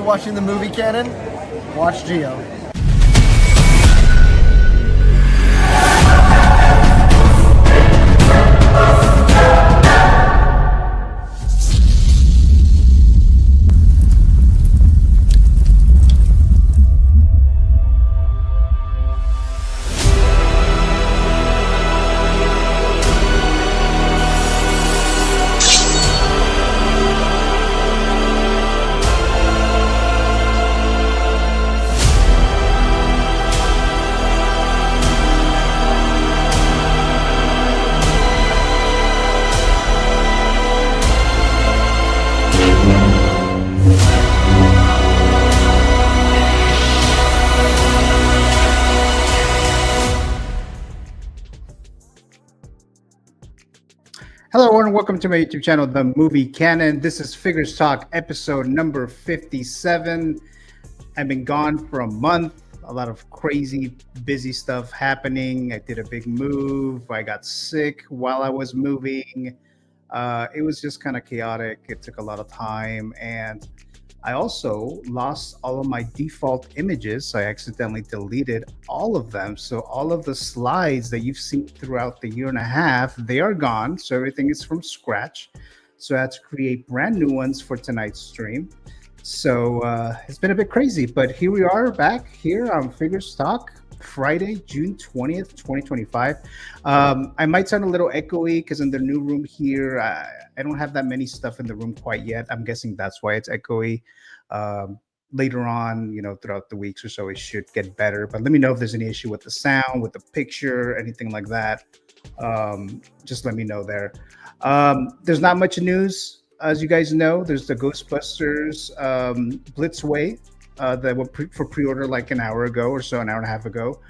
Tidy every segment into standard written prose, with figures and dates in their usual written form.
you're watching the movie Canon, watch Geo. Hello, everyone. Welcome to my YouTube channel, The Movie Canon. This is Figures Talk, episode number 57. I've been gone for a month. A lot of crazy, busy stuff happening. I did a big move. I got sick while I was moving. It was just kind of chaotic. It took a lot of time. And I also lost all of my default images. I accidentally deleted all of them. So all of the slides that you've seen throughout the year and a half, they are gone. So everything is from scratch. So I had to create brand new ones for tonight's stream. So it's been a bit crazy, but here we are back here on Figures Talk, Friday, June 20th, 2025. I might sound a little echoey because in the new room here, I don't have that many stuff in the room quite yet. I'm guessing that's why it's echoey. Later on, throughout the weeks or so, it should get better. But let me know if there's any issue with the sound, with the picture, anything like that. Just let me know there. There's not much news, as you guys know. There's the Ghostbusters Blitzway. That were for pre-order like an hour ago or so, an hour and a half ago.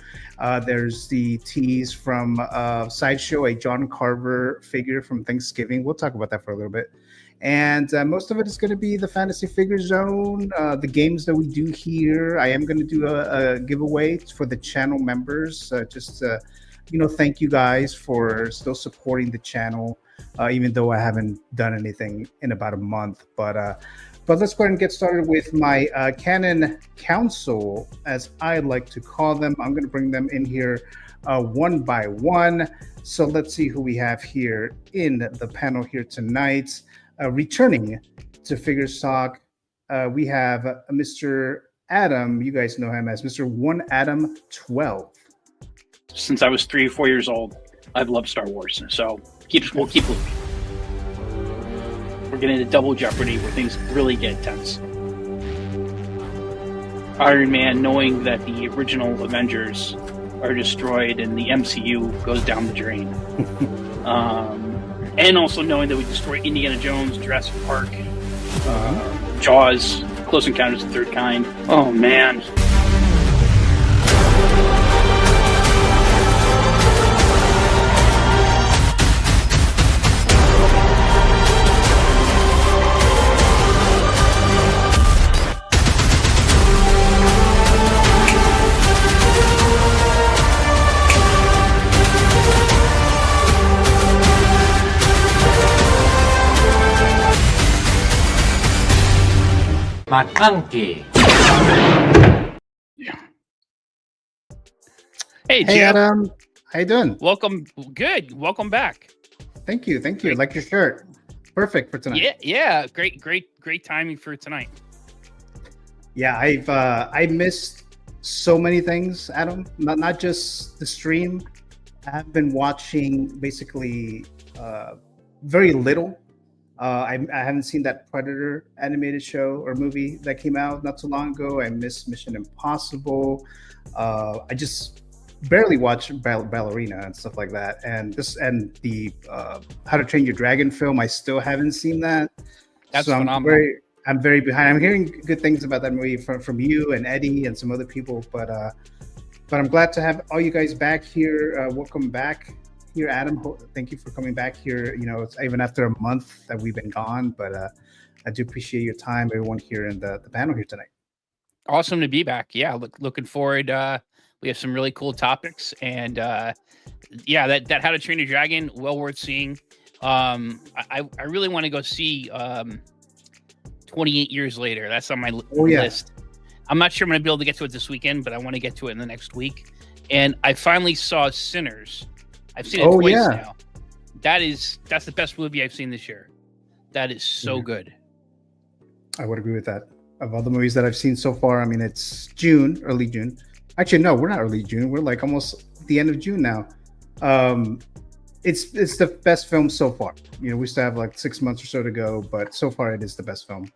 There's the tease from SIDESHOW, a John Carver figure from Thanksgiving. We'll talk about that for a little bit. And most of it is going to be the Fantasy Figure Zone, the games that we do here. I am going to do a giveaway for the channel members. Thank you guys for still supporting the channel, even though I haven't done anything in about a month. But let's go ahead and get started with my Canon Council, as I like to call them. I'm going to bring them in here one by one. So let's see who we have here in the panel here tonight. Returning to Figures Talk, we have Mr. Adam. You guys know him as Mr. 1 Adam 12. Since I was 3 or 4 years old, I've loved Star Wars. So we'll keep moving. We're getting into double jeopardy where things really get tense. Iron Man, knowing that the original Avengers are destroyed and the MCU goes down the drain. And also knowing that we destroy Indiana Jones, Jurassic Park, Jaws, Close Encounters of the Third Kind. Oh, man. Hey, Hey, Jeff. Adam. How you doing? Welcome. Good. Welcome back. Thank you. Great. Like your shirt. Perfect for tonight. Yeah. Great timing for tonight. Yeah, I missed so many things, Adam. Not just the stream. I've been watching basically very little. I haven't seen that Predator animated show or movie that came out not too long ago. I missed Mission Impossible. I just barely watched Ballerina and stuff like that. And the How to Train Your Dragon film, I still haven't seen that. That's so phenomenal. I'm very behind. I'm hearing good things about that movie from you and Eddie and some other people, but I'm glad to have all you guys back here. Welcome back here, Adam. Thank you for coming back here. It's even after a month that we've been gone, but I do appreciate your time, everyone here in the panel here tonight. Awesome to be back. Yeah, looking forward. We have some really cool topics, and that How to Train Your Dragon, well worth seeing. I really want to go see 28 years later. That's on my yeah. list. I'm not sure I'm going to be able to get to it this weekend, but I want to get to it in the next week. And I finally saw Sinners. I've seen it twice now. That's the best movie I've seen this year. That is so good. I would agree with that. Of all the movies that I've seen so far, I mean, it's June, early June. Actually, no, we're not early June. We're like almost the end of June now. It's the best film so far. You know, we still have like 6 months or so to go, but so far it is the best film.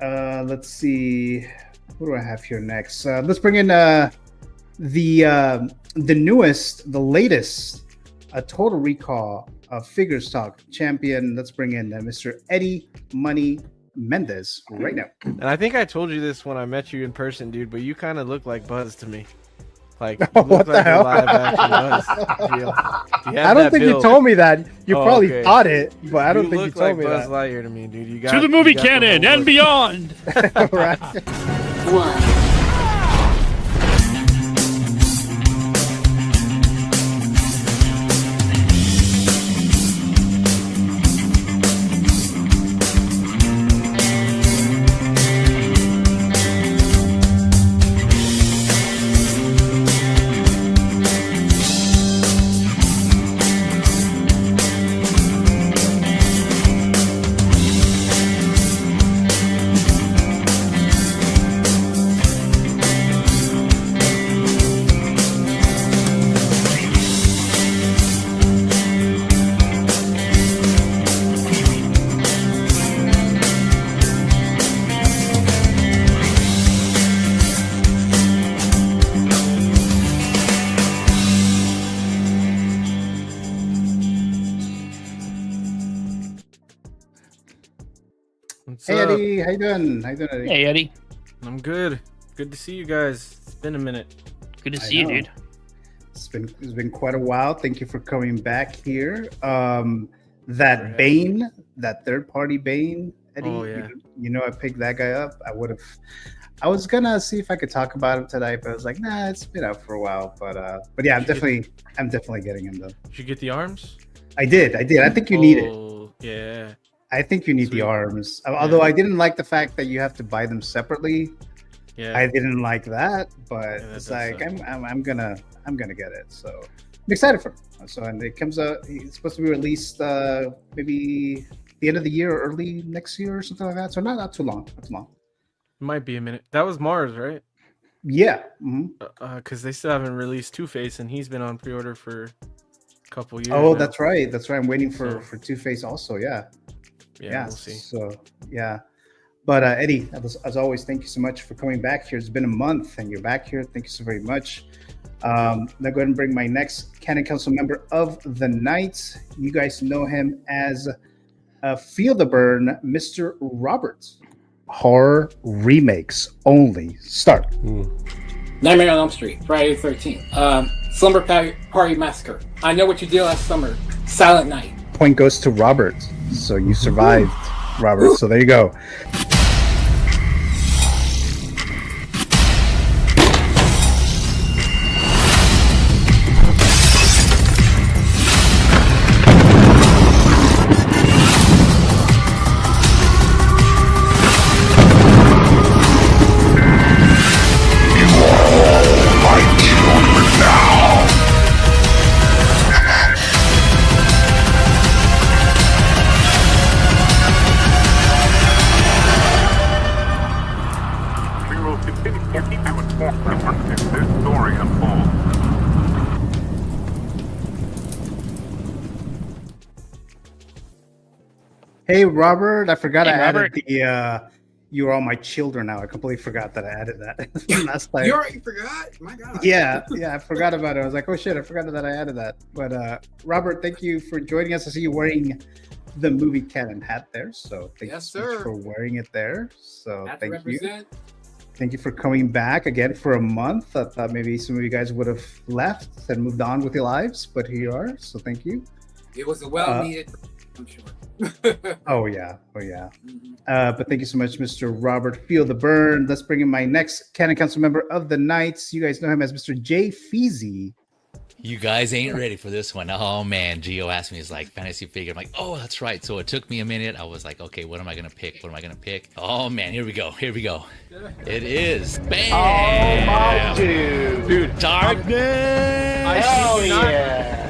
Let's see. What do I have here next? Let's bring in the newest, the latest, Total Recall Figures Talk champion. Let's bring in Mr. Eddie Money Mendez right now. And I think I told you this when I met you in person, dude, but you kind of look like Buzz to me. Like, what the hell? Live action Buzz. I don't think you told me that. You probably thought it, but I don't think you told me Buzz that. Lightyear to me, dude. You got to the movie canon and beyond. Right. One. Hey Eddie, how you doing? How you doing, Eddie? Hey Eddie, I'm good. Good to see you guys. It's been a minute. good to see you, dude. It's been quite a while. Thank you for coming back here. That Bane, that third party Bane, Eddie. Oh, yeah. You know, I picked that guy up. I was gonna see if I could talk about him tonight, but I was like, nah, it's been out for a while. But yeah, I'm definitely getting him though. Did you get the arms? I did. I think you need it. Oh, yeah. I think you need the arms. Although I didn't like the fact that you have to buy them separately. Yeah. I didn't like that, but it's like I'm gonna get it. So I'm excited for it. So and it comes out. It's supposed to be released maybe the end of the year or early next year or something like that. So not too long. Not too long. Might be a minute. That was Mars, right? Yeah. Because they still haven't released Two-Face, and he's been on pre-order for a couple years. Oh, now. that's right. That's right. I'm waiting for Two-Face also. Yeah. Yeah, we'll see. So yeah. But Eddie, as always, thank you so much for coming back here. It's been a month, and you're back here. Thank you so very much. Now go ahead and bring my next Canon Council member of the night. You guys know him as Feel the Burn, Mr. Roberts. Horror remakes only. Start. Nightmare on Elm Street, Friday the 13th. Slumber Party Massacre. I Know What You Did Last Summer. Silent Night. Point goes to Robert. So you survived, Robert. So there you go. Hey Robert, I forgot I added the "You Are All My Children" now. I completely forgot that I added that last time. You already forgot? My God. Yeah, I forgot about it. I was like, oh shit, I forgot that I added that. But Robert, thank you for joining us. I see you wearing the movie Canon hat there. So thank you so much for wearing it there. So thank you. Thank you for coming back again for a month. I thought maybe some of you guys would have left and moved on with your lives, but here you are. So thank you. It was a well-needed, I'm sure. Oh yeah. But thank you so much, Mr. Robert. Feel the Burn. Let's bring in my next Canon Council member of the night. You guys know him as Mr. Jay Feezy. You guys ain't ready for this one. Oh man, Gio asked me, he's like, fantasy figure. I'm like, oh, that's right. So it took me a minute. I was like, okay, what am I gonna pick? What am I gonna pick? Oh man, here we go. Here we go. It is bam. Oh my dude. Darkness. Hell yeah.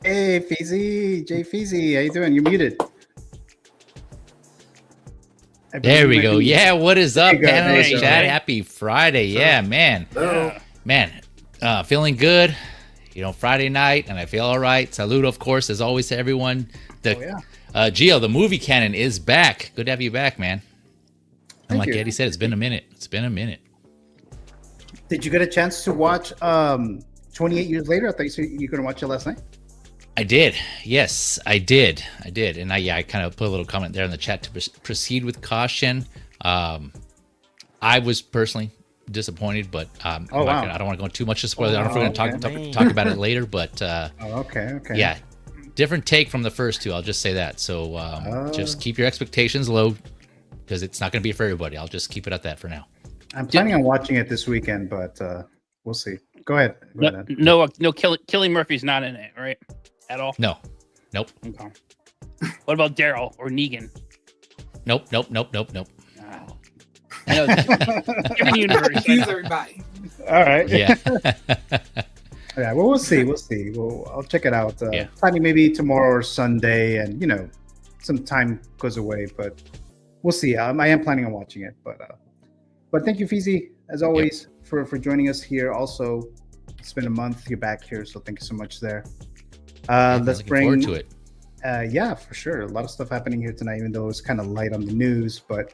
Hey, Feezy, Jay Feezy, how you doing? You're muted. There we go. Yeah, what is up, There you go, panel there you go. chat? Happy Friday. Yeah, man. Man, feeling good. You know, Friday night, and I feel all right. Salute, of course, as always, to everyone. Gio, the movie canon is back. Good to have you back, man. And Thank like you. Eddie said, it's been a minute. It's been a minute. Did you get a chance to watch 28 Years Later? I thought you said you couldn't watch it last night. I did. Yes, I did. And I kind of put a little comment there in the chat to proceed with caution. I was personally disappointed, but I don't want to go too much to spoil it. I don't know if we're going to talk about it later, but okay. Yeah, different take from the first two. I'll just say that. So just keep your expectations low because it's not going to be for everybody. I'll just keep it at that for now. I'm planning on watching it this weekend, but we'll see. Go ahead. No, Killing Murphy's not in it, right? At all? No. Nope. Okay. What about Daryl or Negan? Nope. I know. Different universe. Confuse everybody. All right. Yeah. Yeah. Well, we'll see. I'll check it out. Planning maybe tomorrow or Sunday, and some time goes away, but we'll see. I am planning on watching it, but thank you, Feezy, as always, for joining us here. Also, it's been a month. You're back here, so thank you so much there. Let's bring forward to it. Yeah, for sure. A lot of stuff happening here tonight, even though it's kind of light on the news. But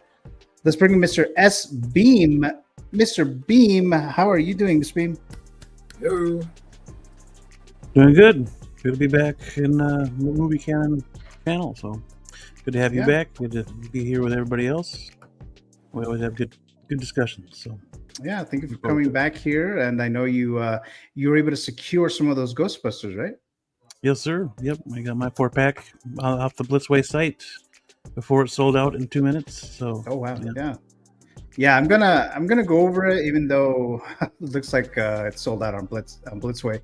let's bring in Mr. S. Beam. Mr. Beam, how are you doing, Mr. Beam? Hello. Doing good. Good to be back in the movie canon channel. So good to have you back. Good to be here with everybody else. We always have good discussions. So yeah, thank you for coming back here. And I know you were able to secure some of those Ghostbusters, right? yes, sir. Yep, I got my 4-pack off the Blitzway site before it sold out in 2 minutes. So oh wow, yeah. I'm gonna go over it, even though it looks like it's sold out on Blitzway.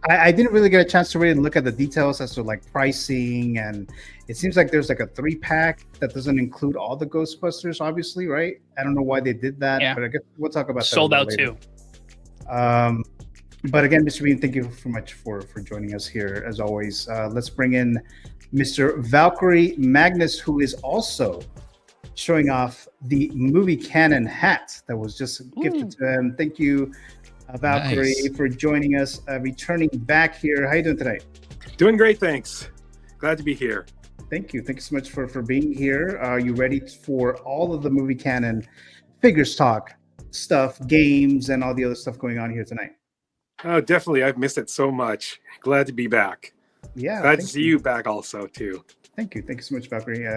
I didn't really get a chance to really look at the details as to like pricing, and it seems like there's like a 3-pack that doesn't include all the Ghostbusters, obviously, right? I don't know why they did that, but I guess we'll talk about that sold out later. too. But again, Mr. Bean, thank you so much for joining us here as always. Let's bring in Mr. Valkyrie Magnus, who is also showing off the movie canon hat that was just gifted to him. Thank you, Valkyrie, for joining us, returning back here. How you doing today? Doing great, thanks. Glad to be here. Thank you so much for being here. Are you ready for all of the movie canon figures talk stuff, games, and all the other stuff going on here tonight? Oh, definitely. I've missed it so much. Glad to be back. Yeah. Glad to see you back also, too. Thank you so much, Valkyrie.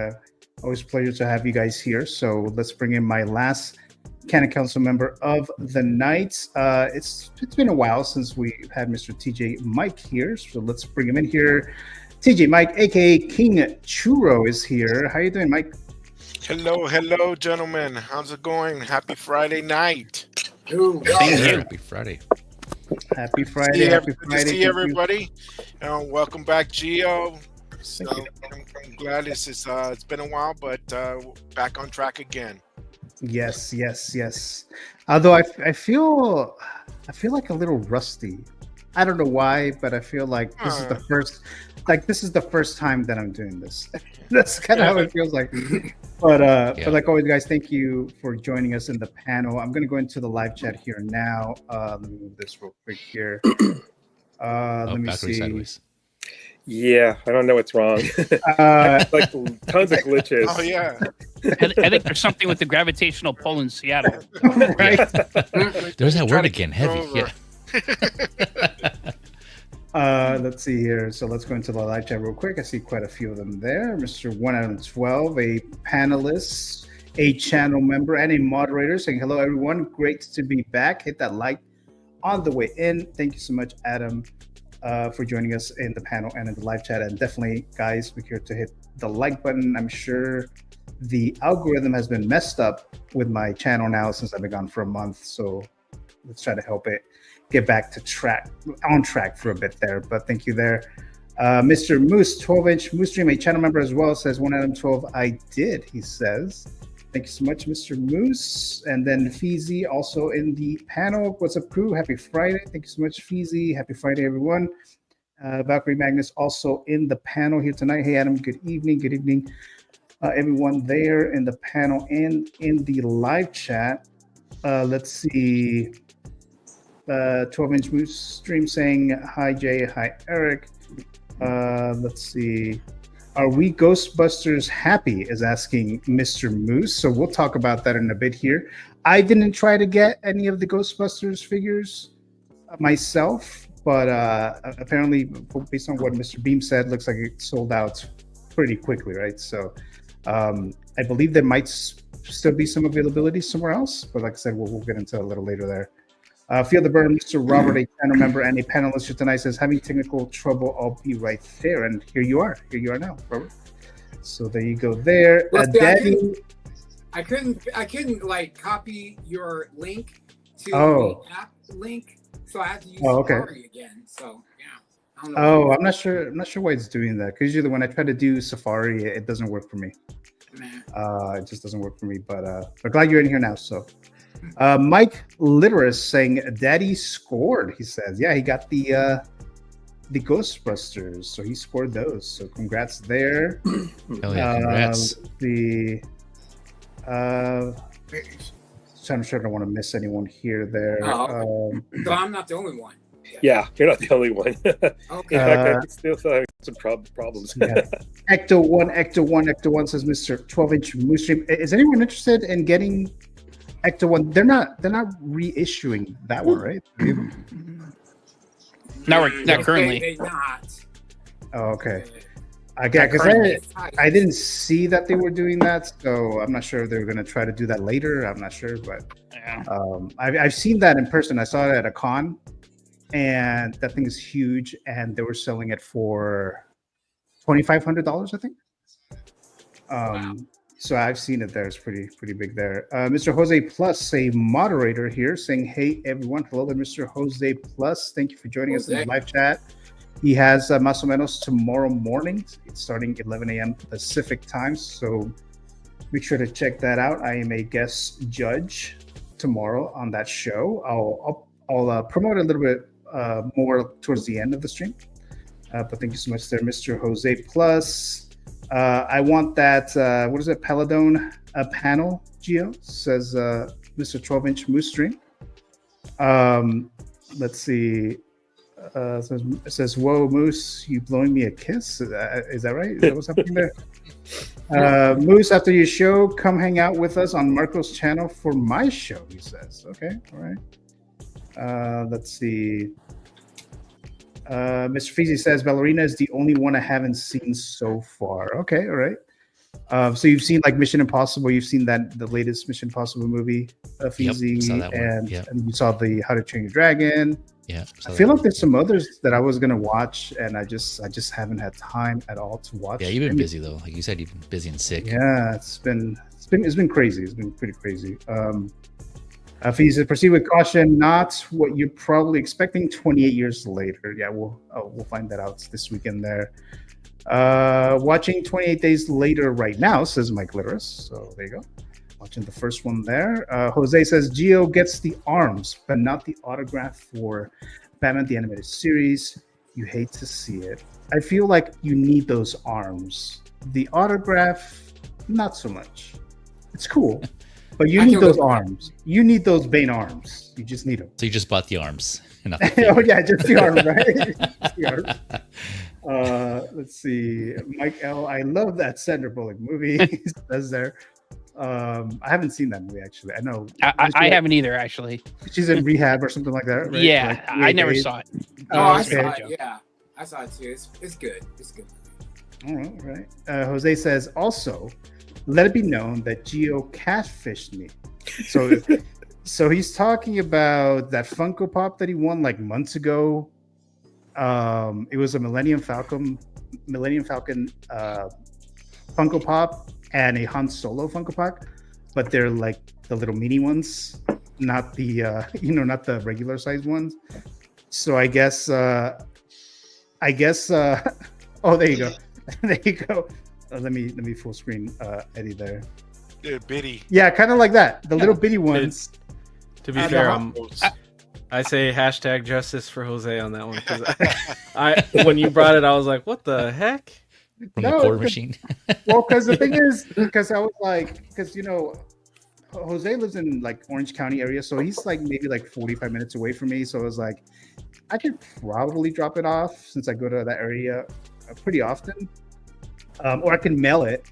Always a pleasure to have you guys here. So let's bring in my last Canon Council member of the night. It's been a while since we had Mr. TJ Mike here, so let's bring him in here. TJ Mike, aka King Churro, is here. How you doing, Mike? Hello, gentlemen. How's it going? Happy Friday night. Happy Friday. Happy Friday. Happy Good Friday. to see everybody. Welcome back, Gio. So I'm glad it's been a while, but back on track again. Yes. Although I feel like a little rusty. I don't know why, but I feel like this is the first time that I'm doing this. That's kind of how it feels like. But like always, guys, thank you for joining us in the panel. I'm going to go into the live chat here now. Let me move this real quick here. Let me backwards, see. sideways. Yeah, I don't know what's wrong. Like tons of glitches. Oh yeah. I think there's something with the gravitational pull in Seattle. Right. There's that Try word to again, keep heavy. over. Yeah. Let's see here. So let's go into the live chat real quick. I see quite a few of them there. Mr. 1 out of 12, a panelist, a channel member, and a moderator saying hello, everyone. Great to be back. Hit that like on the way in. Thank you so much, Adam, for joining us in the panel and in the live chat. And definitely, guys, make sure to hit the like button. I'm sure the algorithm has been messed up with my channel now since I've been gone for a month. So let's try to help it get back to on track for a bit there. But thank you there. Mr. Moose, 12-inch Moose Stream, a channel member as well, says 1 out of 12. I did, he says. Thank you so much, Mr. Moose. And then Feezy also in the panel. What's up, crew? Happy Friday. Thank you so much, Feezy. Happy Friday, everyone. Valkyrie Magnus also in the panel here tonight. Hey, Adam, good evening. Good evening, everyone there in the panel and in the live chat. Let's see. 12-inch Moose Stream saying, hi, Jay. Hi, Eric. Let's see. Are we Ghostbusters happy? Is asking Mr. Moose. So we'll talk about that in a bit here. I didn't try to get any of the Ghostbusters figures myself, but apparently, based on what Mr. Beam said, looks like it sold out pretty quickly, right? So I believe there might still be some availability somewhere else, but like I said, we'll get into it a little later there. Feel the burn, Mr. Robert, a channel member and a panelist here tonight, says having technical trouble. I'll be right there, and here you are now, Robert. So there you go. There, Well, see, Daddy. I couldn't like copy your link to the app link, so I had to use Safari again. So yeah, I don't know. I'm not sure. I'm not sure why it's doing that. Because usually when I try to do Safari, it doesn't work for me. It just doesn't work for me. But glad you're in here now. So. Mike Litteris saying, "Daddy scored." He says, "Yeah, he got the Ghostbusters, so he scored those. So congrats there." Hell yeah, congrats. So I'm sure I don't want to miss anyone here. There. So I'm not the only one. Yeah, you're not the only one. Okay. In fact, I still have some problems. Yeah. Ecto one says, "Mr. 12-inch Moose Stream. Is anyone interested in getting Ecto one? They're not reissuing that one, right? Not currently. They not. Oh, okay. Because I didn't see that they were doing that, so I'm not sure if they're going to try to do that later. I'm not sure, but I've seen that in person. I saw it at a con, and that thing is huge, and they were selling it for $2,500, I think. Wow. So I've seen it there. It's pretty big there. Mr. Jose Plus, a moderator here, saying, "Hey everyone, hello there, Mr. Jose Plus. Thank you for joining us in the live chat." He has Más o Menos tomorrow morning. It's starting 11 a.m. Pacific time, so make sure to check that out. I am a guest judge tomorrow on that show. I'll promote a little bit more towards the end of the stream. But thank you so much there, Mr. Jose Plus. I want that, what is it, Peladone panel, Gio, says Mr. 12-inch Moose Stream. Let's see. It says, "Whoa, Moose, you blowing me a kiss?" Is that right? Is that what's happening there? Moose, after your show, come hang out with us on Marco's channel for my show, he says. Okay, all right. Let's see. Mr. Feezy says, "Ballerina is the only one I haven't seen so far." Okay, all right. So you've seen like Mission Impossible. You've seen the latest Mission Impossible movie, Feezy, saw that one. and Yep. you saw the How to Train Your Dragon. Yeah, I feel like there's some others that I was gonna watch, and I just haven't had time at all to watch. Yeah, you've been busy though. Like you said, you've been busy and sick. Yeah, it's been crazy. It's been pretty crazy. He said, "Proceed with caution, not what you're probably expecting 28 years later." Yeah, we'll find that out this weekend there. Watching 28 Days Later right now, says Mike Litteris. So there you go. Watching the first one there. Jose says, "Gio gets the arms, but not the autograph for Batman the Animated Series. You hate to see it. I feel like you need those arms. The autograph, not so much. It's cool, But you need those arms. You need those Bane arms. You just need them. So you just bought the arms. Not oh yeah, just the arms, right? The arms. Let's see, Mike L. I love that Sandra Bullock movie. He says there. I haven't seen that movie actually. I know. I haven't either actually. She's in rehab or something like that, right? Yeah, like, I never saw it. I saw it. Yeah, I saw it too. It's good. It's good. All right. Jose says also, let it be known that Gio catfished me. So, so he's talking about that Funko Pop that he won like months ago. It was a Millennium Falcon Funko Pop and a Han Solo Funko Pop, but they're like the little mini ones, not the not the regular size ones. So I guess oh, there you go. There you go. Let me full screen Eddie there. They're bitty. Yeah, kind of like that. The little bitty ones. To be fair, I say hashtag justice for Jose on that one because I when you brought it, I was like, what the heck? From the quarter machine. Well, because the thing is, because I was like, because Jose lives in like Orange County area, so he's like maybe like 45 minutes away from me. So I was like, I could probably drop it off since I go to that area pretty often, or I can mail it.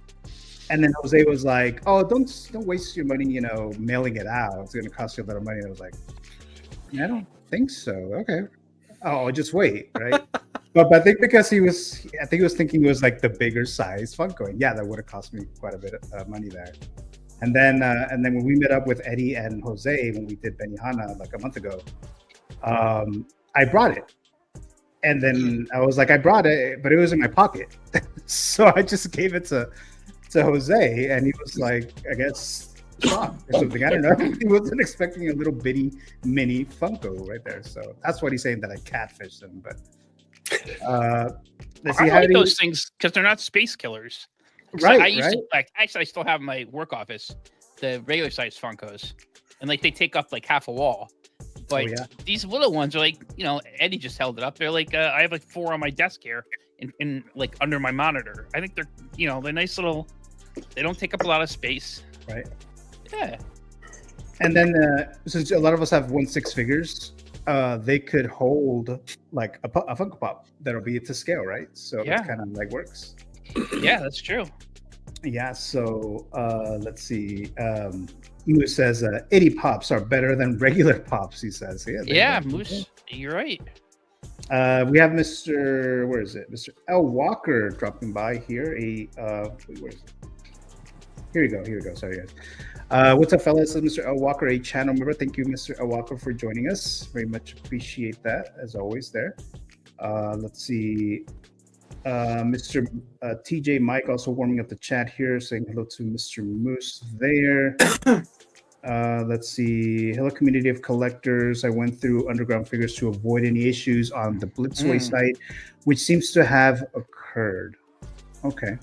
And then Jose was like, "Oh, don't waste your money, mailing it out. It's going to cost you a lot of money." And I was like, "I don't think so." Okay, I'll just wait, right? but I think because he was thinking it was like the bigger size Funko. And yeah, that would have cost me quite a bit of money there. And then when we met up with Eddie and Jose when we did Benihana like a month ago, I brought it. And then I was like, I brought it, but it was in my pocket. So I just gave it to Jose, and he was like, I guess, shocked or something. I don't know. He wasn't expecting a little bitty mini Funko right there. So that's what he's saying, that I catfished him. But I like those things because they're not space killers. Right. I used to actually I still have my work office, the regular size Funkos, and like they take up like half a wall. But these little ones are like, Eddie just held it up. They're like, I have like 4 on my desk here in like under my monitor. I think they're, they're nice little, they don't take up a lot of space. Right. Yeah. And then since a lot of us have 1/6 figures, they could hold like a Funko Pop that'll be to scale, right? So it kind of like works. Yeah, that's true. Yeah. So let's see. Moose says itty pops are better than regular pops, he says. Yeah, Moose, you're right. We have Mr. Where is it? Mr. L. Walker dropping by here. Where is it? Here we go. Sorry, guys. What's up, fellas? Mr. L. Walker, a channel member. Thank you, Mr. L. Walker, for joining us. Very much appreciate that, as always, there. Let's see. Mr. TJ Mike also warming up the chat here, saying hello to Mr. Moose there. Let's see. Hello, community of collectors. I went through underground figures to avoid any issues on the Blitzway site, which seems to have occurred. Okay.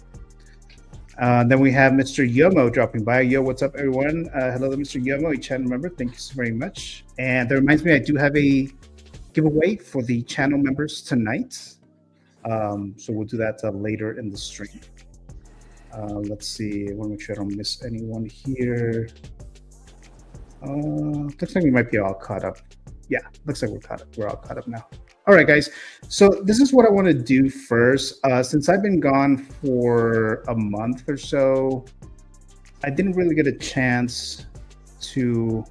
Then we have Mr. Yomo dropping by. Yo, what's up, everyone? Hello, Mr. Yomo, a channel member. Thank you so very much. And that reminds me, I do have a giveaway for the channel members tonight. So we'll do that later in the stream. Let's see. I want to make sure I don't miss anyone here. Looks like we might be all caught up. Yeah, looks like we're caught up. We're all caught up now. All right, guys. So this is what I want to do first. Since I've been gone for a month or so, I didn't really get a chance to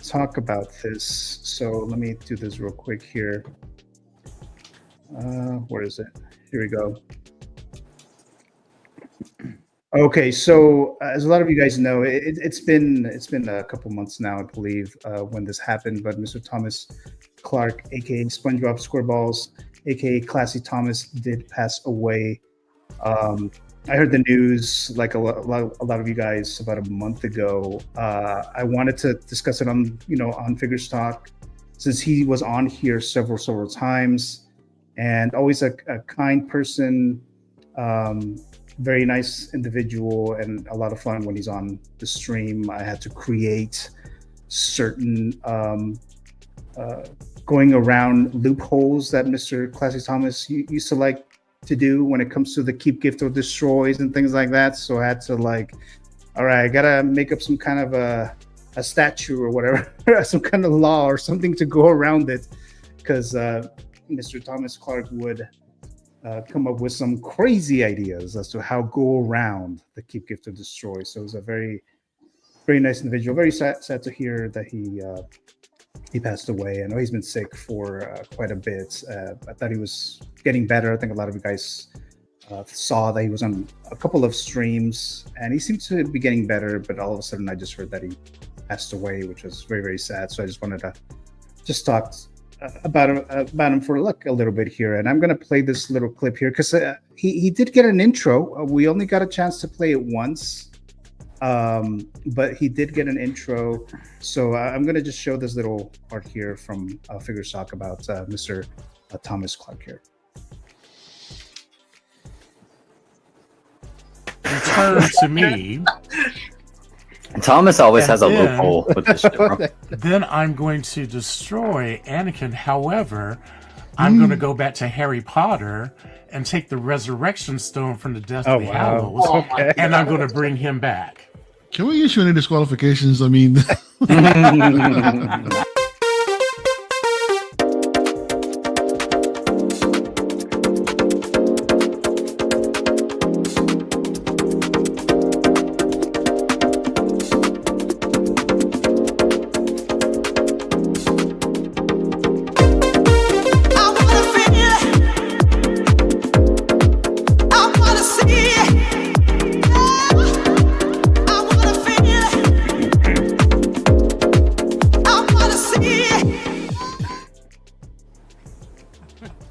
talk about this. So let me do this real quick here. Where is it? Here we go. Okay, so as a lot of you guys know, it's been a couple months now, I believe, when this happened. But Mr. Thomas Clark, aka SpongeBob SquareBalls, aka Classy Thomas, did pass away. I heard the news like a lot of you guys about a month ago. I wanted to discuss it on Figures Talk, since he was on here several times. And always a kind person, very nice individual, and a lot of fun when he's on the stream. I had to create certain going around loopholes that Mr. Classy Thomas used to like to do when it comes to the keep, gift, or destroys and things like that. So I had to all right, I gotta make up some kind of a statue or whatever, some kind of law or something to go around it, because Mr. Thomas Clark would come up with some crazy ideas as to how go around the keep, gift, or destroy. So it was a very, very nice individual. Very sad to hear that he passed away. I know he's been sick for quite a bit. I thought he was getting better. I think a lot of you guys saw that he was on a couple of streams and he seemed to be getting better, but all of a sudden I just heard that he passed away, which was very, very sad. So I just wanted to just talk about him for a little bit here, and I'm gonna play this little clip here because he did get an intro. We only got a chance to play it once, but he did get an intro. So I'm gonna just show this little part here from Figures Talk about Mr. Thomas Clark here. Return to me. Thomas always has a loophole with this shit, bro. Then I'm going to destroy Anakin. However, I'm going to go back to Harry Potter and take the resurrection stone from the Deathly Hallows, and I'm going to bring him back. Can we issue any disqualifications? I mean...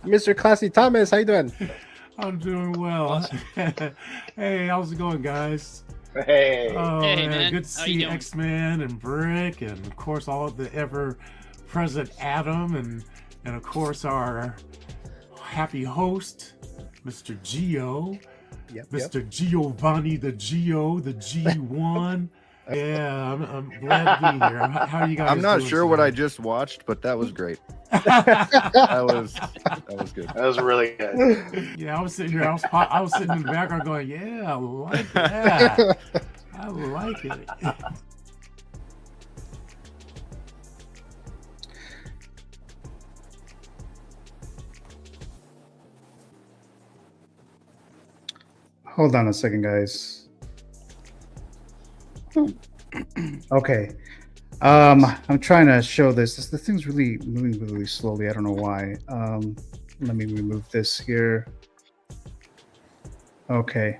Mr. Classy Thomas, how you doing? I'm doing well. Hey, how's it going, guys? Hey. Oh, Hey, man. man. Good to How see you doing? X-Men and Brick, and of course all of the ever-present Adam, and of course our happy host, Mr. Gio, Mr. Giovanni the Gio, the G1. Yeah, I'm glad to be here. How are you guys? I'm not doing sure what today? I just watched, but that was great. that was good. That was really good. Yeah, I was sitting here. I was sitting in the background going, "Yeah, I like that. I like it." Hold on a second, guys. Okay. I'm trying to show this. The thing's really moving really slowly. I don't know why. Let me remove this here. Okay.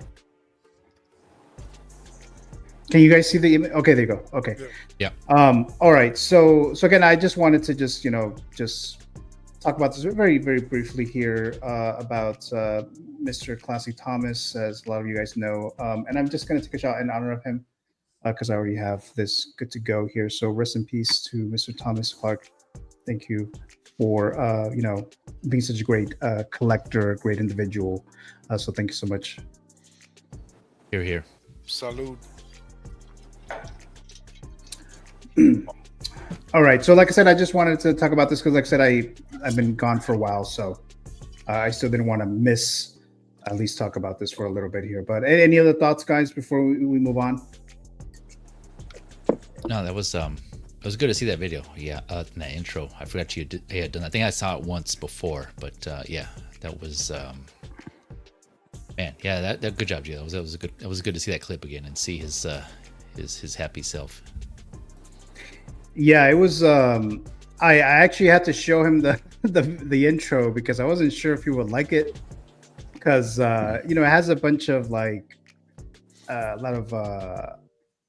Can you guys see the image? Okay, there you go. Okay. Yeah. All right. So again, I just wanted to just talk about this very, very briefly here about Mr. Classy Thomas, as a lot of you guys know. And I'm just going to take a shot in honor of him because I already have this good to go here. So rest in peace to Mr. Thomas Clark. Thank you for being such a great collector, great individual. So thank you so much. Here, here. Salute. All right. So like I said, I just wanted to talk about this because, like I said, I've been gone for a while, so I still didn't want to miss at least talk about this for a little bit here. But any other thoughts, guys, before we move on? No, that was it was good to see that video. Yeah, that intro. I forgot you had done that. I think I saw it once before, but yeah, that was man. Yeah, that good job, Gio. That was good to see that clip again and see his happy self. Yeah, it was. I actually had to show him the intro because I wasn't sure if he would like it because it has a bunch of like a lot of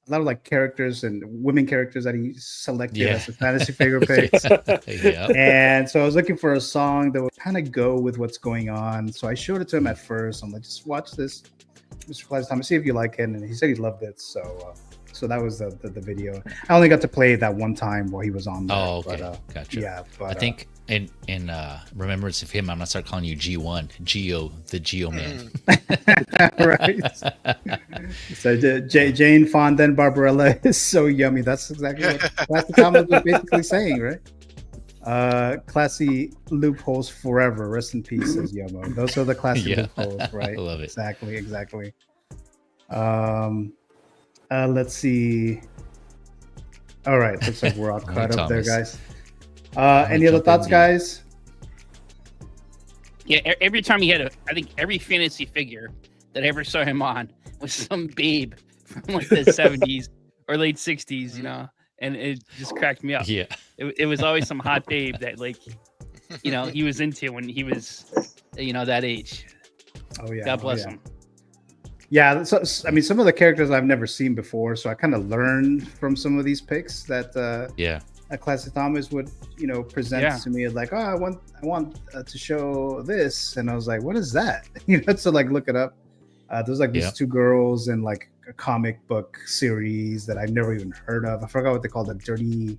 like characters and women characters that he selected as a fantasy figure picks. Yeah. And so I was looking for a song that would kind of go with what's going on. So I showed it to him at first. I'm like, just watch this, Mr. Classy Thomas, see if you like it. And he said he loved it. So that was the video. I only got to play it that one time while he was on there. Oh, okay. But, Gotcha. Yeah, but, I think in remembrance of him, I'm gonna start calling you G1, Gio, the Gio man. Right. So Jane Fonda and Barbarella is so yummy. That's exactly what Classy Thomas was basically saying, right? Classy loopholes forever. Rest in peace, says Yomo. Those are the classy loopholes, right? I love it. Exactly. Let's see. All right, looks like we're all caught up there, guys. Any other thoughts, guys? Yeah, every time he had I think every fantasy figure that I ever saw him on was some babe from like the 70s or late 60s, you know, and it just cracked me up. Yeah. It was always some hot babe that, like, you know, he was into when he was, you know, that age. Oh, yeah. God bless him. Yeah, so, I mean, some of the characters I've never seen before, so I kind of learned from some of these picks that Classic Thomas would, you know, present to me like, oh, I want to show this, and I was like, what is that? You know, so like look it up. There's like these two girls in like a comic book series that I've never even heard of. I forgot what they called it, dirty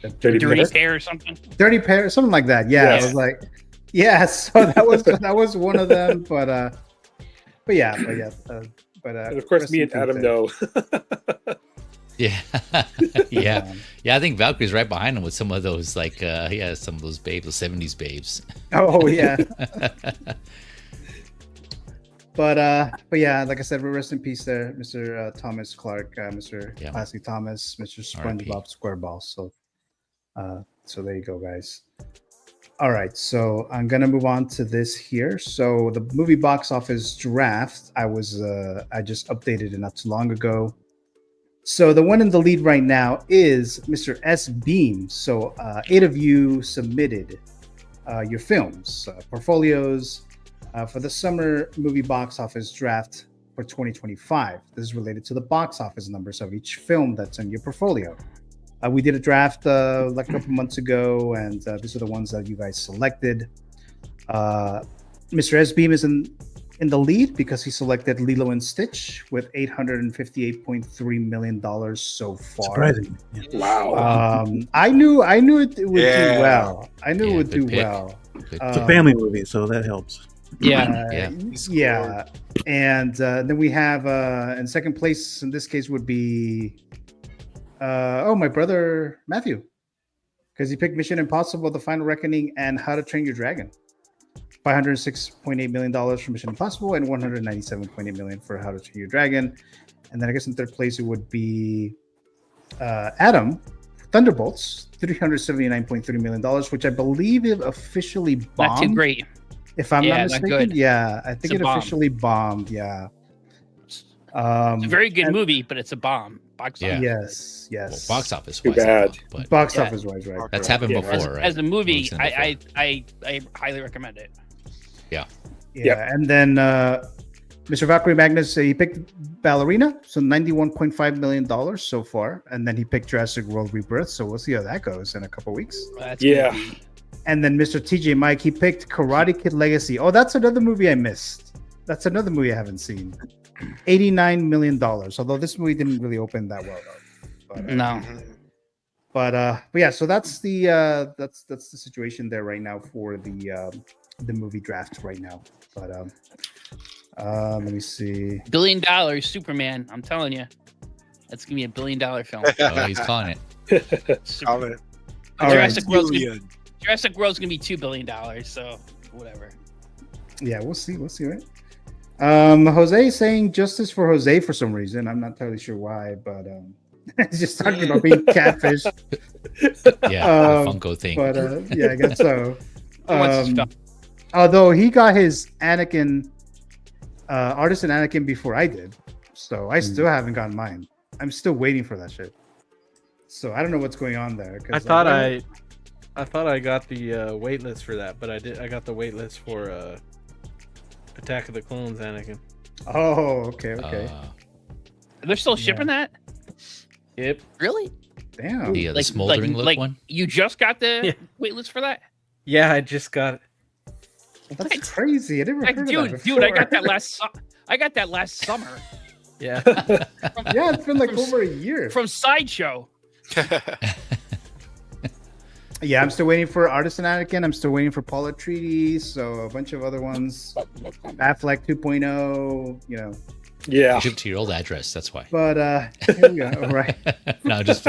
pair or something. Dirty pair, something like that. Yeah, I was like, so that was one of them, but and of course, me and Adam know. Yeah. Yeah. I think Valkyrie's right behind him with some of those, like, some of those babes, the 70s babes. Oh, yeah. But yeah, like I said, rest in peace there, Mr. Thomas Clark, Mr. Classic Thomas, Mr. SpongeBob SquareBall. So there you go, guys. All right, so I'm gonna move on to this here. So the movie box office draft, I just updated it not too long ago. So the one in the lead right now is Mr. S. Beam. So 8 of you submitted your films, portfolios for the summer movie box office draft for 2025. This is related to the box office numbers of each film that's in your portfolio. We did a draft like a couple months ago, and these are the ones that you guys selected. Mr. S. Beam is in the lead because he selected Lilo and Stitch with $858.3 million so far. Surprising. Wow. I knew it would do well. I knew it would do well. It's a family movie, so that helps. Yeah. And then we have in second place in this case would be my brother Matthew, because he picked Mission Impossible: The Final Reckoning and How to Train Your Dragon. $506.8 million for Mission Impossible and $197.8 million for How to Train Your Dragon. And then I guess in third place it would be Adam, Thunderbolts, $379.3 million, which I believe it officially bombed. Not too great. If I'm not mistaken. Not good. Yeah, I think it officially bombed. Yeah. It's a very good movie, but it's a bomb. Box office. Yes. Well, box office Too wise. bad. But box office wise, right? That's happened before, right? As a movie, I highly recommend it. Yeah. And then Mr. Valkyrie Magnus, he picked Ballerina, so $91.5 million so far. And then he picked Jurassic World Rebirth, so we'll see how that goes in a couple weeks. And then Mr. TJ Mike, he picked Karate Kid Legacy. Oh, that's another movie I missed. That's another movie I haven't seen. $89 million. Although this movie didn't really open that well, though. But, no. But yeah, so that's the situation there right now for the movie draft right now. But let me see. $1 billion Superman. I'm telling you, that's gonna be $1 billion film. Oh, he's calling it. Calling it. Jurassic World's gonna be $2 billion. So whatever. Yeah, we'll see, right? Jose saying justice for Jose for some reason. I'm not entirely sure why, but he's just talking about being catfish. Yeah, the Funko thing. But yeah, I guess so. Although he got his Anakin, Artisan Anakin before I did, so I still haven't gotten mine. I'm still waiting for that shit. So I don't know what's going on there. I thought I got the wait list for that, but I got the wait list for Attack of the Clones Anakin. Oh, okay. They're still shipping that? Yep. Really? Damn. Yeah, the smoldering look one. You just got the wait list for that? Yeah, I just got it. That's crazy. I never heard of that before. Dude, I got that last summer. Yeah. Yeah, it's been like over a year. From Sideshow. Yeah, I'm still waiting for Artisan Anakin. I'm still waiting for Paul Atreides. So a bunch of other ones. Affleck 2.0, you know. Yeah. You shipped to your old address, that's why. But here we go. Right. No, just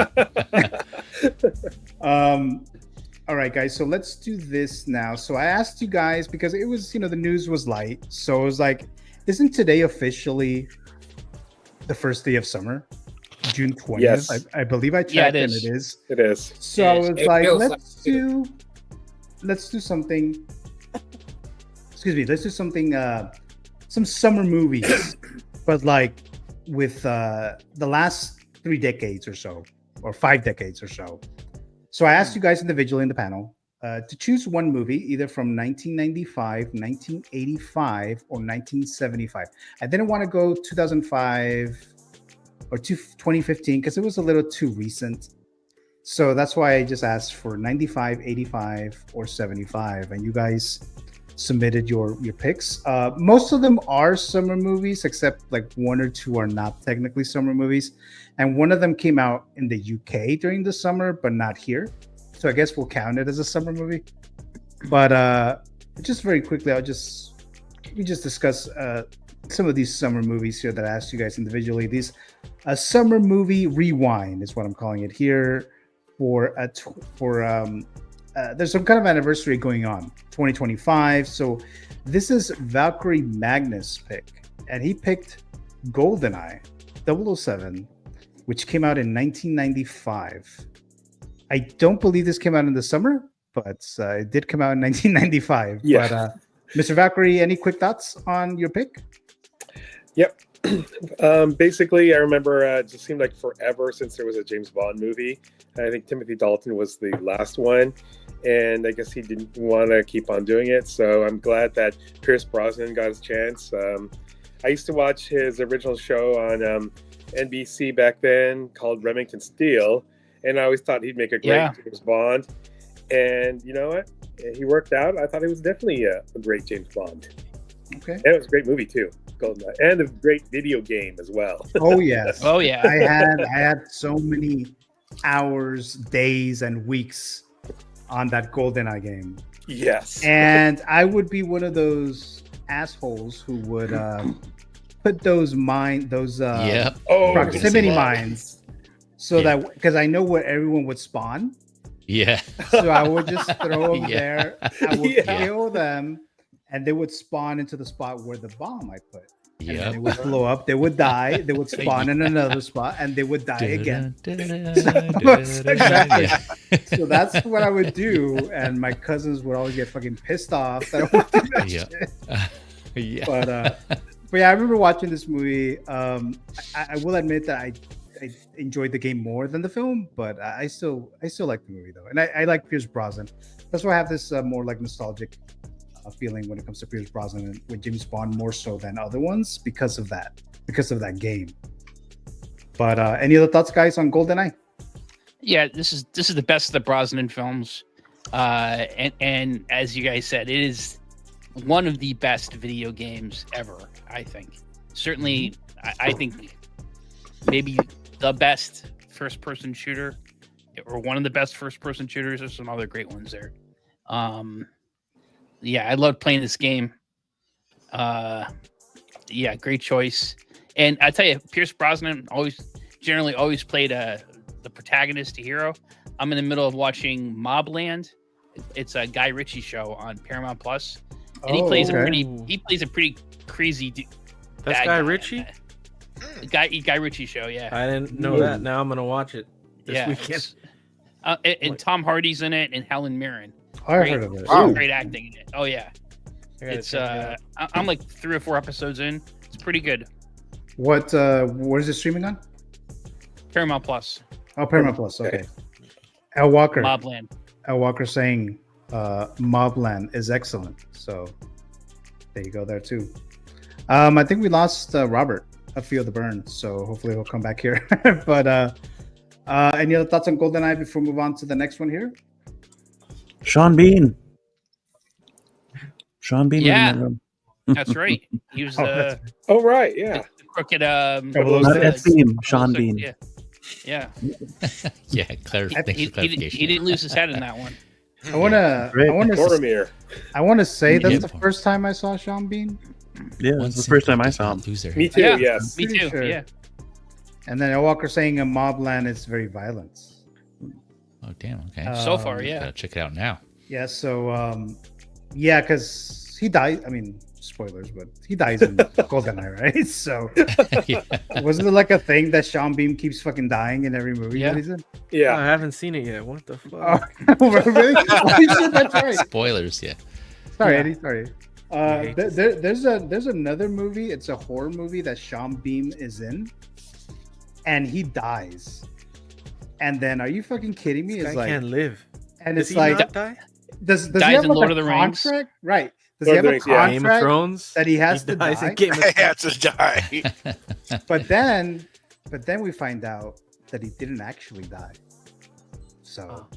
all right, guys. So let's do this now. So I asked you guys because it was, the news was light. So it was like, isn't today officially the first day of summer, June 20th. Yes. I believe I checked, Yeah, it and is. it is. It is. So I was like, feels let's do something. Excuse me, let's do something. Some summer movies, but like with the last 3 decades or so, or 5 decades or so. So I asked you guys individually in the panel to choose one movie, either from 1995, 1985, or 1975. I didn't want to go 2005 or 2015 because it was a little too recent. So that's why I just asked for 95, 85, or 75. And you guys submitted your picks. Most of them are summer movies, except like 1 or 2 are not technically summer movies. And one of them came out in the UK during the summer, but not here. So I guess we'll count it as a summer movie. But just very quickly, we just discuss some of these summer movies here that I asked you guys individually. These summer movie rewind is what I'm calling it here for there's some kind of anniversary going on, 2025. So this is Valkyrie Magnus' pick, and he picked GoldenEye 007, which came out in 1995. I don't believe this came out in the summer, but it did come out in 1995. Yeah. But Mr. Valkyrie, any quick thoughts on your pick? Yep. Basically, I remember it just seemed like forever since there was a James Bond movie. I think Timothy Dalton was the last one, and I guess he didn't want to keep on doing it. So I'm glad that Pierce Brosnan got his chance. I used to watch his original show on NBC back then called Remington Steele, and I always thought he'd make a great James Bond. And you know what? He worked out. I thought he was definitely a great James Bond. Okay. And it was a great movie too, GoldenEye, and a great video game as well. Oh yes. Oh yeah. I had so many hours, days, and weeks on that GoldenEye game. Yes. And I would be one of those assholes who would put those proximity mines, so that because I know where everyone would spawn. Yeah. So I would just throw them there. I would kill them, and they would spawn into the spot where the bomb I put. Yeah. They would blow up. They would die. They would spawn in another spot, and they would die again. So that's what I would do, and my cousins would always get fucking pissed off that I would do that shit. But yeah, I remember watching this movie. I will admit that I enjoyed the game more than the film, but I still like the movie though, and I like Pierce Brosnan. That's why I have this more like nostalgic feeling when it comes to Pierce Brosnan and with James Bond more so than other ones because of that game. But any other thoughts, guys, on GoldenEye? Yeah, this is the best of the Brosnan films, and as you guys said, it is one of the best video games ever. I think certainly, I think maybe the best first-person shooter, or one of the best first-person shooters. There's some other great ones there. Yeah, I loved playing this game. Yeah, great choice. And I tell you, Pierce Brosnan generally always played the protagonist, a hero. I'm in the middle of watching Mobland. It's a Guy Ritchie show on Paramount Plus, and he plays a pretty crazy dude. That's Guy Ritchie. Guy Ritchie show, yeah. I didn't know that. Now I'm gonna watch it this weekend. And Tom Hardy's in it, and Helen Mirren. I heard of it. Great acting in it. Oh yeah, it's I'm like 3 or 4 episodes in. It's pretty good. What is it streaming on? Paramount Plus. Oh, Paramount Plus. Okay. L Walker. Mobland. L Walker saying Mobland is excellent. So there you go there too. I think we lost Robert a Feel the Burn, so hopefully he'll come back here. But any other thoughts on GoldenEye before we move on to the next one here? Sean Bean. Yeah, that's right. He was right, yeah. the crooked not that theme, Sean Bean. Yeah. Yeah, He didn't lose his head in that one. I want to say that's the first time I saw Sean Bean. Yeah, it's the first time I saw him. Me too. Yes, me too. Sure. Yeah. And then Walker saying in Mobland is very violent. Oh damn! Okay. So far, yeah. Gotta check it out now. Yeah. So, because he died. I mean, spoilers, but he dies in GoldenEye, right? So wasn't it like a thing that Sean Bean keeps fucking dying in every movie that he's in? Yeah, I haven't seen it yet. What the fuck? Really? Oh, shit, that's right. Spoilers, yeah. Sorry, Eddie. Sorry. There's another movie. It's a horror movie that Sean Bean is in, and he dies. And then, are you fucking kidding me? This guy can't live. And Does it's he like, not die? Does he Dies have in like Lord a of the Rings. contract? Right. Does Lord he of have the a Rings, yeah. contract Game of Thrones that he has to dies die? in Game of He had to die. But then we find out that he didn't actually die. So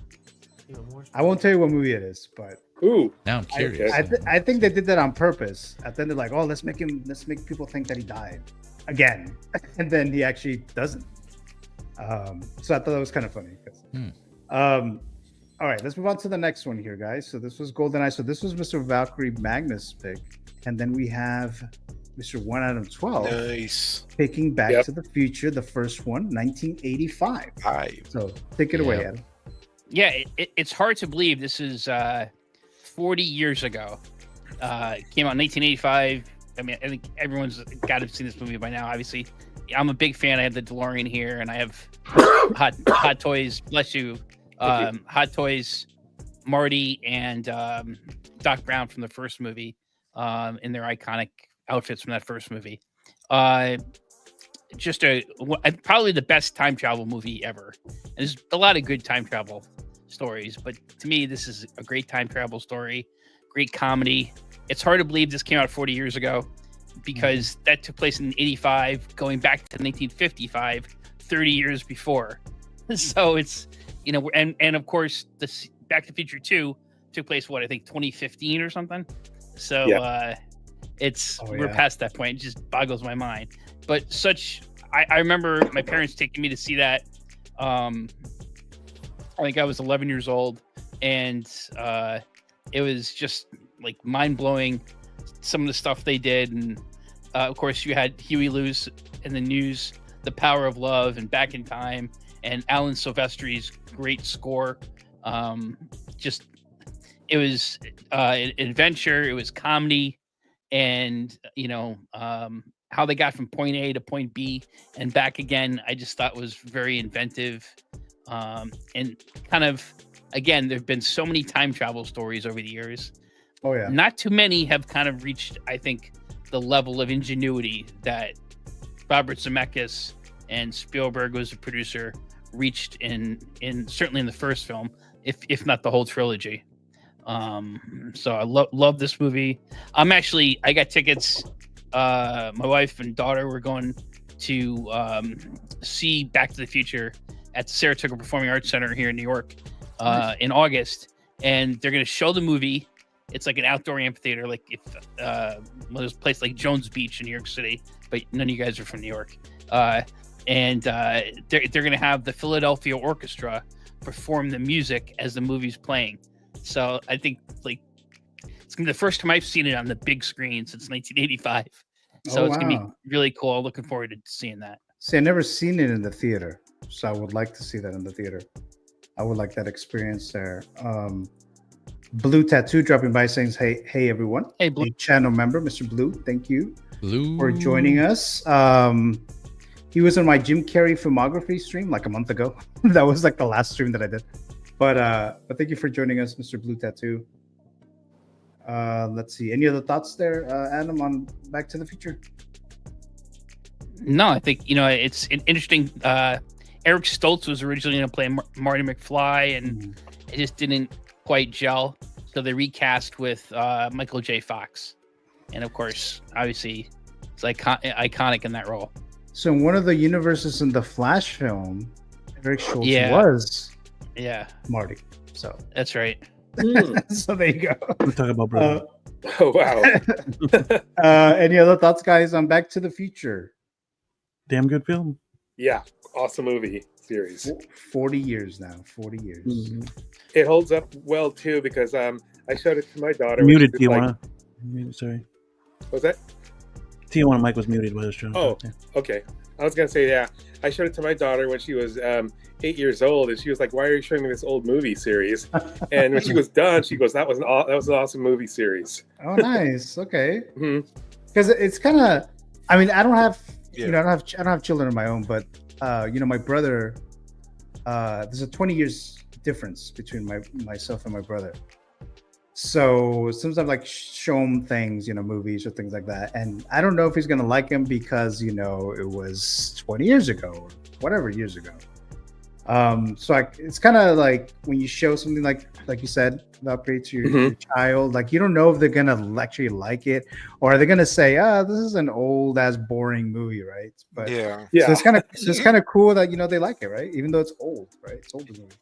I won't tell you what movie it is, but Ooh, Now I'm curious. I think they did that on purpose. And then they're like, oh, let's make people think that he died again, and then he actually doesn't. So I thought that was kind of funny. All right, let's move on to the next one here, guys. So this was GoldenEye. So this was Mr. Valkyrie Magnus' pick, and then we have Mr. 1 out of 12 Nice. picking Back to the Future, the first one, 1985. So take it away, Adam. Yeah, it's hard to believe this is 40 years ago. It came out in 1985. I mean, I think everyone's got to have seen this movie by now. Obviously, I'm a big fan. I have the DeLorean here, and I have Hot Toys. Bless you. Hot Toys, Marty, and Doc Brown from the first movie in their iconic outfits from that first movie. Just probably the best time travel movie ever. And there's a lot of good time travel stories, but to me, this is a great time travel story, great comedy. It's hard to believe this came out 40 years ago because that took place in 85, going back to 1955, 30 years before. So it's, you know, and of course, this Back to the Future 2 took place, I think 2015 or something. So we're past that point. It just boggles my mind. But I remember my parents taking me to see that. I think I was 11 years old, and it was just like mind blowing. Some of the stuff they did, and of course you had Huey Lewis in the News, The Power of Love, and Back in Time, and Alan Silvestri's great score. It was an adventure. It was comedy, and how they got from point A to point B and back again, I just thought was very inventive. And kind of, again, there've been so many time travel stories over the years. Oh yeah. Not too many have kind of reached, I think, the level of ingenuity that Robert Zemeckis and Spielberg was a producer reached in certainly in the first film, if not the whole trilogy. So I love this movie. I got tickets. My wife and daughter were going to see Back to the Future at the Saratoga Performing Arts Center here in New York in August, and they're going to show the movie. It's like an outdoor amphitheater, like if there's a place like Jones Beach in New York City, but none of you guys are from New York. And they're going to have the Philadelphia Orchestra perform the music as the movie's playing. So I think it's gonna be the first time I've seen it on the big screen since 1985. So it's gonna be really cool. Looking forward to seeing that. See, I've never seen it in the theater, so I would like to see that in the theater. I would like that experience there. Blue Tattoo dropping by saying, hey everyone. Hey Blue. A channel member, Mr. Blue, thank you Blue for joining us. He was on my Jim Carrey filmography stream like a month ago. That was like the last stream that I did. But thank you for joining us, Mr. Blue Tattoo. Let's see. Any other thoughts there, Adam, on Back to the Future? No, I think it's an interesting. Eric Stoltz was originally going to play Marty McFly, and it just didn't quite gel. So they recast with Michael J. Fox, and of course, obviously, it's iconic in that role. So in one of the universes in the Flash film, Eric Stoltz was Marty. So that's right. So there you go. We're talking about brother. Oh wow. Any other thoughts, guys, on Back to the Future? Damn good film. Yeah, awesome movie series. 40 years now. 40 years. Mm-hmm. It holds up well too because I showed it to my daughter. Muted, Tijuana. Sorry. What was that? Tijuana mic was muted by this show. Oh, okay. I was gonna say, yeah. I showed it to my daughter when she was 8 years old, and she was like, "Why are you showing me this old movie series?" And when she was done, she goes, "That was an awesome movie series." Oh, nice. Okay. Because it's kind of, I mean, I don't have, I don't have children of my own, but my brother, there's a 20 years difference between myself and my brother. So sometimes like show him things, movies or things like that. And I don't know if he's going to like him because, it was 20 years ago or whatever years ago. So it's kind of like when you show something like you said, Valkyrie, to your child, like you don't know if they're going to actually like it, or are they going to say, this is an old ass boring movie, right? But yeah. So it's kind of cool that, they like it, right? Even though it's old, right? It's old movie.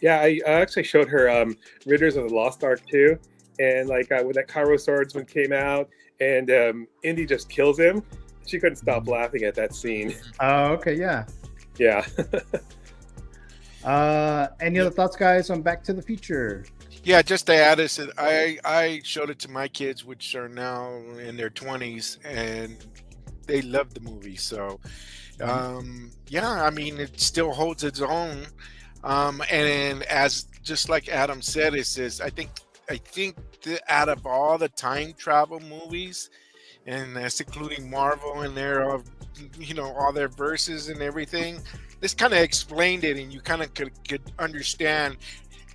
Yeah, I actually showed her Raiders of the Lost Ark too, and like when that Cairo swordsman came out and Indy just kills him, she couldn't stop laughing at that scene. Oh, okay, yeah. Yeah. Any other thoughts, guys, on Back to the Future? Yeah, just to add this, I showed it to my kids, which are now in their 20s, and they love the movie. So, yeah, I mean, it still holds its own. And as just like Adam said, it says I think out of all the time travel movies, and that's including Marvel and their all their verses and everything, this kind of explained it, and you kind of could understand,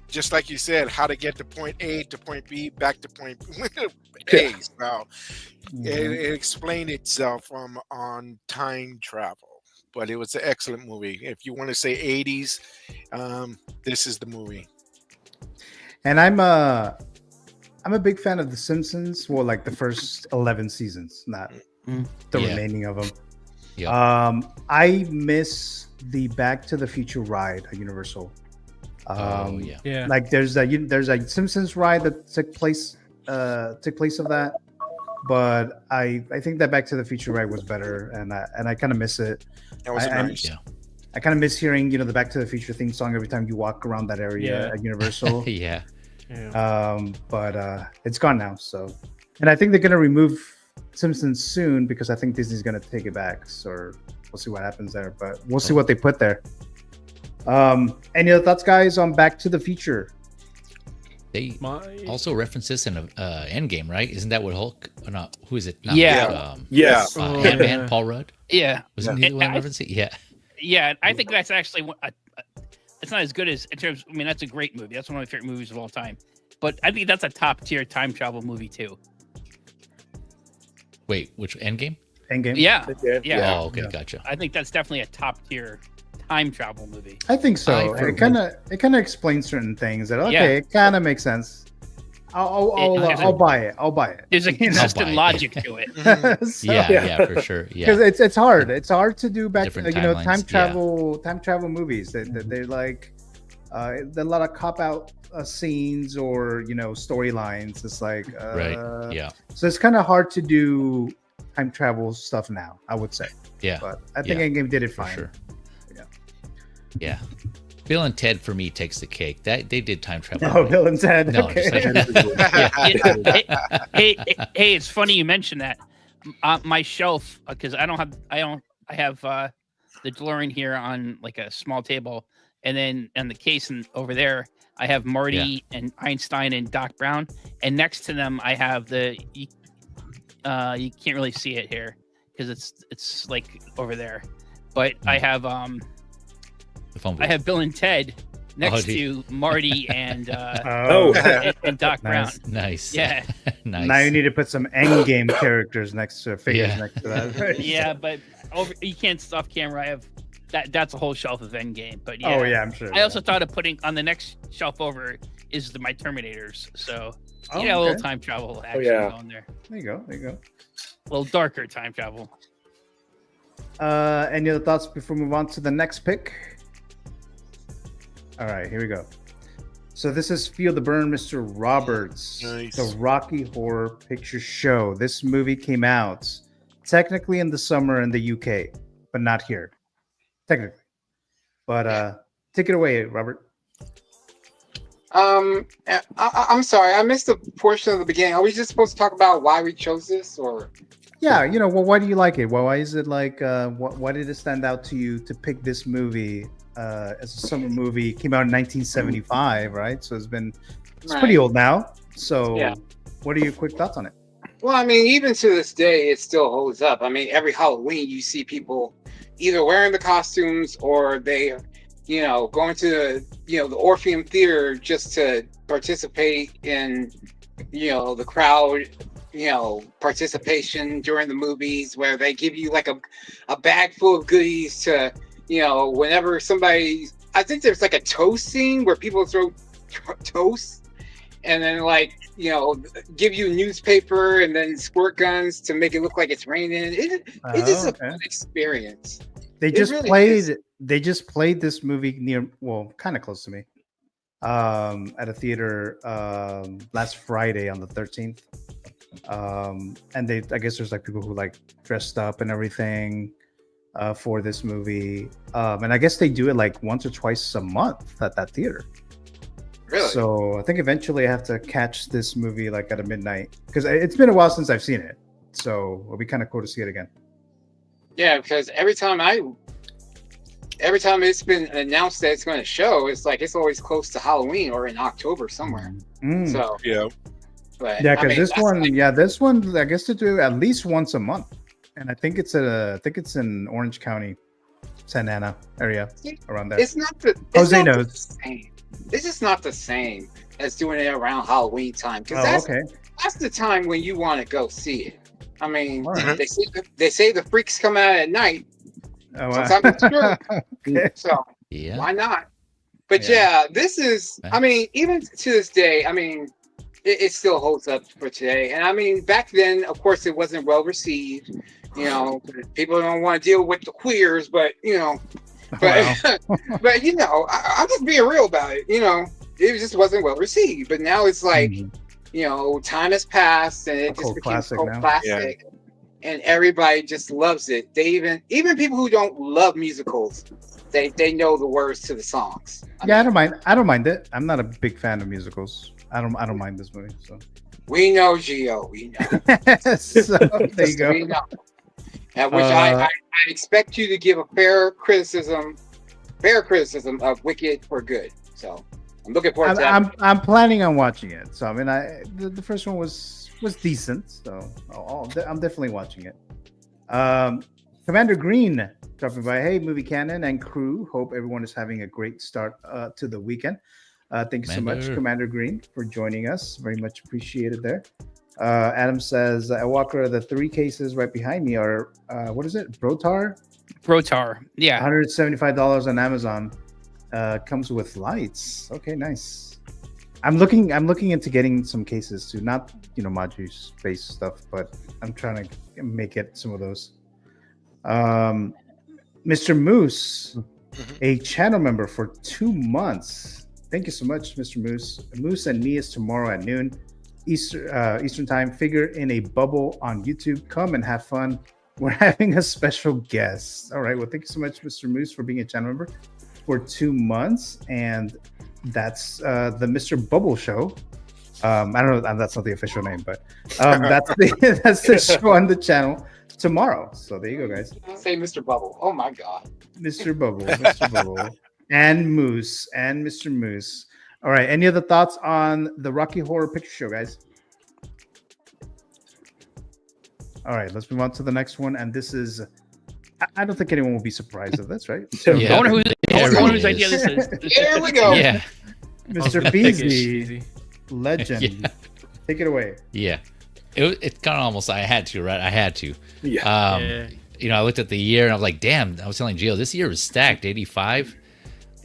just like you said, how to get to point A to point B back to point A. So it explained itself on time travel. But it was an excellent movie. If you want to say 80s, this is the movie. And I'm a big fan of The Simpsons. Well, like the first 11 seasons, not the remaining of them. Yeah. I miss the Back to the Future ride at Universal. Like there's a Simpsons ride that took place of that. But I think that Back to the Future ride was better, and I kind of miss it. That was nice. I kind of miss hearing the Back to the Future theme song every time you walk around that area at Universal. Yeah. But it's gone now. So, and I think they're gonna remove Simpsons soon because I think Disney's gonna take it back. So we'll see what happens there. But we'll see what they put there. Any other thoughts, guys, on Back to the Future? They also reference this in Endgame, right? Isn't that what Hulk? Or not? Who is it? Not Yes. Ant-Man, Paul Rudd. Yeah. Wasn't he the one referencing? Yeah. Yeah, I think that's actually it's not as good as in terms. I mean, that's a great movie. That's one of my favorite movies of all time. But I think that's a top tier time travel movie too. Wait, which Endgame? Endgame. Yeah. Oh, okay, gotcha. I think that's definitely a top tier time travel movie. I think so. It kind of explains certain things that it kind of makes sense. I'll buy it. I'll buy it. There's a consistent logic to it. So, yeah, for sure. Yeah, because it's hard. It's hard to do back. Different time travel movies. They're like there's a lot of cop out scenes or storylines. It's like right. Yeah. So it's kind of hard to do time travel stuff now, I would say. Yeah. But I think Endgame did it fine. For sure. Yeah. Bill and Ted for me takes the cake. That they did time travel. Oh, Bill and Ted. No, okay. Hey, it's funny you mentioned that. My shelf, because I have the DeLorean here on like a small table, and then on the case and over there I have Marty and Einstein and Doc Brown, and next to them I have you can't really see it here because it's like over there, but I have I have Bill and Ted next to Marty and and Doc Brown. Nice. Yeah. Nice. Now you need to put some Endgame characters next to figures next to that. Right? Yeah, but you can't off camera. I have that's a whole shelf of Endgame. But oh yeah, I'm sure. I also thought of putting on the next shelf over is my Terminators. So a okay. little time travel action on there. There you go. A little darker time travel. Any other thoughts before we move on to the next pick? All right, here we go. So this is Feel the Burn, Mr. Roberts, the Rocky Horror Picture Show. This movie came out technically in the summer in the UK, but not here, technically. But take it away, Robert. I'm sorry, I missed the portion of the beginning. Are we just supposed to talk about why we chose this, or? Yeah, well, why do you like it? Well, why is it like? Why did it stand out to you to pick this movie as a summer movie? It came out in 1975, right? So it's pretty old now. So, what are your quick thoughts on it? Well, I mean, even to this day, it still holds up. I mean, every Halloween you see people either wearing the costumes or they, going to the Orpheum Theater just to participate in, the crowd, participation during the movies, where they give you like a bag full of goodies to, whenever somebody, I think there's like a toast scene where people throw toast and then give you a newspaper and then squirt guns to make it look like it's raining. It is a fun experience. They just played this movie kind of close to me, at a theater last Friday on the 13th. And I guess there's like people who like dressed up and everything for this movie. And I guess they do it like once or twice a month at that theater. Really? So I think eventually I have to catch this movie like at a midnight, because it's been a while since I've seen it. So it'll be kind of cool to see it again. Yeah, because every time it's been announced that it's going to show, it's like it's always close to Halloween or in October somewhere. So but yeah, because this one, I guess they do at least once a month, and I think it's in Orange County, Santa Ana area, around there. It's not the Jose knows. It's just not the same as doing it around Halloween time, because that's the time when you want to go see it. I mean, they say the freaks come out at night. Sometimes it's true. So why not? But this is, I mean, even to this day, I mean, it still holds up for today. And I mean, back then, of course, it wasn't well received. People don't want to deal with the queers, but but I'm just being real about it. It just wasn't well received. But now it's like, time has passed and it just became cult classic. And everybody just loves it. They even people who don't love musicals, they know the words to the songs. I don't mind it. I'm not a big fan of musicals. I don't mind this movie. So we know, Gio. We know. So there you go. We know. Which I expect you to give a fair criticism of Wicked for Good. So I'm looking forward to that. I'm planning on watching it. So I mean, the first one was decent. So I'm definitely watching it. Commander Green dropping by. Hey, Movie Canon and crew. Hope everyone is having a great start to the weekend. Thank you so much, Commander Green, for joining us. Very much appreciated there. Adam says, Walker, the 3 cases right behind me are, what is it? Brotar, yeah. $175 on Amazon. Comes with lights. Okay, nice. I'm looking into getting some cases too. Not, Maju space stuff, but I'm trying to make it some of those. Mr. Moose, a channel member for 2 months. Thank you so much, Mr. Moose. Moose and me is tomorrow at noon Eastern time. Figure in a bubble on YouTube. Come and have fun. We're having a special guest. All right. Well, thank you so much, Mr. Moose, for being a channel member for 2 months. And that's the Mr. Bubble Show. I don't know. That's not the official name, but that's the show on the channel tomorrow. So there you go, guys. Say Mr. Bubble. Oh my God. Mr. Bubble. Mr. Bubble. And Moose and Mr. Moose. All right. Any other thoughts on the Rocky Horror Picture Show, guys? All right. Let's move on to the next one. And this is, I don't think anyone will be surprised of this, right? So, I wonder whose idea this is. Here we go. Yeah. Mr. Beasley, legend. Yeah. Take it away. Yeah. It kind of almost, I had to, right? I had to. Yeah. I looked at the year and I was like, damn, I was telling Gio, this year was stacked, 85.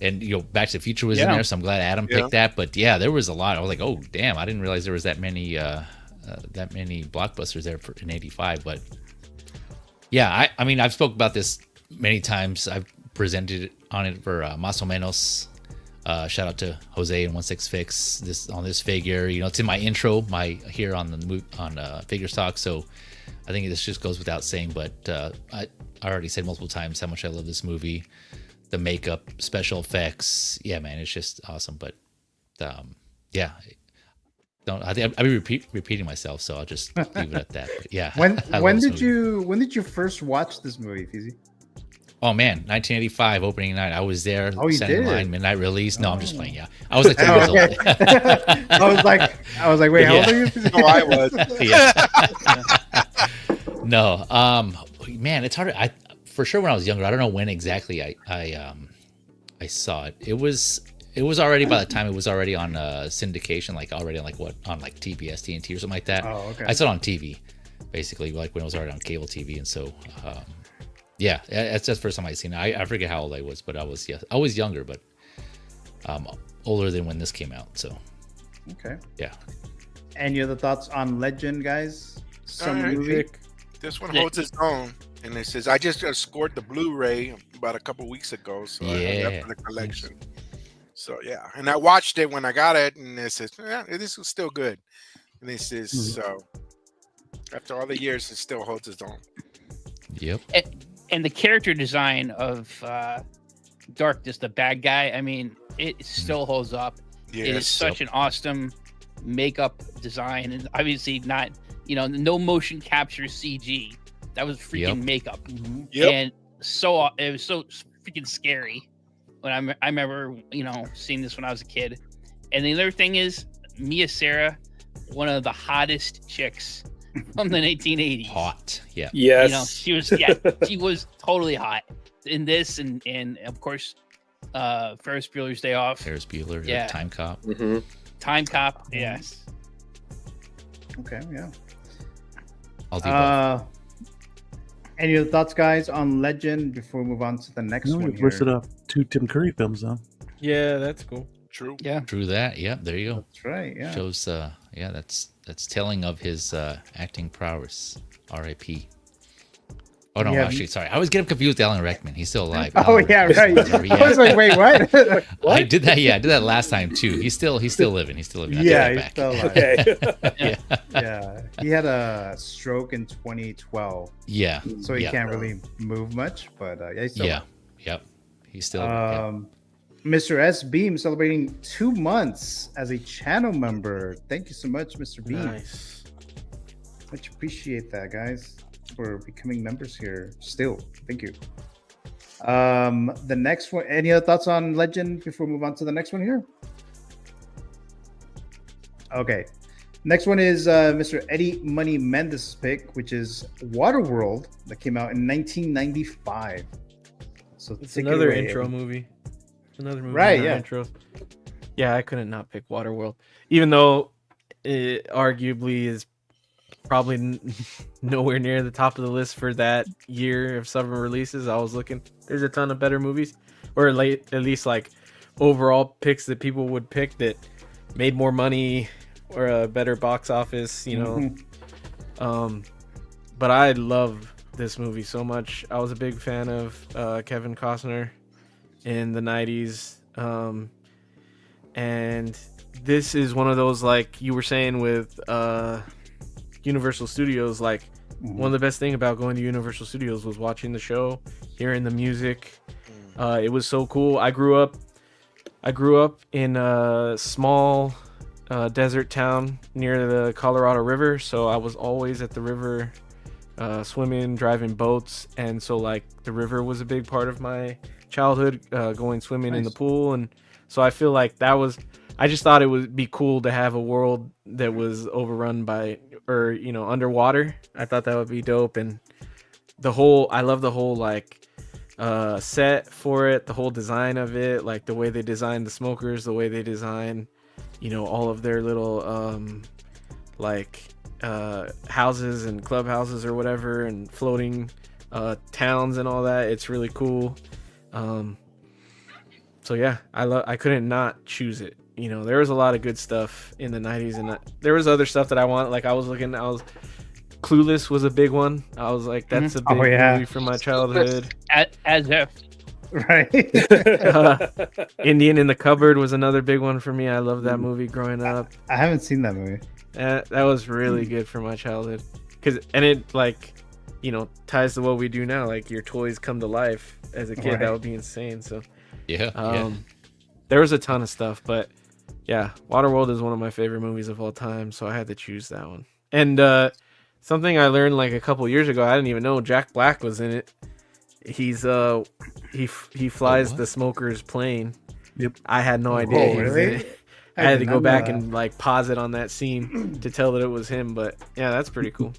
And, Back to the Future was in there, so I'm glad Adam picked that. But, yeah, there was a lot. I was like, oh, damn, I didn't realize there was that many blockbusters there in 85. But, yeah, I mean, I've spoke about this many times. I've presented on it for Más o Menos. Shout out to Jose and 16 Fix this figure. It's in my intro, here on Figures Talk. So I think this just goes without saying. But I already said multiple times how much I love this movie. The makeup, special effects, yeah, man, it's just awesome. But yeah, don't. I think I'll be repeating myself, so I'll just leave it at that. But yeah. When did you first watch this movie, Fizzy? Oh man, 1985 opening night. I was there. Oh, you did? Line, midnight release. No, I'm just playing. Yeah, I was like 10 years old. I was like, wait, how old are you? No, I was. No, man, it's hard. For sure when I was younger. I don't know when exactly I saw it. It was already, by the time it was already on syndication, like already on on TBS, TNT or something like that. Oh, okay. I saw it on TV, basically, like when it was already on cable TV, and so. Yeah, it's just the first time I seen it. I forget how old I was, but I was younger, but older than when this came out. So, okay, yeah. Any other thoughts on Legend, guys? Movie? This one holds its own, and it says I just scored the Blu-ray about a couple weeks ago, so I have that for the collection. So yeah, and I watched it when I got it, and it says this was still good, and it says so. After all the years, it still holds its own. Yep. And the character design of Darkness, the bad guy, I mean, it still holds up. Yes. It is such an awesome makeup design, and obviously not, no motion capture CG. That was freaking makeup. Yep. And it was so freaking scary when I remember, seeing this when I was a kid. And the other thing is, Mia Sara, one of the hottest chicks from the 1980s. Hot, yeah. Yes. She was totally hot in this, and of course, Ferris Bueller's Day Off. Ferris Bueller, yeah. Time Cop. Mm-hmm. Time Cop, yes. Okay, yeah. I'll do both. Any other thoughts, guys, on Legend before we move on to the next one? We've listed off 2 Tim Curry films, though. Yeah, that's cool. True. Yeah. True that. Yeah, there you go. That's right. Yeah. Shows. That's telling of his acting prowess. R.I.P. Oh no, actually, sorry. I always get him confused with Alan Rickman. He's still alive. Oh yeah, right. I was like, wait, what? I did that. Yeah, I did that last time too. He's still living. He's still living. Yeah, he's still alive. Okay. Yeah. He had a stroke in 2012. Yeah. So he can't really move much, but yeah, he's still alive. Yep. He's still. Mr. S. Beam celebrating 2 months as a channel member. Thank you so much, Mr. Beam. Nice. Much appreciate that, guys, for becoming members here. Still, thank you. The next one. Any other thoughts on Legend before we move on to the next one here? Okay. Next one is Mr. Eddie Money Mendes' pick, which is Waterworld, that came out in 1995. So it's another intro movie. Another movie, right? Yeah. Intro. Yeah, I couldn't not pick Waterworld, even though it arguably is probably nowhere near the top of the list for that year of summer releases. I was looking. There's a ton of better movies, or at least like overall picks that people would pick that made more money or a better box office. But I love this movie so much. I was a big fan of Kevin Costner in the 90s, and this is one of those, like you were saying with Universal Studios, like one of the best thing about going to Universal Studios was watching the show, hearing the music. It was so cool. I grew up in a small desert town near the Colorado River, so I was always at the river swimming, driving boats, and so like the river was a big part of my childhood, going swimming in the pool. And so I feel like I just thought it would be cool to have a world that was overrun by, or underwater. I thought that would be dope. And I love the whole like set for it, the whole design of it, like the way they designed the smokers, the way they design all of their little houses and clubhouses or whatever, and floating towns and all that. It's really cool. So yeah, I couldn't not choose it. There was a lot of good stuff in the 90s, and there was other stuff that I want. Like Clueless was a big one. I was like, that's a big movie from my childhood. As if. Right. Indian in the Cupboard was another big one for me. I loved that movie growing up. I haven't seen that movie. That was really good for my childhood. And it ties to what we do now. Like your toys come to life. As a kid, that would be insane. So yeah. There was a ton of stuff, but Yeah, Waterworld is one of my favorite movies of all time, so I had to choose that one. And something I learned like a couple years ago, I didn't even know Jack Black was in it. He's he flies the smoker's plane. Yep. I had no idea he was in really? it. I had to go back and like pause it on that scene to tell that it was him, but yeah, that's pretty cool.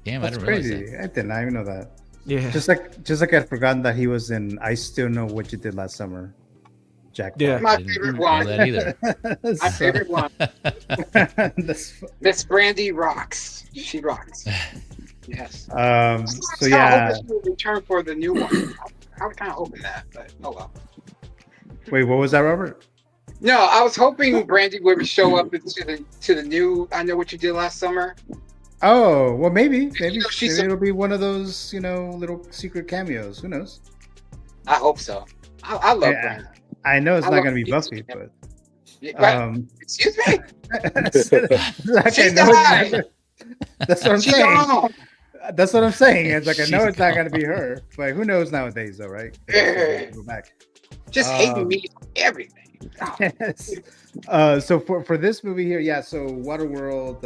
Damn, That's I didn't realize crazy. I did not even know that. Yeah. Just like I'd forgotten that he was in I Still Know What You Did Last Summer. Jack. Yeah. My Didn't favorite know one. that either. My favorite one. Miss Brandy rocks. She rocks. Yes. So I yeah. hope this will return for the new one. I was kind of hoping that, but oh well. Wait, what was that, Robert? No, I was hoping Brandy would show up to the new I Know What You Did Last Summer. Oh, well, maybe maybe it'll be one of those, little secret cameos. Who knows? I hope so. I love Brandy. I know it's I not love going to be Brandy. Buffy, but Excuse me. She's that's what I'm She's saying. gone. That's what I'm saying. It's like I know it's not going to be her, but who knows nowadays, though, right? Go back. Just hating me for everything. Yes. So for this movie here, yeah. So Waterworld,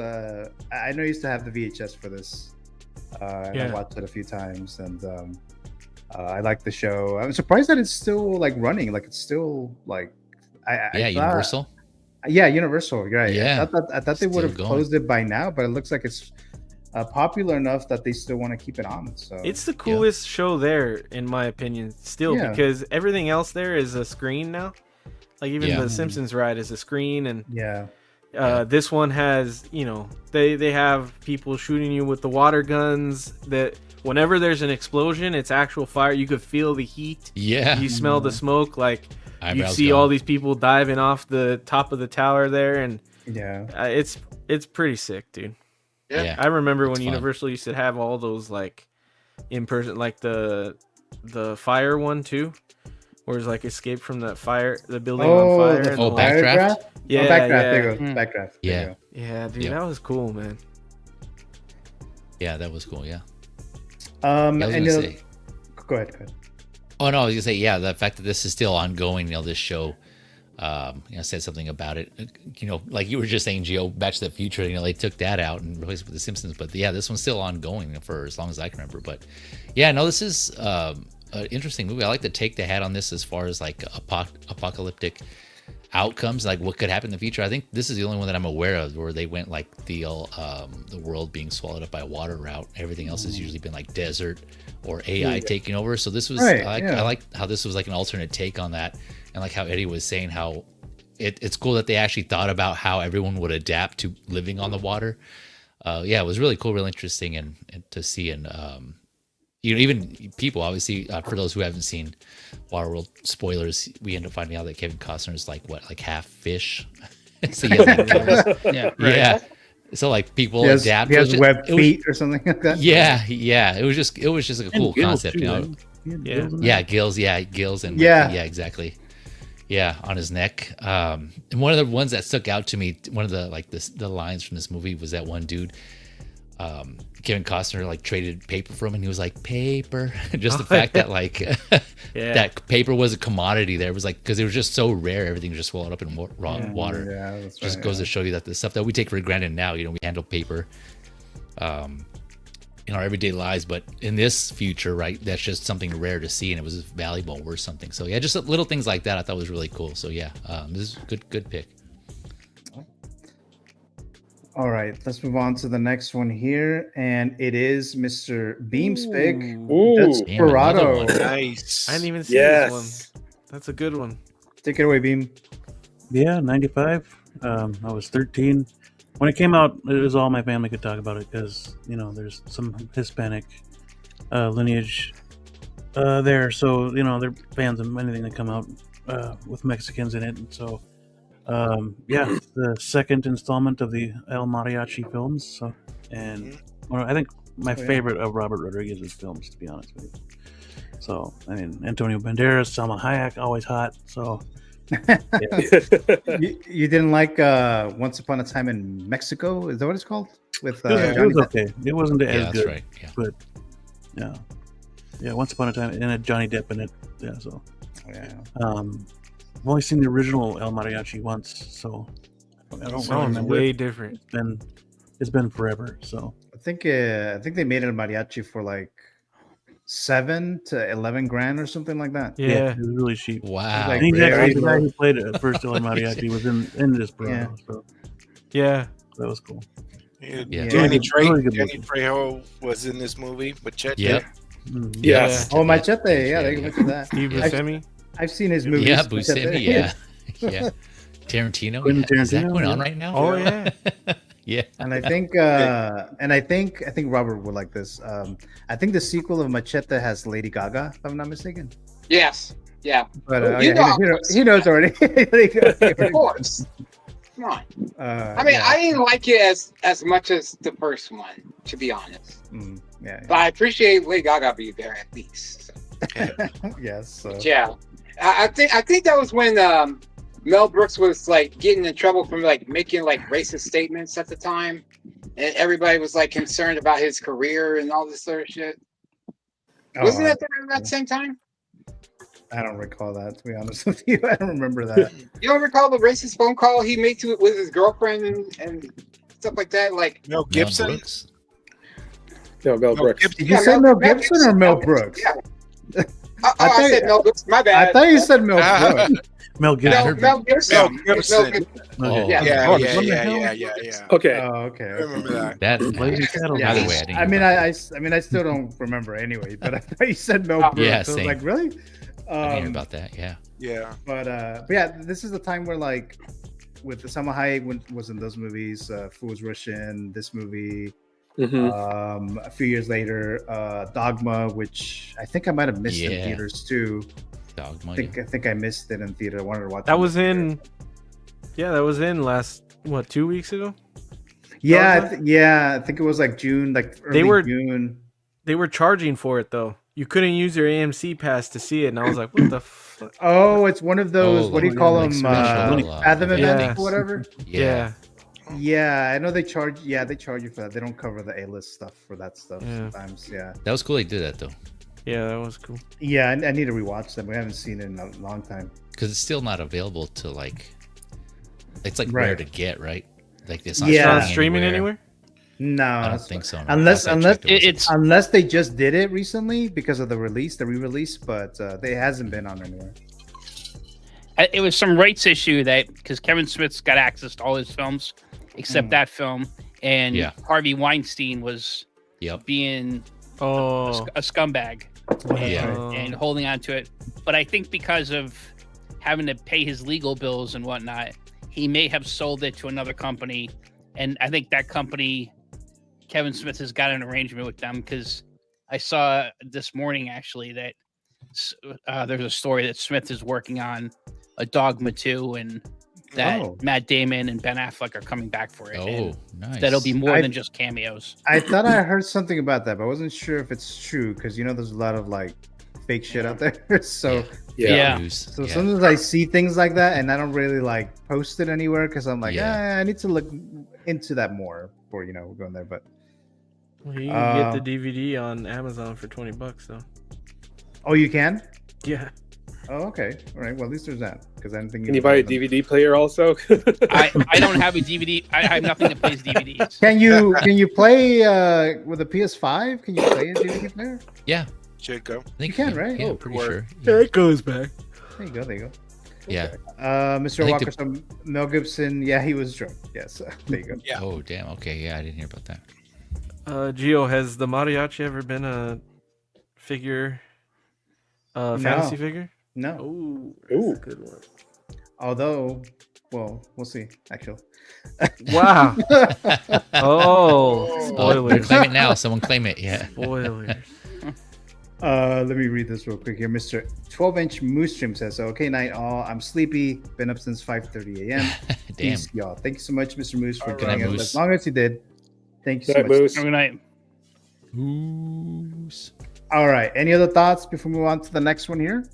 I know I used to have the VHS for this. And I watched it a few times, and I like the show. I'm surprised that it's still like running. Like it's still like I thought, Universal. Yeah, Universal. Right. Yeah. I thought they would have Still closed it by now, but it looks like it's popular enough that they still want to keep it on. So it's the coolest show there, in my opinion, still, because everything else there is a screen now. Like even the Simpsons ride is a screen, and this one has, they have people shooting you with the water guns. That whenever there's an explosion, it's actual fire. You could feel the heat. Yeah, you smell the smoke. Like you see all these people diving off the top of the tower there, and it's pretty sick, dude. Yeah. I remember when fun. Universal used to have all those like in person, like the fire one too, where it's like escape from the building on fire. Backdraft. Yeah, Backdraft. There you go. Backdraft. Yeah, dude, that was cool, man. Yeah, that was cool. Yeah. And say, go ahead. Oh no, I was gonna say, yeah, the fact that this is still ongoing, this show, said something about it. Like you were just saying, Gio, Back to the Future, they took that out and replaced it with The Simpsons. But yeah, this one's still ongoing for as long as I can remember. But yeah, no, this is an interesting movie. I like the take they had on this as far as like apocalyptic outcomes, like what could happen in the future. I think this is the only one that I'm aware of where they went like the world being swallowed up by water route. Everything else has usually been like desert or AI taking over. So this was I like how this was like an alternate take on that, and like how Eddie was saying how it's cool that they actually thought about how everyone would adapt to living on the water. It was really cool, really interesting, and to see. And even people, obviously, for those who haven't seen Waterworld, spoilers, we end up finding out that Kevin Costner is like half fish. So he has like yeah. So like people adapt. He has web feet or something like that. Yeah. It was just like a cool concept, too, Gills, gills, and exactly. Yeah, on his neck. And one of the ones that stuck out to me, one of the lines from this movie was that one dude. Kevin Costner like traded paper from him, and he was like, paper. Just the fact that like that paper was a commodity there. It was like, because it was just so rare, everything was just swallowed up in raw water. Yeah, that's just goes to show you that the stuff that we take for granted now, we handle paper in our everyday lives, but in this future, right, that's just something rare to see, and it was valuable or worth something. So yeah, just little things like that I thought was really cool. So yeah, this is a good pick. All right, let's move on to the next one here, and it is Mr. Beam's pick. Desperado. Nice. I didn't even see this one. That's a good one. Take it away, Beam. Yeah, 95. I was 13 when it came out. It was all my family could talk about it because there's some Hispanic lineage there, so they're fans of anything that come out with Mexicans in it, and so. The second installment of the El Mariachi films. So, and I think my favorite of Robert Rodriguez's films, to be honest with you. So, I mean, Antonio Banderas, Salma Hayek, always hot. So, you didn't like Once Upon a Time in Mexico? Is that what it's called? With it was okay. It wasn't as good, right. But Once Upon a Time and Johnny Depp in it. Yeah, so I've only seen the original El Mariachi once, so I don't really Sounds remember. way different. It's been forever. So I think they made it a mariachi for like 7 to 11 grand or something like that. Yeah. it was really cheap. Wow. Like, And very the guy low. who played it first El Mariachi was in this Bravo, so Yeah. that was cool. Yeah. Yeah. Danny Really good Danny movie. Trejo was in this movie, Machete. Yep. Yes. Oh, Machete. Yeah, they Yeah. mentioned that. Steve Buscemi. I've seen his movies. Yeah, Buscemi. Yeah. Yeah. Tarantino. Quentin Yeah. Is that Tarantino, going on yeah. right now? Oh yeah. Yeah. And I think I think Robert would like this. I think the sequel of Machete has Lady Gaga, if I'm not mistaken. Yes. Yeah. But You know- he knows already. Of course. Come on. I mean, yeah. I didn't like it as much as the first one, to be honest. Yeah. But I appreciate Lady Gaga being there at least. So. Yes. So. Yeah. I think that was when Mel Brooks was like getting in trouble from like making like racist statements at the time, and everybody was like concerned about his career and all this sort of shit. Wasn't that around that same time? I don't recall that, to be honest with you. I don't remember that. You don't recall the racist phone call he made to with his girlfriend and stuff like that? Like Mel Gibson. Brooks? No, Mel Brooks. Did you say Mel Gibson or Mel Brooks? Yeah. I said Mel Brooks. My bad. I thought you said Mel Brooks. Mel Gibson. Mel Gibson. Mel Gibson. It's Mel Oh, Yeah. Yeah. Okay. Oh, okay. I remember that. That. Blazing Saddles. By the way, I didn't. I mean, hear I still don't remember anyway. But I thought you said Mel Brooks. Yeah, So I was same. like, really? I didn't hear about that. Yeah. Yeah. But yeah, this is the time where like with Salma Hayek was in those movies, Fools Russian, this movie. A few years later, Dogma, which I think I might have missed in Yeah. theaters too. Dogma. I think I missed it in theater. I wanted to watch That it was theater. in. Yeah, that was in last 2 weeks ago. Yeah, Dogma? I think it was like June, like early June. They were charging for it though. You couldn't use your AMC pass to see it, and I was like, "What the fuck?" Oh, it's one of those. What do you call like them? special, Fathom events yeah. or whatever. Yeah. Yeah, I know they charge. Yeah, they charge you for that. They don't cover the A-list stuff for that stuff Yeah. sometimes. Yeah. That was cool. They did that though, Yeah, that was cool. Yeah, I need to rewatch them. We haven't seen it in a long time. because it's still not available to like. It's like Right. rare to get, right? Like it's not Yeah. Not streaming anywhere. No, I don't that's- think so. no. Unless Last I checked, it wasn't. It's unless they just did it recently because of the re-release, but it hasn't been on anywhere. it was some rights issue that because Kevin Smith's got access to all his films except that film, and Yeah. Harvey Weinstein was Yep. being Oh, a scumbag Yeah. and holding on to it. But I think because of having to pay his legal bills and whatnot, he may have sold it to another company. And I think that company, Kevin Smith, has got an arrangement with them because I saw this morning actually that there's a story that Smith is working on a Dogma 2 and that Matt Damon and Ben Affleck are coming back for it. Oh, and nice. that'll be more than just cameos. I thought I heard something about that, but I wasn't sure if it's true because there's a lot of like fake shit out there. So Yeah. So sometimes I see things like that and I don't really like post it anywhere because I'm like, I need to look into that more before we're going there. But well, you can get the DVD on Amazon for $20 though. Oh, you can? Yeah. Oh, okay. All right. Well, at least there's that because I didn't think. Can you buy a DVD player also? I don't have a DVD. I have nothing that plays DVDs. Can you play with a PS5? Can you play a DVD player? Yeah. Should go. I think You can, right? Yeah, pretty sure. Yeah, it goes back. There you go. There you go. Yeah. Mr. I think Walker, so Mel Gibson. Yeah, he was drunk. Yes. There you go. Yeah. Oh, damn. Okay. Yeah, I didn't hear about that. Gio, has the mariachi ever been a figure, fantasy figure? No. Ooh, Ooh. that's a good one. Although, well, we'll see. Actually. Wow. Oh, Oh, spoilers. claim it now. Someone claim it. Yeah. Spoilers. Let me read this real quick here. Mr. 12-inch Moose Stream says, "Okay, night all. I'm sleepy. Been up since 5:30 a.m. Damn. Peace, y'all. Thank you so much, Mr. Moose, for Good joining night, us Moose. as long as you did. Thank you so Good night, much. Moose. Good night. Moose. All right. Any other thoughts before we move on to the next one here?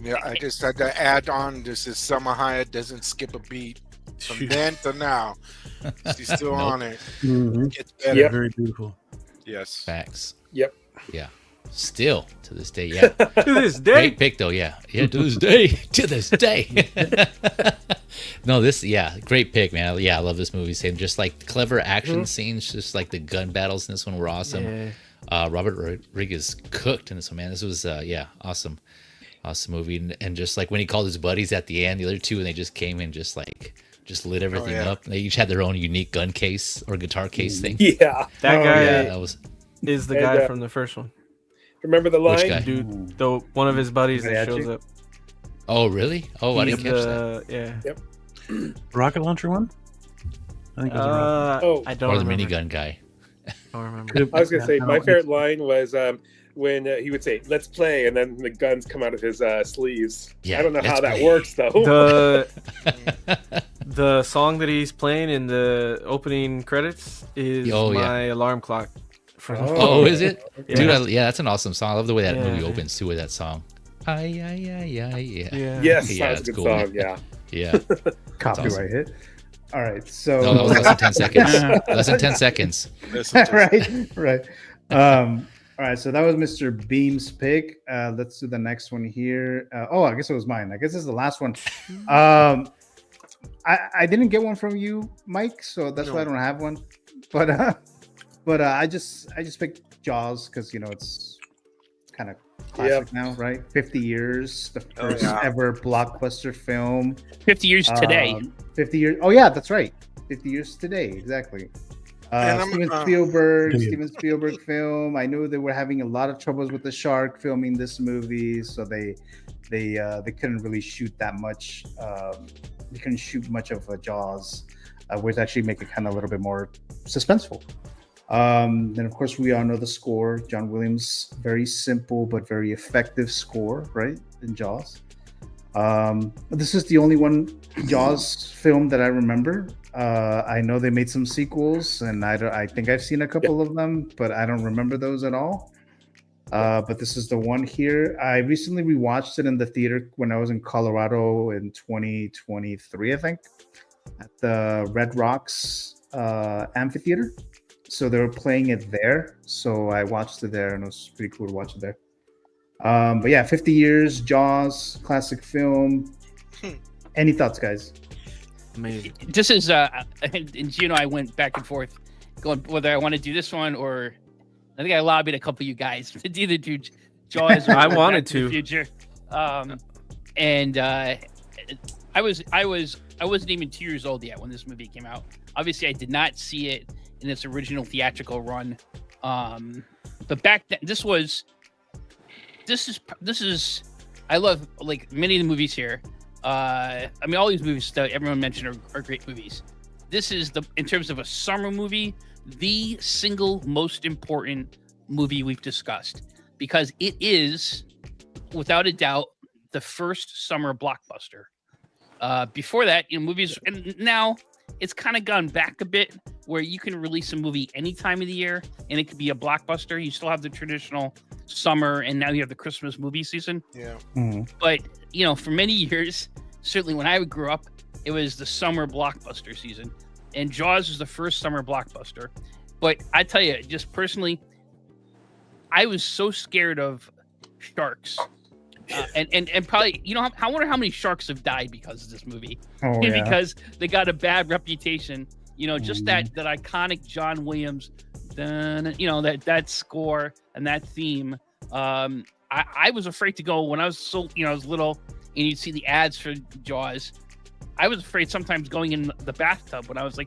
Yeah, I just had to add on. This is Summer Hayek doesn't skip a beat from then to now. She's still Nope. on it. Mm-hmm. Gets better. Yep. Very beautiful. Yes. Facts. Yep. Yeah. Still to this day, yeah. To this day. Great pick though, yeah. Yeah, to this day. To this day. No, great pick, man. Yeah, I love this movie. Same, just like clever action scenes, just like the gun battles in this one were awesome. Yeah. Robert Rodriguez cooked in this one, man. This was awesome movie. And just like when he called his buddies at the end, the other two, and they just came in just lit everything up. They each had their own unique gun case or guitar case thing. Yeah, that guy is the guy from the first one. Remember the line? Which guy? Dude, one of his buddies that shows up. Oh, really? Oh, I didn't catch that. Yeah. Yep. Rocket launcher one? I think it was I don't or the remember. minigun guy. I don't remember. I was gonna say my favorite line was when he would say "Let's play," and then the guns come out of his sleeves. Yeah, I don't know how that play. works though. The song that he's playing in the opening credits is my alarm clock. Oh, is it? Yeah. Dude, that's an awesome song. I love the way that movie opens too with that song. Yeah. Yes, Yeah, that's a good cool, song. man. Yeah. Copyright hit. All right, so No, that was less than 10 seconds. Less than 10 seconds. right. All right, so that was Mr. Beam's pick. Let's do the next one here. I guess it was mine. I guess this is the last one. I didn't get one from you, Mike, so that's why I don't have one. But I just picked Jaws because it's kind of classic now, right? 50 years, the first ever blockbuster film. 50 years today. 50 years. Oh yeah, that's right. 50 years today, exactly. Steven Spielberg film. I knew they were having a lot of troubles with the shark filming this movie, so they couldn't really shoot that much. They couldn't shoot much of Jaws, which actually make it kind of a little bit more suspenseful. Then of course we all know the score. John Williams, very simple but very effective score, right? In Jaws. This is the only one Jaws film that I remember. I know they made some sequels, and I think I've seen a couple of them, but I don't remember those at all. But this is the one here. I recently rewatched it in the theater when I was in Colorado in 2023, I think, at the Red Rocks amphitheater. So they were playing it there. So I watched it there, and it was pretty cool to watch it there. But yeah, 50 years, Jaws, classic film. Any thoughts, guys? Amazing. This is and Gino, I went back and forth, going whether I want to do this one or I think I lobbied a couple of you guys to either do Jaws. Or I wanted Back to the Future. And I wasn't even 2 years old yet when this movie came out. Obviously, I did not see it in its original theatrical run. But back then, this is I love like many of the movies here. I mean, all these movies that everyone mentioned are great movies. This is in terms of a summer movie, the single most important movie we've discussed because it is, without a doubt, the first summer blockbuster. Before that, movies, and now it's kind of gone back a bit where you can release a movie any time of the year and it could be a blockbuster. You still have the traditional summer, and now you have the Christmas movie season. Yeah. Mm-hmm. But, for many years, certainly when I grew up, it was the summer blockbuster season. And Jaws was the first summer blockbuster. But I tell you, just personally, I was so scared of sharks. And probably, I wonder how many sharks have died because of this movie. Oh, yeah. Because they got a bad reputation. Just that iconic John Williams, that score and that theme. I was afraid to go when I was I was little, and you'd see the ads for Jaws. I was afraid sometimes going in the bathtub when I was 3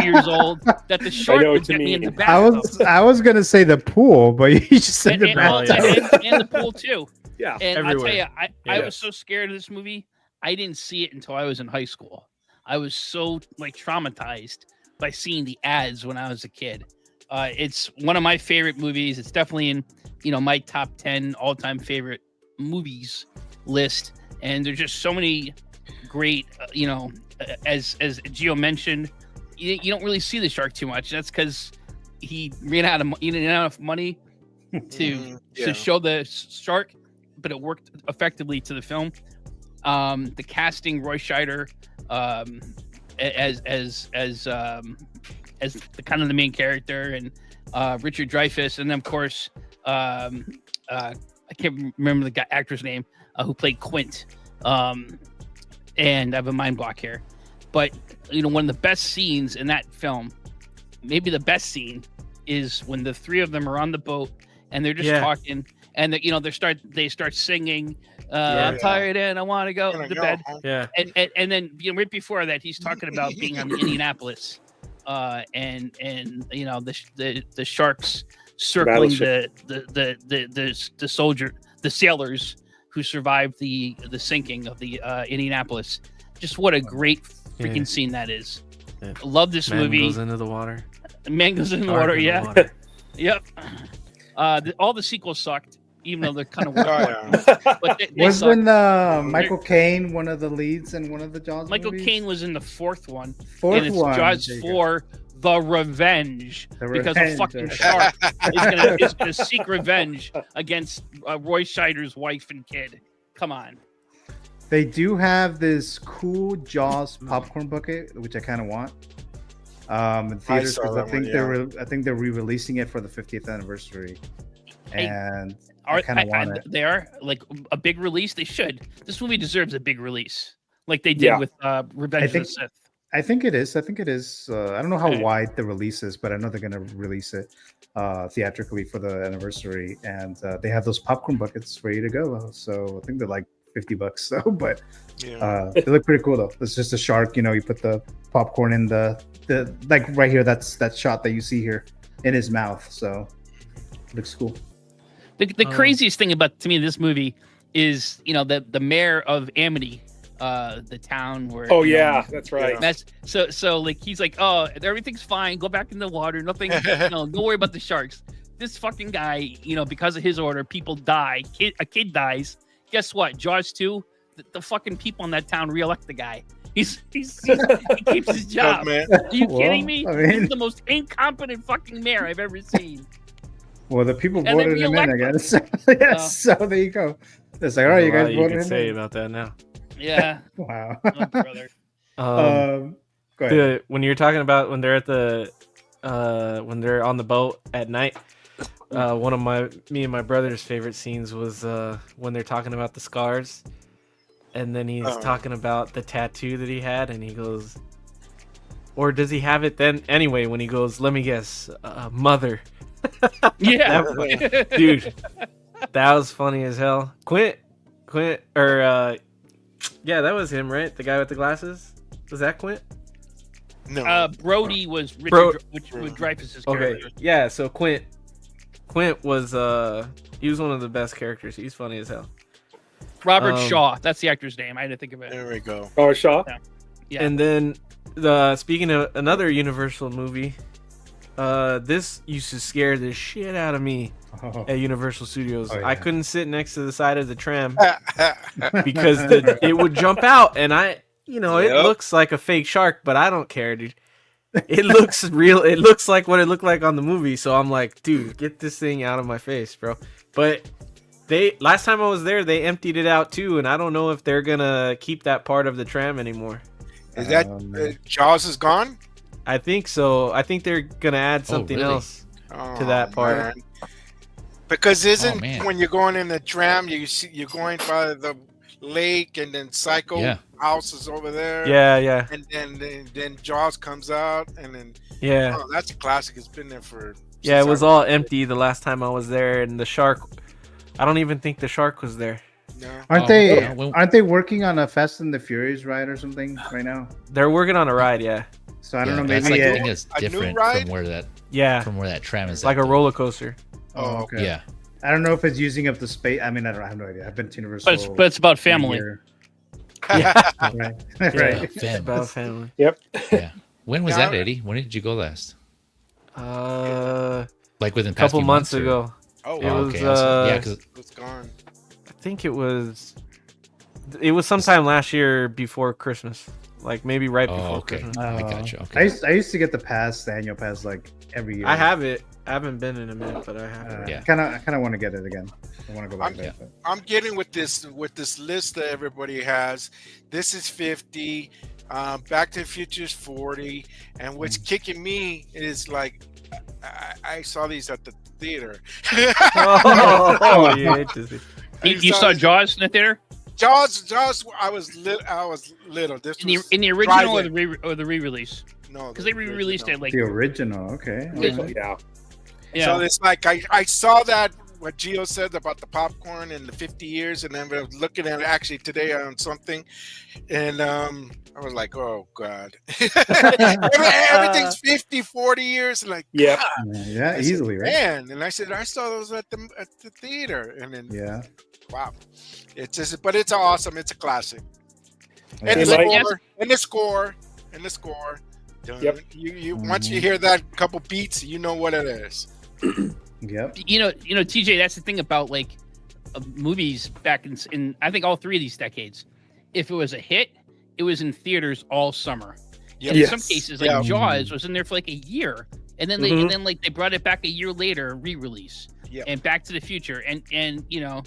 years old, that the shark would get me in the bathtub. I was gonna say the pool, but you just said the bathtub. And the pool too. Yeah, and everywhere. I tell you, I was so scared of this movie. I didn't see it until I was in high school. I was so traumatized by seeing the ads when I was a kid. It's one of my favorite movies. It's definitely in my top 10 all-time favorite movies list. And there's just so many great, as Gio mentioned, you don't really see the shark too much. That's because he didn't have enough money to show the shark, but it worked effectively to the film. The casting, Roy Scheider as the kind of the main character, and Richard Dreyfuss, and then of course I can't remember the actor's name who played Quint. And I have a mind block here, but one of the best scenes in that film, maybe the best scene, is when the three of them are on the boat and they're just talking, and they start singing. I'm tired and I want to go to bed. Yeah, and then right before that, he's talking about being on Indianapolis, and the sharks circling the sailors who survived the sinking of the Indianapolis. Just what a great freaking scene that is. Yeah. Love this movie. Man goes into the water. Man goes in the water. Yeah. Water. Yep. All the sequels sucked, even though they're kind of but they Wasn't sucked. Michael Caine one of the leads in one of the Jaws Michael movies? Caine was in the fourth one. Fourth and it's one. Jaws 4 The Revenge, because a fucking okay. shark is gonna seek revenge against Roy Scheider's wife and kid. Come on. They do have this cool Jaws popcorn bucket, which I kind of want. In theaters, because I think they're re-releasing it for the 50th anniversary, and I kind of want it. They are like a big release. They should. This movie deserves a big release, like they did with Revenge of the Sith. I think it is. I don't know how wide the release is, but I know they're going to release it theatrically for the anniversary, and they have those popcorn buckets ready to go. So I think they're like $50. So, but they look pretty cool though. It's just a shark. You put the popcorn in the like right here. That's that shot that you see here in his mouth. So it looks cool. The craziest thing about to me this movie is the mayor of Amity. The town where that's right. So like he's like, oh, everything's fine, go back in the water, nothing, don't worry about the sharks. This fucking guy, because of his order, people die. A kid dies. Guess what? Jaws 2, the fucking people in that town reelect the guy. He keeps his job. Man. Are you kidding me? He's the most incompetent fucking mayor I've ever seen. Well, the people voted him in, I guess. Yes, so there you go. It's like, all right, you guys voted him in. Say about that now. Yeah. Wow. Oh, brother. Go ahead. When you're talking about when they're at the when they're on the boat at night, one of me and my brother's favorite scenes was when they're talking about the scars, and then he's talking about the tattoo that he had, and he goes, or does he have it then anyway? When he goes, let me guess, mother. Yeah, dude, that was funny as hell. Quint, or yeah, that was him, right? The guy with the glasses. Was that Quint? No. Brody was Richard Dreyfuss's character. Okay, yeah. So Quint was he was one of the best characters. He's funny as hell. Robert Shaw, that's the actor's name. I had to think of it. There we go. Robert Shaw. Yeah. And then speaking of another Universal movie, this used to scare the shit out of me at Universal Studios. I couldn't sit next to the side of the tram because it would jump out, and it looks like a fake shark, but I don't care, dude. It looks real. It looks like what it looked like on the movie. So I'm like, dude, get this thing out of my face, bro. But last time I was there, they emptied it out too, and I don't know if they're gonna keep that part of the tram anymore. Is that Jaws is gone? I think so. I think they're gonna add something else to that part. Man. Because when you're going in the tram, you're going by the lake, and then Psycho House is over there. Yeah. And then Jaws comes out, and then that's a classic. It's been there for. Yeah, it was all empty the last time I was there, and the shark. I don't even think the shark was there. No. Aren't they working on a Fast and the Furious ride or something right now? They're working on a ride, yeah. So I don't know. That's Maybe I think it's different from where that tram is. Like a roller coaster. Oh, okay. Yeah. I don't know if it's using up the space. I mean, I have no idea. I've been to Universal. But it's about family. Right. It's about family. Yep. Yeah. When was that, Eddie? When did you go last? Like within a couple months ago. Oh, it was. Okay. Because it's gone. I think it was sometime last year before Christmas, like maybe right before Christmas. I gotcha. Okay. I used to get the annual pass, like every year. I have it. I haven't been in a minute, but I have it. I kind of want to get it again. I want to go back there. I'm getting with this list that everybody has. This is 50. Back to the Future is 40. And what's kicking me is like I saw these at the theater. Oh, yeah, you saw Jaws in the theater? Jaws. I was little. This In the original or the re-release? No, because they re-released it like the original. Okay. Yeah. So it's like I saw that what Gio said about the popcorn and the 50 years, and then I was looking at it actually today on something, and I was like, oh God, everything's 50, 40 years, and like yeah, yeah, easily, right? Man, and I said I saw those at the theater, and then wow, it's just, but it's awesome, it's a classic, and the score. Yep. You once you hear that couple beats, you know what it is. Yep. You know, TJ. That's the thing about like movies back in I think all three of these decades. If it was a hit, it was in theaters all summer. Yep. In some cases, like Jaws was in there for like a year, and then they brought it back a year later, re-release. Yep. And Back to the Future, and you know,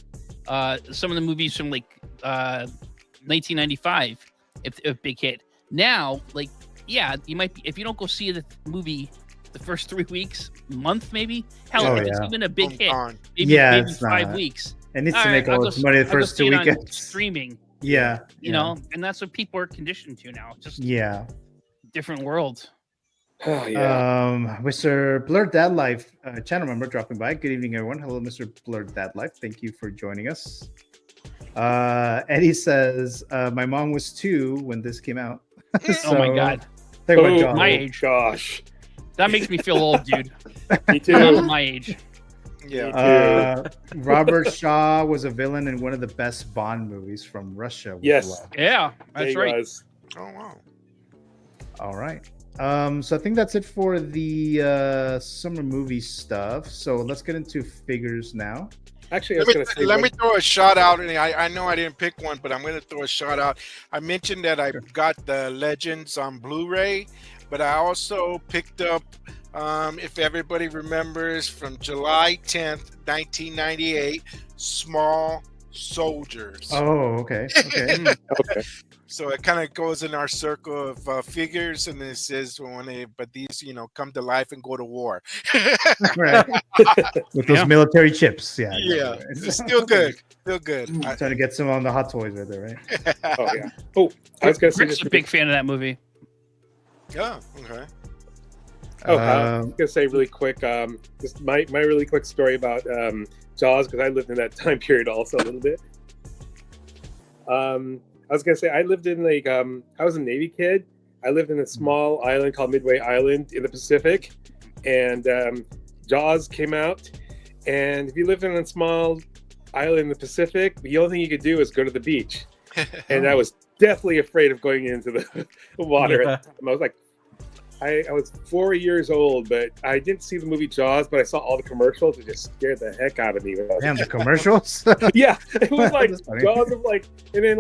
some of the movies from like 1995, if big hit. Now, like, yeah, you might be, if you don't go see the movie the first 3 weeks, month maybe. Hell, if it's even a big hit, maybe 5 weeks. It needs to make all its money the first 2 weekends. Streaming. Yeah. You know, and that's what people are conditioned to now. Just different world. Oh, yeah. Mr. Blurred Dad Life, channel member dropping by. Good evening, everyone. Hello, Mr. Blurred Dad Life. Thank you for joining us. Eddie says, my mom was 2 when this came out. Oh my God. My age. Gosh. That makes me feel old, dude. Me too. I'm my age. Yeah. Robert Shaw was a villain in one of the best Bond movies from Russia. Yes. Yeah, that's right. Oh wow. All right. So I think that's it for the summer movie stuff. So let's get into figures now. Actually, let me throw a shout out, and I know I didn't pick one, but I'm going to throw a shout out. I mentioned that I got the Legends on Blu-ray, but I also picked up, if everybody remembers, from July 10th, 1998, Small Soldiers. Oh, okay. Okay. Okay. So it kind of goes in our circle of figures, and it says but these, come to life and go to war. Right. With those military chips. Yeah. Yeah. It's still good. Still good. Trying to get some on the Hot Toys right there, right? Oh, yeah. Oh, I was going to say Rick's a big fan of that movie. Yeah. Okay. Oh, I was gonna say really quick, just my really quick story about Jaws, because I lived in that time period also a little bit. I was gonna say I lived in I was a Navy kid. I lived in a small island called Midway Island in the Pacific, and Jaws came out. And if you lived in a small island in the Pacific, the only thing you could do is go to the beach. And I was deathly afraid of going into the water at the time. I was like, I was 4 years old, but I didn't see the movie Jaws, but I saw all the commercials. It just scared the heck out of me. Damn, the commercials? Yeah, it was like Jaws of and then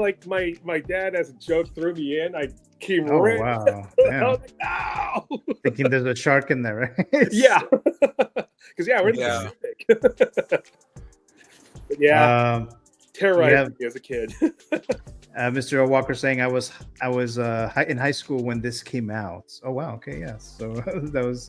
my dad as a joke threw me in. I came right. Wow. I was like, no. Thinking there's a shark in there, right? Yeah. Because we're in the Pacific. But terrorized me as a kid. Mr. Walker saying I was in high school when this came out. Oh wow, okay, yeah. So that was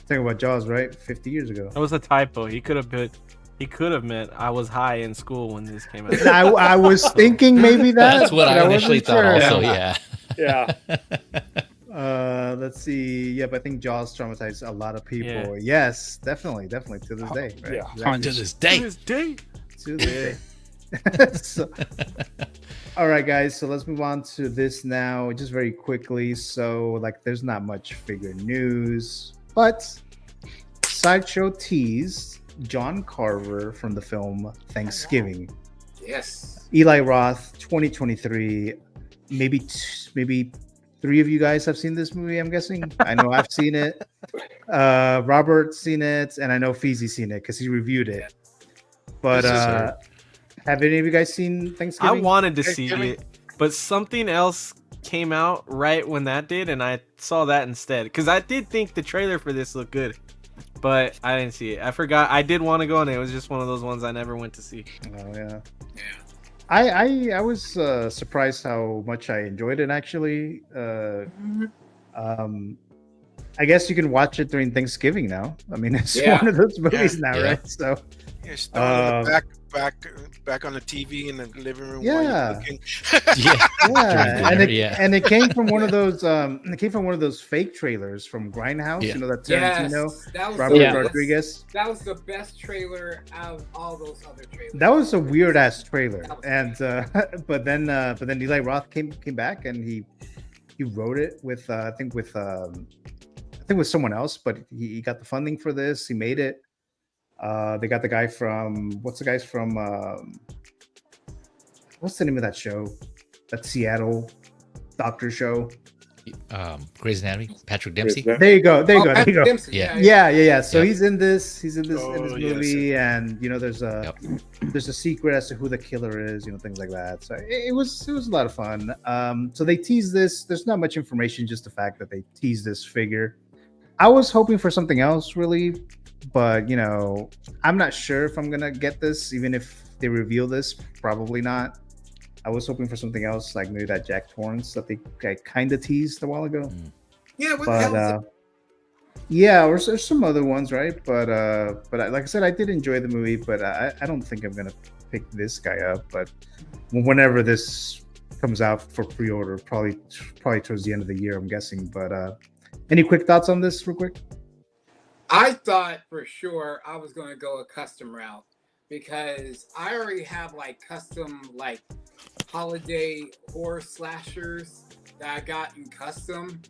talking about Jaws, right? 50 years ago. That was a typo. He could have meant I was high in school when this came out. I was thinking maybe that. That's what I initially thought. Also, yeah. Yeah. Let's see. Yep, I think Jaws traumatized a lot of people. Yeah. Yes, definitely to this day. Right? Yeah. Exactly. To this day. To this day. So, all right, guys. So let's move on to this now, just very quickly. So, there's not much figure news, but Sideshow teased John Carver from the film Thanksgiving. Yes. Eli Roth, 2023. Maybe 3 of you guys have seen this movie. I'm guessing. I know I've seen it. Robert's seen it, and I know Feezy's seen it because he reviewed it. But have any of you guys seen Thanksgiving? I wanted to see it, but something else came out right when that did, and I saw that instead. Because I did think the trailer for this looked good, but I didn't see it. I forgot. I did want to go, and it was just one of those ones I never went to see. Oh yeah. I was surprised how much I enjoyed it actually. I guess you can watch it during Thanksgiving now. I mean, it's one of those movies now, right? So, back on the TV in the living room. Yeah, while and it came from one of those. It came from one of those fake trailers from Grindhouse. You know that Tarantino, Robert Rodriguez. That was the best trailer out of all those other trailers. That was a weird ass trailer, and but then Eli Roth came back and he wrote it with I think with someone else, but he got the funding for this. He made it. They got the guy from what's the name of that show? That Seattle doctor show. Grey's Anatomy. Patrick Dempsey. There you go. Dempsey, yeah. So he's in this movie, and you know, there's a secret as to who the killer is. You know, things like that. So it was a lot of fun. So they teased this. There's not much information, just the fact that they teased this figure. I was hoping for something else, really. But you know, I'm not sure if I'm gonna get this, even if they reveal this. Probably not. I was hoping for something else, like maybe that Jack Torrance that they kind of teased a while ago. Yeah, what the hell is it? Yeah, or there's some other ones, right? But like I said, I did enjoy the movie, but I don't think I'm gonna pick this guy up. But whenever this comes out for pre-order, probably towards the end of the year, I'm guessing. But any quick thoughts on this, real quick? I thought for sure I was going to go a custom route because I already have like custom like holiday horror slashers that I got in custom.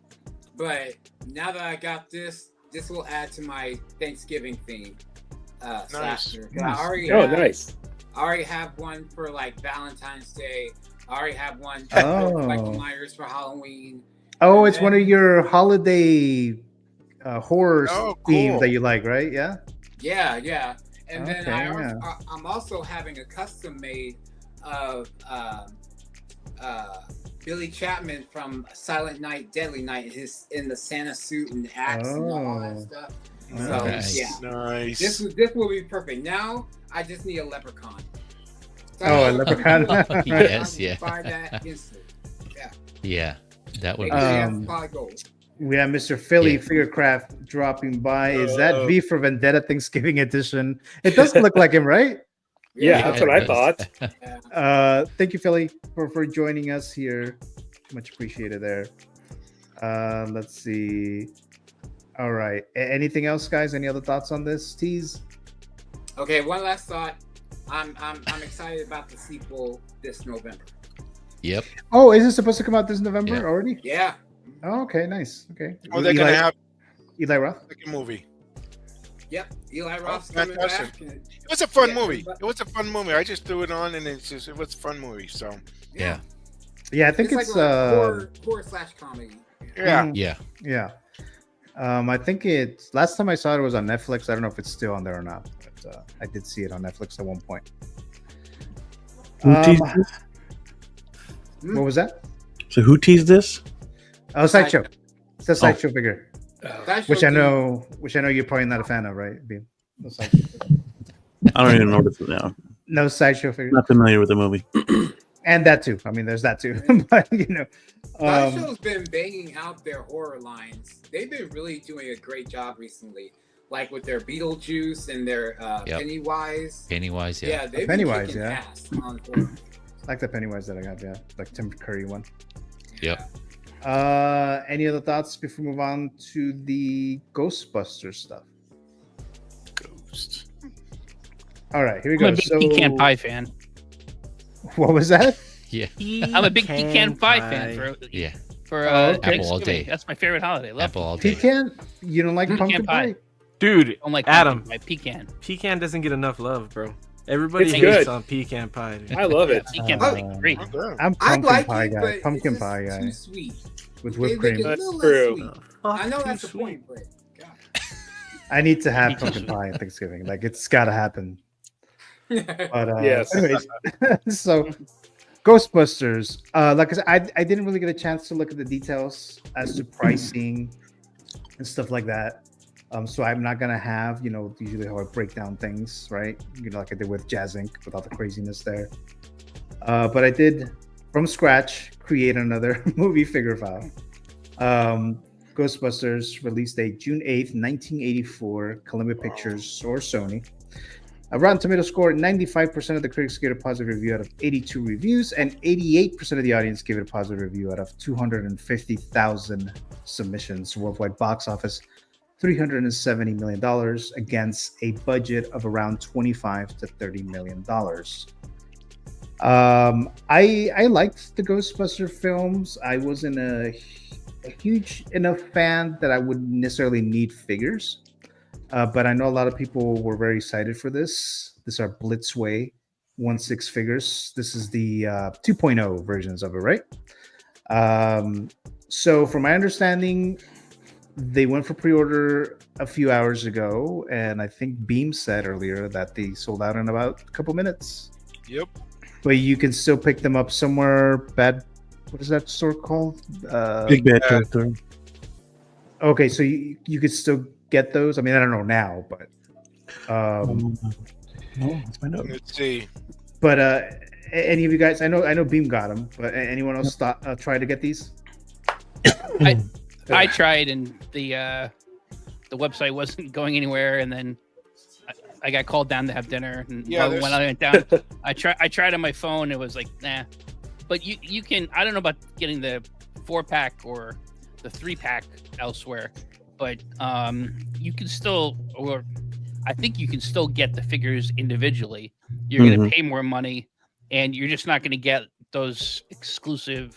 But now that I got this will add to my Thanksgiving theme slasher. Nice. I already have one for like Valentine's Day. I already have one for Michael Myers for Halloween. Oh, it's one of your holiday horror theme that you like, right? Yeah. And then I'm also having a custom made of Billy Chapman from Silent Night, Deadly Night, in the Santa suit and axe and all that stuff. Nice. This will be perfect. Now I just need a leprechaun. A leprechaun. Yes, Buy that instantly. Yeah, that would. We have Mr. Philly Figurecraft dropping by. Is that V for Vendetta Thanksgiving edition? It does look like him, right? Yeah, that's what I thought. Thank you, Philly, for joining us here. Much appreciated there. Let's see. All right. Anything else, guys? Any other thoughts on this tease? Okay, one last thought. I'm excited about the sequel this November. Yep. Oh, is it supposed to come out this November already? Yeah. Oh, okay, nice. Okay. Oh, they're gonna have Eli Roth. Like a movie. Yep, Eli Roth's coming back. It was a fun movie. It was a fun movie. I just threw it on, and it was a fun movie. So yeah, I think it's like horror/comedy. Yeah. I think it's last time I saw it was on Netflix. I don't know if it's still on there or not, but I did see it on Netflix at one point. Who teased this? What was that? So who teased this? Oh, Sideshow. It's a Sideshow figure, which I know you're probably not a fan of, right? Beam? No I don't even know what it's now. No Sideshow figure. Not familiar with the movie. And that too. I mean, there's that too. But you know, Sideshow's been banging out their horror lines. They've been really doing a great job recently, like with their Beetlejuice and their Pennywise. Pennywise, yeah. Yeah, they've Pennywise, been kicking ass on horror. Like the Pennywise that I got, like Tim Curry one. Yep. Any other thoughts before we move on to the Ghostbusters stuff? Ghost. All right, here we go. I'm a big pecan pie fan. What was that? Yeah. I'm a big pecan pie fan for Apple all day. That's my favorite holiday. I love Apple all day. Pecan? You don't like pumpkin pie? Dude, I don't like Adam. my pecan. Pecan doesn't get enough love, bro. Everybody It's hates good. on pecan pie. Dude. I love it. Pecan pie is great. I'm I pumpkin like pie it, guy. but Pumpkin it's pie just guy too sweet. with They whipped make cream. it a That's little true. less sweet. I know that's the point, but God. I need to have pumpkin pie at Thanksgiving. Like it's got to happen. But Yes. anyways, so Ghostbusters. Like I said, I didn't really get a chance to look at the details as to pricing and stuff like that. So I'm not gonna have, usually how I break down things, right? Like I did with Jazz Inc. without the craziness there. But I did from scratch create another movie figure file. Ghostbusters, release date June 8th, 1984, Columbia Pictures or Sony. A Rotten Tomato score, 95% of the critics gave it a positive review out of 82 reviews, and 88% of the audience gave it a positive review out of 250,000 submissions. Worldwide box office, $370 million against a budget of around $25 to $30 million. I liked the Ghostbuster films. I wasn't a huge enough fan that I would necessarily need figures, but I know a lot of people were very excited for this. These are Blitzway 1/6 figures. This is the 2.0 versions of it, right? So from my understanding, they went for pre-order a few hours ago, and I think Beam said earlier that they sold out in about a couple minutes. Yep. But you can still pick them up somewhere. What is that store called? Big Bad Toy Store. Okay, so you could still get those. I mean, I don't know now, but let's find out. Let's see. But any of you guys? I know Beam got them, but anyone else try to get these? I tried, and the website wasn't going anywhere, and then I got called down to have dinner. And when I went down, I tried on my phone. It was like, nah. But you can. I don't know about getting the 4-pack or the 3-pack elsewhere, but you can still, or I think you can still get the figures individually. You're going to pay more money, and you're just not going to get those exclusive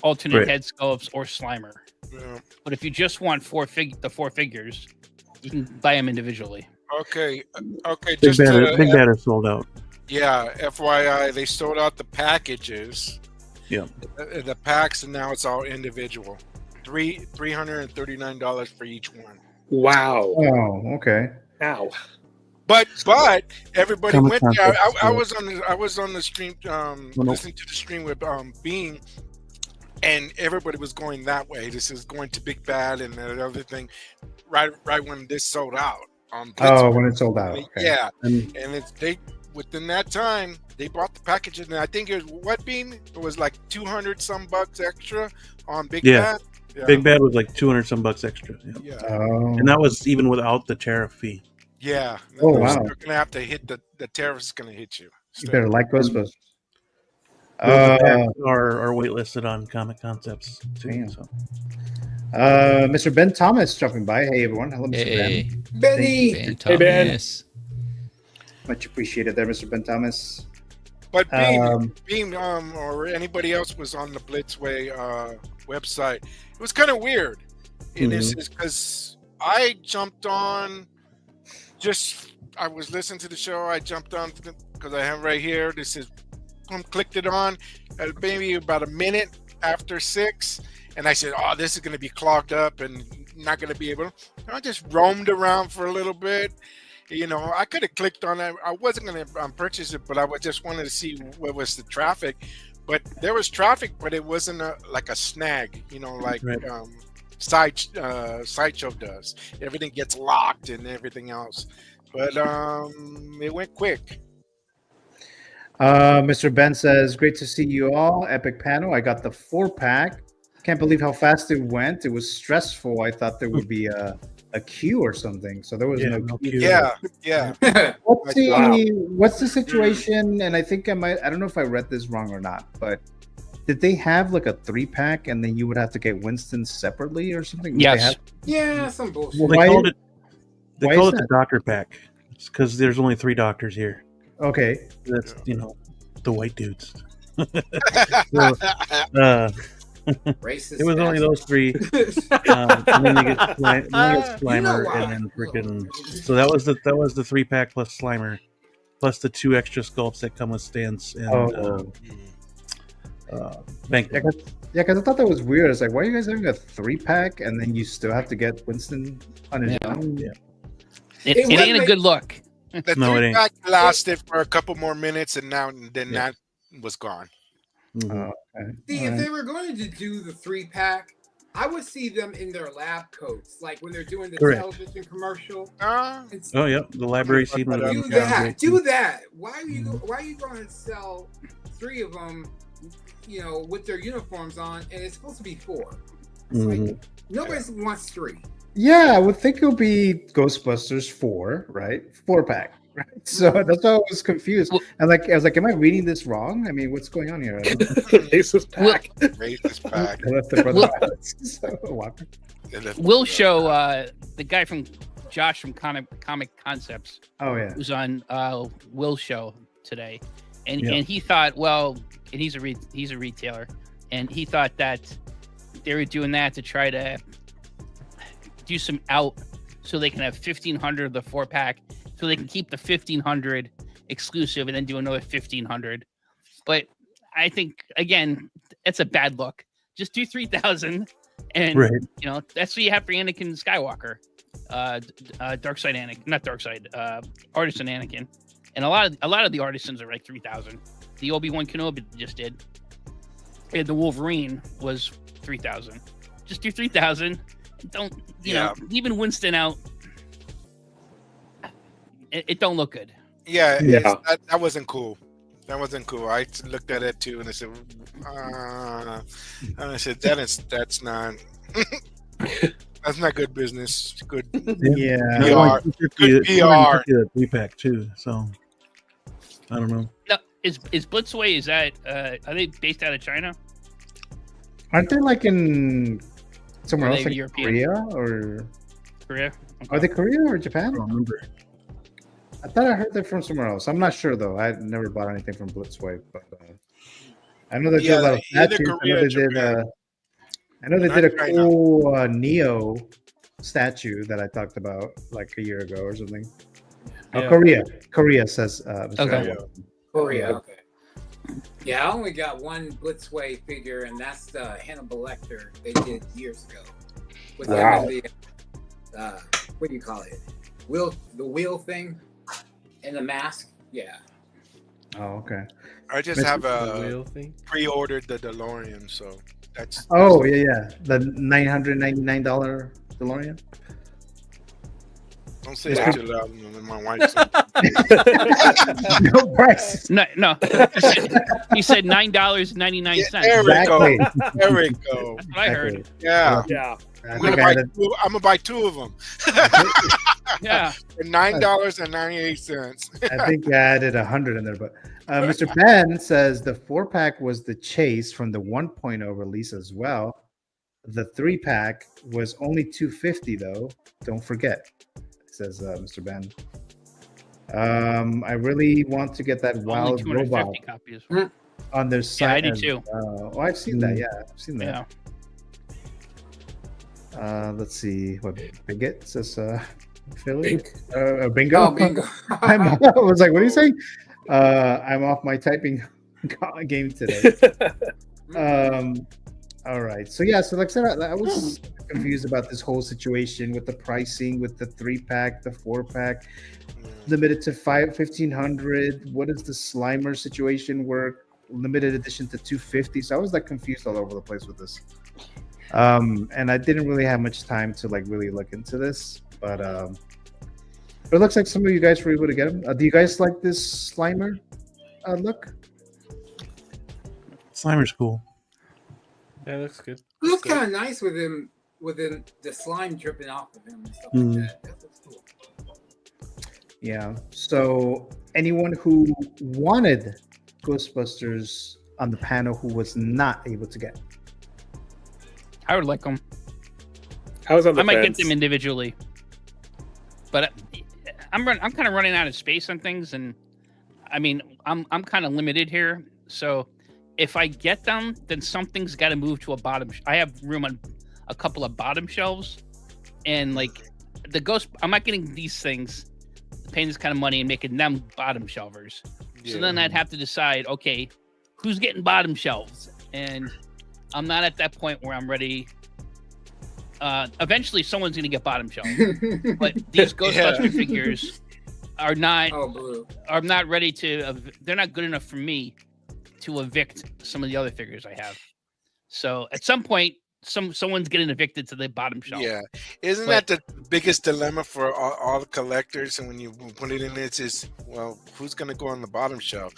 alternate head sculpts or Slimer. Yeah. But if you just want the 4 figures, you can buy them individually. Okay. Big Bad is sold out. Yeah, FYI, they sold out the packages. Yeah. The packs, and now it's all individual. $339 for each one. Wow. Oh, okay. Ow. But everybody went there. I was on the stream listening to the stream with Bean, and everybody was going that way. This is going to Big Bad and that other thing, right when this sold out. When it sold out. Okay. Yeah, and they within that time they bought the packages, and I think it was Bean? It was like $200 some extra on Big Bad. Yeah. Big Bad was like $200 some extra. Yeah. And that was even without the tariff fee. Yeah. Oh wow. You're gonna have to hit the tariff's gonna hit you. You better like Ghostbusters. Are waitlisted on Comic Concepts too. So. Mr. Ben Thomas dropping by. Hey everyone. Hello, Mr. Ben. Benny. Ben Thomas. Hey, Ben. Much appreciated there, Mr. Ben Thomas. But Beam or anybody else was on the Blitzway website. It was kind of weird. And this is because I jumped on. I was listening to the show. I jumped on because I have right here. This is clicked it on maybe about a minute after 6, and I said, "Oh, this is going to be clogged up and not going to be able." I just roamed around for a little bit. You know, I could have clicked on it. I wasn't going to purchase it, but I just wanted to see what was the traffic. But there was traffic, but it wasn't like a snag. You know, like Sideshow does. Everything gets locked and everything else. But it went quick. Mr. Ben says, great to see you all. Epic panel. I got the 4-pack. Can't believe how fast it went. It was stressful. I thought there would be a queue or something. So there was no queue. Yeah. What's the situation? And I think I don't know if I read this wrong or not, but did they have like a 3-pack and then you would have to get Winston separately or something? Yes. Yeah, some bullshit. Well, they called it the Doctor Pack. It's because there's only 3 doctors here. Okay. That's, the white dudes. Racist. It was only those 3. And then they get Slimer and then freaking. So that was the 3-pack plus Slimer, plus the 2 extra sculpts that come with Stance and Bankman. Yeah, because I thought that was weird. It's like, why are you guys having a 3-pack and then you still have to get Winston on his own? Yeah. It ain't a good look. The 3-pack lasted for a couple more minutes, and then that was gone. See, if they were going to do the 3-pack, I would see them in their lab coats, like when they're doing the television commercial. The library scene. Do that. Why are you going to sell 3 of them? With their uniforms on, and it's supposed to be 4. Mm-hmm. Nobody wants 3. Yeah, I would think it'll be Ghostbusters 4, right? 4-pack, right? So that's why I was confused. I was like, am I reading this wrong? I mean, what's going on here? Racist pack. Racist pack. I left the brother Walker. Will show the guy from Josh from Comic Concepts. Oh yeah, who's on Will's show today, and Yeah. and he thought, well, and he's a retailer, and he thought that they were doing that to try to do some out so they can have 1,500 of the 4-pack, so they can keep the 1,500 exclusive and then do another 1,500. But I think again, it's a bad look. Just do 3,000, and Right. you know that's what you have for Anakin Skywalker, Darkside Anakin, not Darkside, Artisan Anakin, and a lot of the artisans are like 3,000. The Obi-Wan Kenobi just did, and the Wolverine was 3,000. Just do 3,000. Don't you know? Even Winston out. It don't look good. Yeah, Yeah. That wasn't cool. That wasn't cool. I looked at it too, and I said, that's not that's not good business. Good Yeah. PR. Good PR. 3-pack too. So I don't know. No, is Blitzway? Is that are they based out of China? Aren't they like in somewhere Are else, they like European? Korea or? Korea? Are they Korea or Japan? I don't remember. I thought I heard they're from somewhere else. I'm not sure though. I never bought anything from Blitzway, but I know they did a lot of either statues. Korea or Japan. I know they Not did a China. cool Neo statue that I talked about like a year ago or something. Oh, Yeah. Korea says. Mr. Okay. Elwood. Korea. Okay. Yeah, I only got one Blitzway figure, and that's the Hannibal Lecter they did years ago. With Wow. the what do you call it? The wheel thing and the mask. Yeah. Oh, okay. I just Mr. have Wheel thing? pre-ordered the DeLorean, so that's. Oh yeah, the $999 DeLorean. Don't say it too loud. My wife's. No price. No. He said $9.99. There we go. There we go. That's what I heard. Yeah. Yeah. I'm gonna buy 2 of them. Yeah. For $9.98. I think I added 100 in there, but Mr. Ben says the 4-pack was the chase from the 1.0 release as well. The 3-pack was only $250 though. Don't forget, says Mr. Ben. I really want to get that Only wild 250 robot copies. on their Yeah, I site. do too. Oh, I've seen that. Yeah, I've seen that. Yeah. Let's see what Bigot says. Philly, bingo. Oh, bingo. I was like, what are you saying? I'm off my typing game today. All right. So yeah. So like I said, I was confused about this whole situation with the pricing, with the 3-pack, the 4-pack, limited to 1,500. What does the Slimer situation work? Limited edition to 250. So I was like confused all over the place with this. And I didn't really have much time to like really look into this, but it looks like some of you guys were able to get them. Do you guys like this Slimer look? Slimer's cool. Yeah, looks good. It looks kind of nice with him, the slime dripping off of him and stuff Mhm. like that. That looks cool. Yeah. So anyone who wanted Ghostbusters on the panel who was not able to get. I would like them. I was on the I might fence. get them individually, but I'm kind of running out of space on things, and I mean I'm kind of limited here. So if I get them, then something's got to move to a bottom. I have room on a couple of bottom shelves, and like the ghost, I'm not getting these things, paying this kind of money and making them bottom shelvers. So then I'd have to decide, okay, who's getting bottom shelves, and I'm not at that point where I'm ready. Eventually, someone's going to get bottom shelf, but these Ghostbuster figures are not. I'm not ready to. They're not good enough for me to evict some of the other figures I have. So at some point, someone's getting evicted to the bottom shelf. Yeah, isn't that the biggest dilemma for all the collectors? And when you put it in, it's just, well, who's gonna go on the bottom shelf?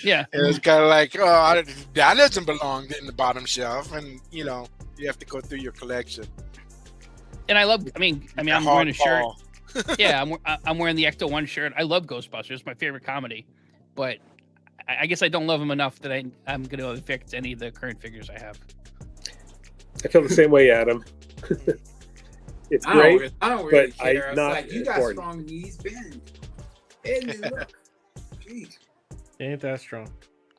Yeah, and it's kind of like, oh, that doesn't belong in the bottom shelf, and you know, you have to go through your collection. And I mean, I'm wearing a shirt. Yeah, I'm wearing the Ecto 1 shirt. I love Ghostbusters. It's my favorite comedy, but I guess I don't love them enough that I'm going to evict any of the current figures I have. I feel the same way, Adam. It's great, I don't really but care. I'm not like, you got important. strong knees, bend. Bend and look. Jeez. Ain't that strong.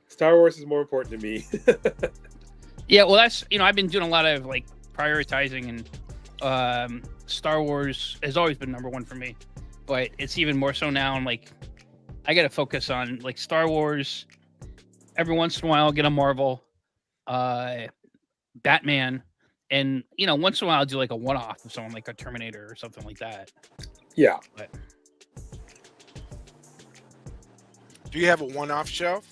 Star Wars is more important to me. Yeah, well, that's, I've been doing a lot of like prioritizing, and Star Wars has always been number one for me, but it's even more so now. I'm like, I got to focus on like Star Wars. Every once in a while, I'll get a Marvel, Batman, and once in a while I'll do like a one-off of someone like a Terminator or something like that. Yeah. But do you have a one-off shelf?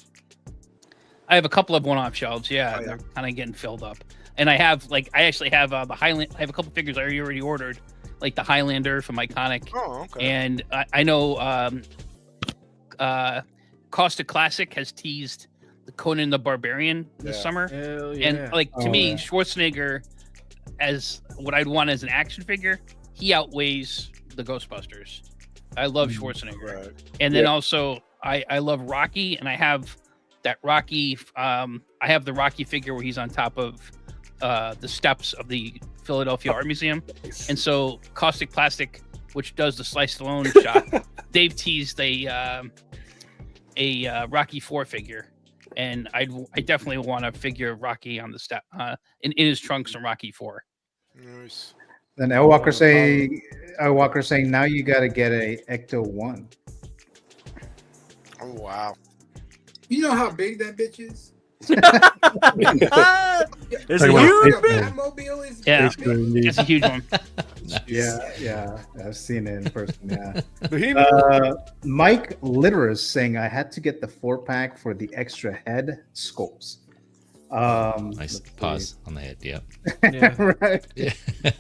I have a couple of one-off shelves. Yeah, they're kind of getting filled up, and I actually have the Highlander. I have a couple figures I already ordered, like the Highlander from Iconic. Oh, okay. And I know Costa Classic has teased the Conan the Barbarian this summer. Hell yeah. And like to me, Schwarzenegger as what I'd want as an action figure, he outweighs the Ghostbusters. I love Schwarzenegger. Right. And then also I love Rocky, and I have that Rocky I have the Rocky figure where he's on top of the steps of the Philadelphia Art Museum. And so Caustic Plastic, which does the Sly Stallone shot, they've teased a Rocky 4 figure, and I definitely want a figure of Rocky on the step in his trunks from Rocky 4. Nice. Then L Walker saying now you got to get a Ecto 1. Oh wow! You know how big that bitch is? It's a huge Batmobile is big. It's a huge one. Yeah, I've seen it in person. Yeah. Mike Litter is saying I had to get the 4-pack for the extra head sculpts. Nice pause on the head. Yep. Right. Yeah.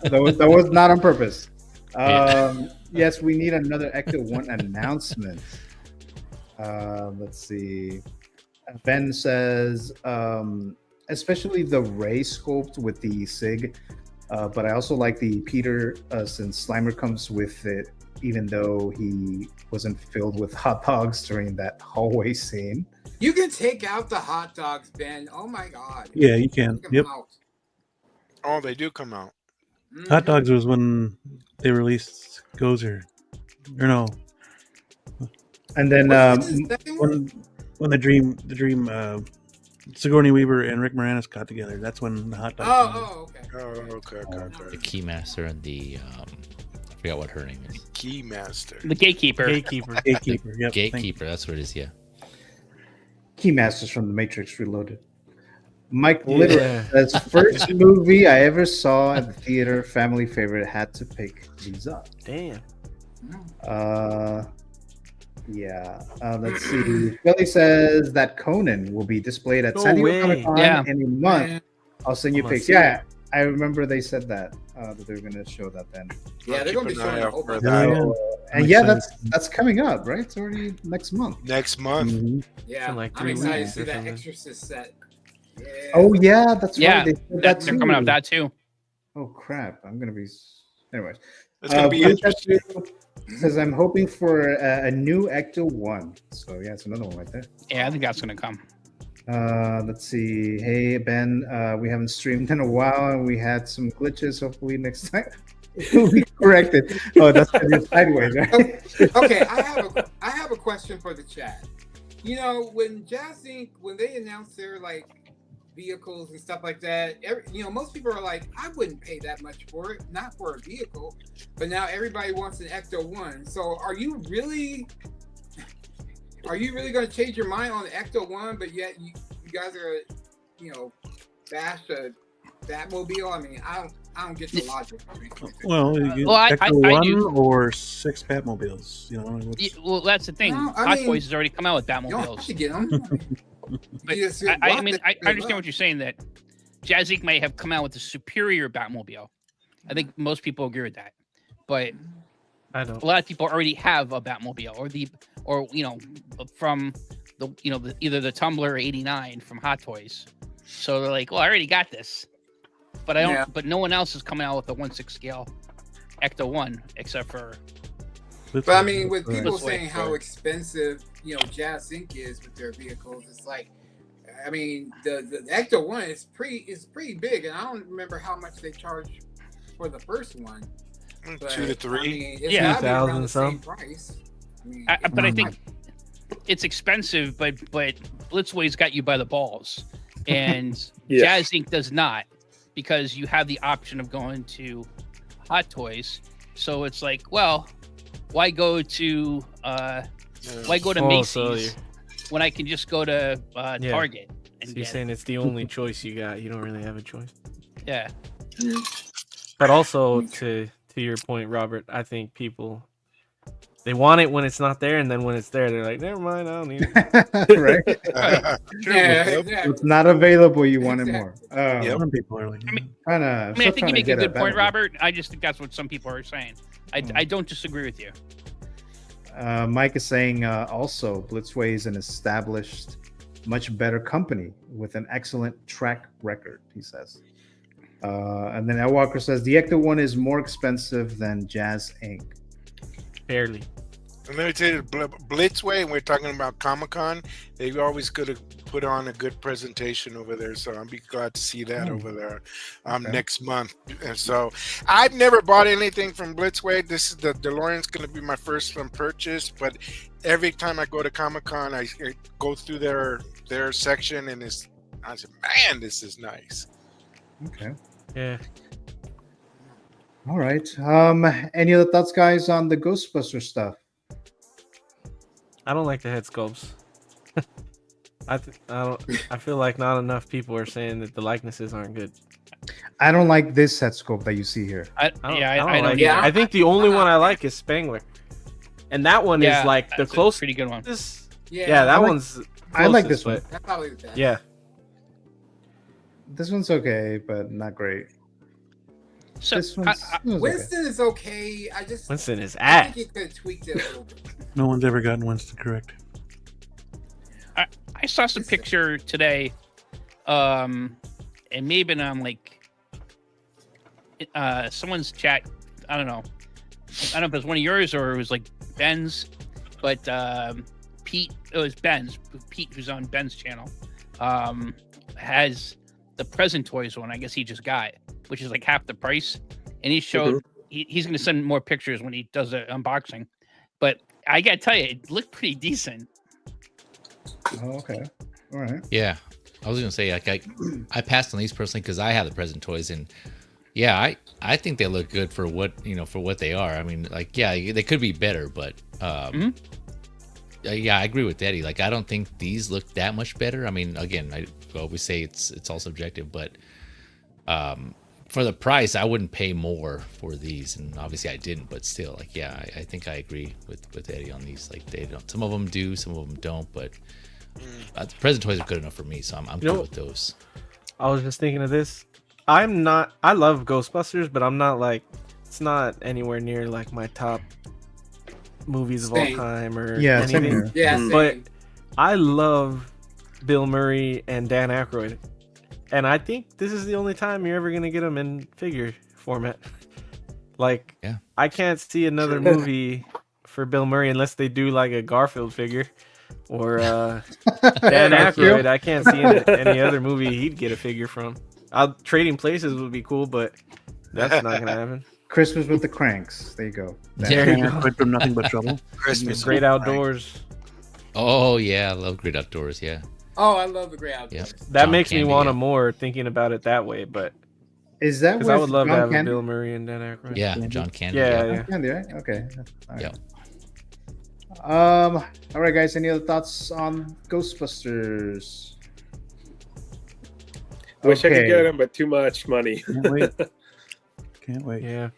that was not on purpose. Yes, we need another Ecto 1 announcement. Let's see. Ben says, especially the Ray sculpt with the SIG, but I also like the Peter since Slimer comes with it, even though he wasn't filled with hot dogs during that hallway scene. You can take out the hot dogs, Ben. Oh my God. Yeah, you can. Yep. Oh, they do come out. Hot dogs was when they released Gozer, or no? And then when the dream Sigourney Weaver and Rick Moranis got together, that's when the hot dogs. Okay. The Keymaster and the I forgot what her name is. Keymaster. The Gatekeeper. Gatekeeper. Yep. Gatekeeper. That's what it is. Yeah. Keymasters from The Matrix Reloaded. Mike Litter says, first movie I ever saw at the theater, family favorite, had to pick these up. Damn. Let's see. Billy says that Conan will be displayed at San Diego Comic-Con in a month. I'll send you pics. Yeah, I remember they said that they were going to show that then. Yeah, they're going to be showing over that. And yeah, that's coming up, right? It's already next month. Next month. Mm-hmm. Yeah, like I'm excited to see that something. Exorcist set. Yeah. Oh yeah, that's right. They said they're too. coming out with that too. Oh crap! I'm gonna be. Anyways, it's gonna be interesting. Says I'm hoping for a new Ecto 1. So yeah, it's another one right there. Yeah, I think that's gonna come. Let's see. Hey Ben, we haven't streamed in a while and we had some glitches. Hopefully next time it'll be corrected. Oh, that's because you're sideways, right? Okay, I have a question for the chat. You know, when Jazz Inc., when they announced their like vehicles and stuff like that, most people are like, I wouldn't pay that much for it, not for a vehicle. But now everybody wants an Ecto 1. So are you really going to change your mind on the Ecto 1, but yet you guys are, bash a Batmobile? I mean, I don't get the logic. Well, Ecto 1 or 6 Batmobiles, well, that's the thing. Hot Toys has already come out with Batmobiles. You don't have to get them. But I understand what you're saying, that Jazz Inc. may have come out with a superior Batmobile. I think most people agree with that, but I don't. A lot of people already have a Batmobile, or from either the Tumbler or 89 from Hot Toys. So they're like, well, I already got this, but I don't. Yeah. But no one else is coming out with a 1/6 scale Ecto 1 except for. But I mean, with people Blitzway. saying how expensive Jazz Inc. is with their vehicles, it's like, I mean, the Ecto 1 is pretty big, and I don't remember how much they charge for the first one. But, 2 to 3. I mean, it's Yeah. gotta be around 2,000 the same some. price. But I think it's expensive, but Blitzway's got you by the balls, and Yeah. Jazz Inc. does not, because you have the option of going to Hot Toys. So it's like, well, why go to Macy's when I can just go to Target? And So you're saying it's the only choice you got. You don't really have a choice. Yeah. But also to your point, Robert, I think people they want it when it's not there, and then when it's there, they're like, never mind, I don't need it. Right? Yeah, It's not available. You want it more. Some people are like, I think you make a good point, Robert. I just think that's what some people are saying. I don't disagree with you. Mike is saying also Blitzway is an established, much better company with an excellent track record, he says. And then Ed Walker says the Ecto 1 is more expensive than Jazz Inc. Barely. And let me tell you, Blitzway, and we're talking about Comic-Con, they always could have put on a good presentation over there. So I'll be glad to see that over there next month. And so I've never bought anything from Blitzway. This is the DeLorean's going to be my first one purchase. But every time I go to Comic-Con, I go through their section, and I said, man, this is nice. Okay. Yeah. All right. Any other thoughts, guys, on the Ghostbusters stuff? I don't like the head sculpts. I feel like not enough people are saying that the likenesses aren't good. I don't like this head sculpt that you see here. I don't like it. I think the only one I like is Spangler, and that one is like the closest. Pretty good one. Yeah, that one's. I like this one. That's probably the best. Yeah. This one's okay, but not great. So this one's Winston is okay. Winston is I ass. think he could have tweaked it a little bit. no one's ever gotten Winston correct. I saw some picture today, and maybe on like someone's chat. I don't know if it was one of yours or it was like Ben's, but Pete. It was Ben's. Pete, who's on Ben's channel, has the Present Toys one. I guess he just got, which is like half the price, and he showed he's going to send more pictures when he does the unboxing. But I got to tell you, it looked pretty decent. Oh, okay. All right. Yeah, I was gonna say like I passed on these personally because I have the Present Toys, and yeah, I think they look good for what for what they are. I mean, like they could be better, but yeah, I agree with Eddie. Like I don't think these look that much better. I mean, again, I always say it's all subjective, but for the price, I wouldn't pay more for these, and obviously I didn't. But still, like I think I agree with Eddie on these. Like they don't. Some of them do, some of them don't, but. The Present Toys are good enough for me, so I'm good with those. I was just thinking of this. I love Ghostbusters, but I'm not like, it's not anywhere near like my top movies of all time or anything. But I love Bill Murray and Dan Aykroyd, and I think this is the only time you're ever gonna get them in figure format. Like, I can't see another movie for Bill Murray unless they do like a Garfield figure. Or Dan Aykroyd. I can't see any other movie he'd get a figure from. Trading Places would be cool, but that's not gonna happen. Christmas with the Cranks. There you go. There you go. From Nothing But Trouble. Christmas. Great Outdoors. Oh yeah, I love Great Outdoors. Yeah. Oh, I love the Great Outdoors. Yeah. That makes me want more thinking about it that way, but is that because I would love John to have Candy? a Bill Murray and Dan Aykroyd. Yeah, John Candy. Yeah. Candy, right? Okay. All right. Yeah. All right, guys. Any other thoughts on Ghostbusters? Wish I could get them, but too much money. Can't wait. Can't wait. Yeah.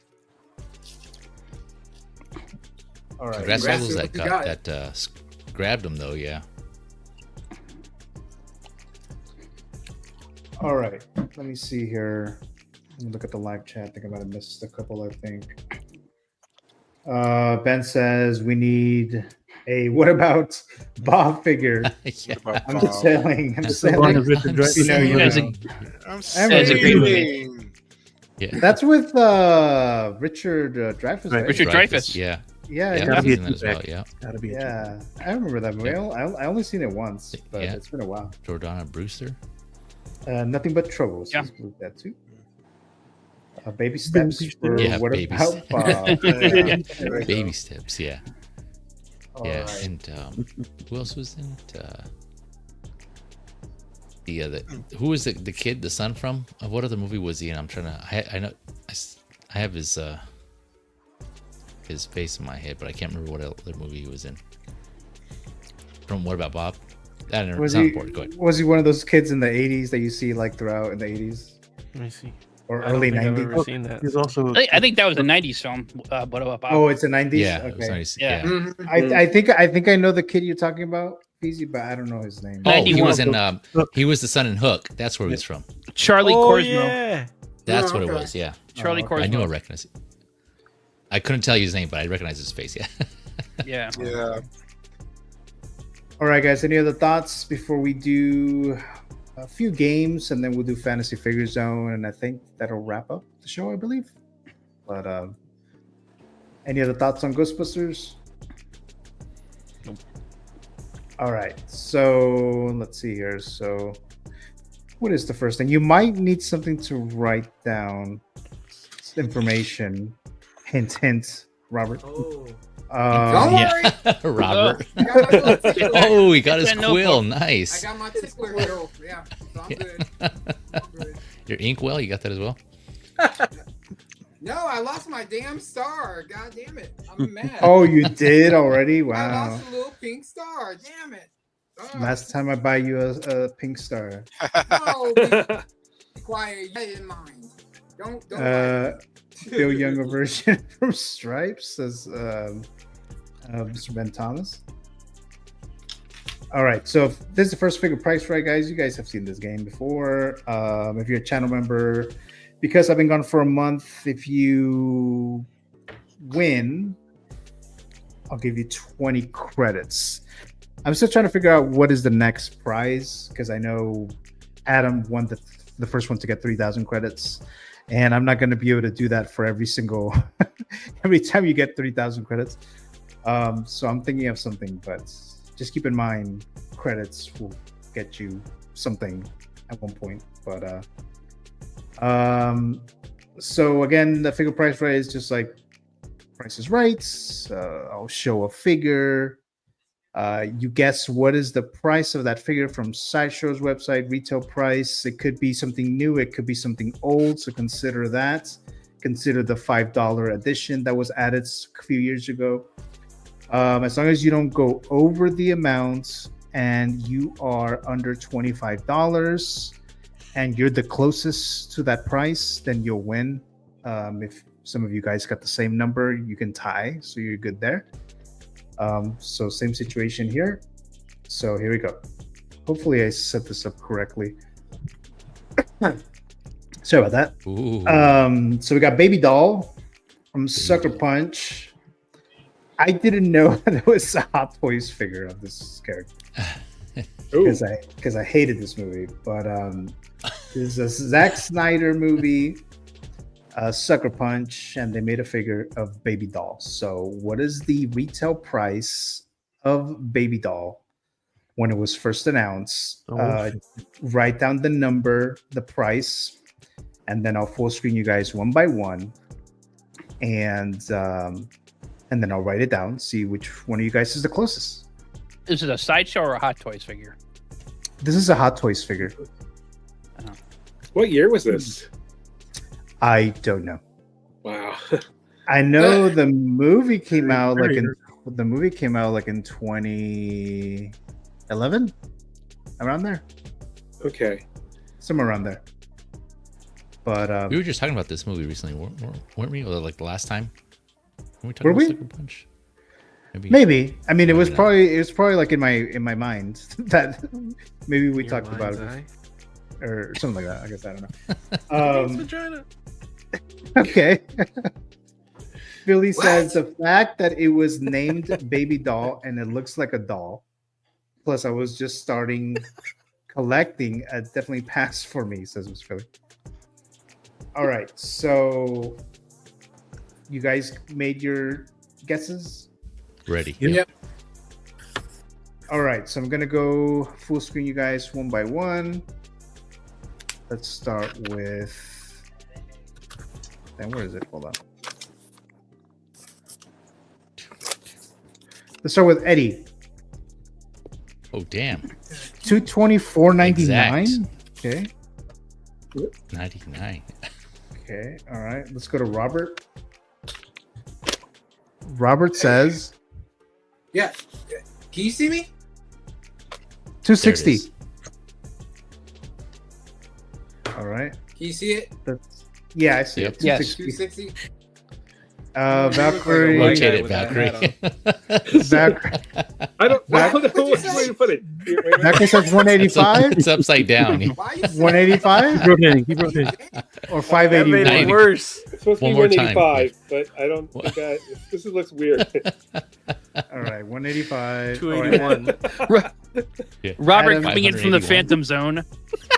All right. Congrats to all those that grabbed them though. Yeah. All right. Let me see here. Let me look at the live chat. I think I might have missed a couple. I think. Ben says we need a what about Bob figure? What about I'm Bob? selling. I'm As selling. long as Richard Dreyfuss You know, is you around. know. I'm That's a great movie. saying. Yeah. That's with Richard Dreyfuss. Right? Richard Dreyfuss. Yeah. Yeah, Yeah, yeah. he's in that as well. Yeah. Gotta be. Yeah, I remember that movie. I only seen it once, but Yeah. it's been a while. Jordana Brewster. Nothing but troubles. Yeah. Let's move that too. Baby steps. For Yeah, what baby about steps. Bob? Yeah, there we Baby go. steps. Yeah. All Yeah. right. And who else was in it? Who was the kid, the son from? What other movie was he in? I'm trying to. I know. I have his face in my head, but I can't remember what other movie he was in. From What About Bob? That didn't sound bored. Go ahead. Was he one of those kids in the '80s that you see like throughout in the '80s Let me see. or I don't early think I've '90s? ever seen that. He's also. I think that was a '90s film. What about Bob? Oh, it's a '90s. Yeah. Okay. It was nice. Yeah. Yeah. I think I know the kid you're talking about, Feezy, but I don't know his name. Oh, he 91. was in. He was the son in Hook. That's where he was from. Charlie Oh Corsmo. yeah. That's Oh, what it okay. was. Yeah. Charlie Oh, okay. Corsmo. I knew I recognized it. I couldn't tell you his name, but I recognized his face. Yeah. Yeah. Yeah. All right, guys. Any other thoughts before we do a few games, and then we'll do Fantasy Figure Zone, and I think that'll wrap up the show, I believe. But any other thoughts on Ghostbusters? Nope. All right. So let's see here. So, what is the first thing? You might need something to write down information. Hint, hint, Robert. Oh. Don't Yeah. worry. Robert. I got my little tickler. Oh, he got his That quill. notebook. I Nice. got my tickler wheel. Yeah, so I'm good. I'm good. Your inkwell, you got that as well? No, I lost my damn star. God damn it. I'm mad. Oh, you did already? I Wow. lost a little pink star. Damn it. Oh, Last time I buy you a pink star. no, be quiet. You had it in mind. Don't lie. Bill Younger version from Stripes, says Mr. Ben Thomas. All right, so if this is the first figure price, right, guys? You guys have seen this game before. If you're a channel member, because I've been gone for a month, if you win, I'll give you 20 credits. I'm still trying to figure out what is the next prize, because I know Adam won the first one to get 3,000 credits. And I'm not going to be able to do that for every time you get 3,000 credits. So I'm thinking of something, but just keep in mind, credits will get you something at one point. But so again, the figure price right is just like Price is Right. I'll show a figure. You guess what is the price of that figure from Sideshow's website, retail price. It could be something new, it could be something old, so consider that. Consider the $5 edition that was added a few years ago. As long as you don't go over the amount and you are under $25 and you're the closest to that price, then you'll win. If some of you guys got the same number, you can tie, so you're good there. So same situation here. So here we go. Hopefully I set this up correctly. Sorry about that. Ooh. So we got Baby Doll from Sucker Punch. I didn't know there was a Hot Toys figure of this character because I hated this movie. But this is a Zack Snyder movie, Sucker Punch, and they made a figure of Baby Doll. So what is the retail price of Baby Doll when it was first announced? Write down the number, the price, and then I'll full screen you guys one by one, and then I'll write it down, see which one of you guys is the closest. Is it a Sideshow or a Hot Toys figure? This is a Hot Toys figure. What year was this? I don't know. Wow. I know the movie came out like in 2011, around there. Okay. Somewhere around there. But we were just talking about this movie recently, weren't we? Or like the last time? Were we talking about Sucker Punch? Maybe. I mean, it was probably like in my mind that maybe we talked about it. or something like that. I guess I don't know. Vagina. Okay. Billy says the fact that it was named Baby Doll and it looks like a doll. Plus, I was just starting collecting. Definitely passed for me, says Mr. Philly. All right, so you guys made your guesses? Ready. Yep. All right, so I'm gonna go full screen you guys one by one. Let's start with. Then where is it? Hold on. Let's start with Eddie. Oh damn. $224.99. Okay. 99. Okay. All right. Let's go to Robert. Robert says Yeah. Can you see me? $260. All right. Can you see it? Yeah, I see it. Yes. 260. Valkyrie. Rotate it, Valkyrie. Valkyrie. I don't know which way to put it. Valkyrie says 185. It's upside down. 185. Keep rotating. Or That made it 581. worse. It's supposed to be One more time. 185, but I don't think that. This looks weird. All right, 185. 281. Robert Adam- coming in from the 581. Phantom Zone.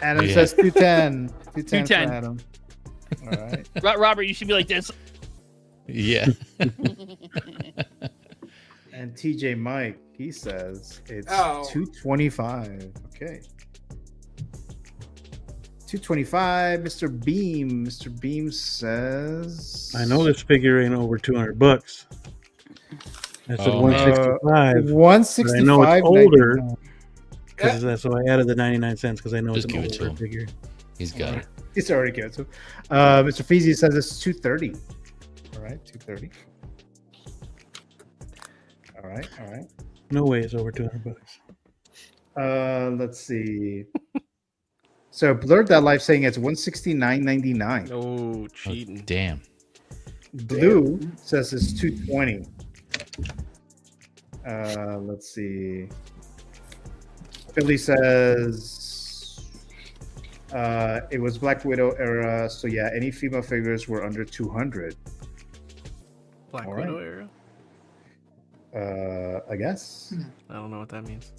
Adam Yeah. says 210. 210 for 210. Adam. All right. Robert, you should be like this. Yeah. And TJ Mike, he says it's Oh. 225. Okay. 225. Mr. Beam. Mr. Beam says I know this figure ain't over $200. I said Oh, 165. 165. But I know it's older 99. because so I added the 99 cents because I know Just it's an give it to older him. figure. He's got it. It's already good. So, Mr. Feezy says it's 230. All right, 230. All right, all right. No way it's over $200. Let's see. So Blurred That Life saying it's 169.99. Oh, cheating. Damn. Blue says it's 220. Let's see. Philly says it was Black Widow era, so yeah, any female figures were under 200. Black All Widow right. era? I guess. I don't know what that means.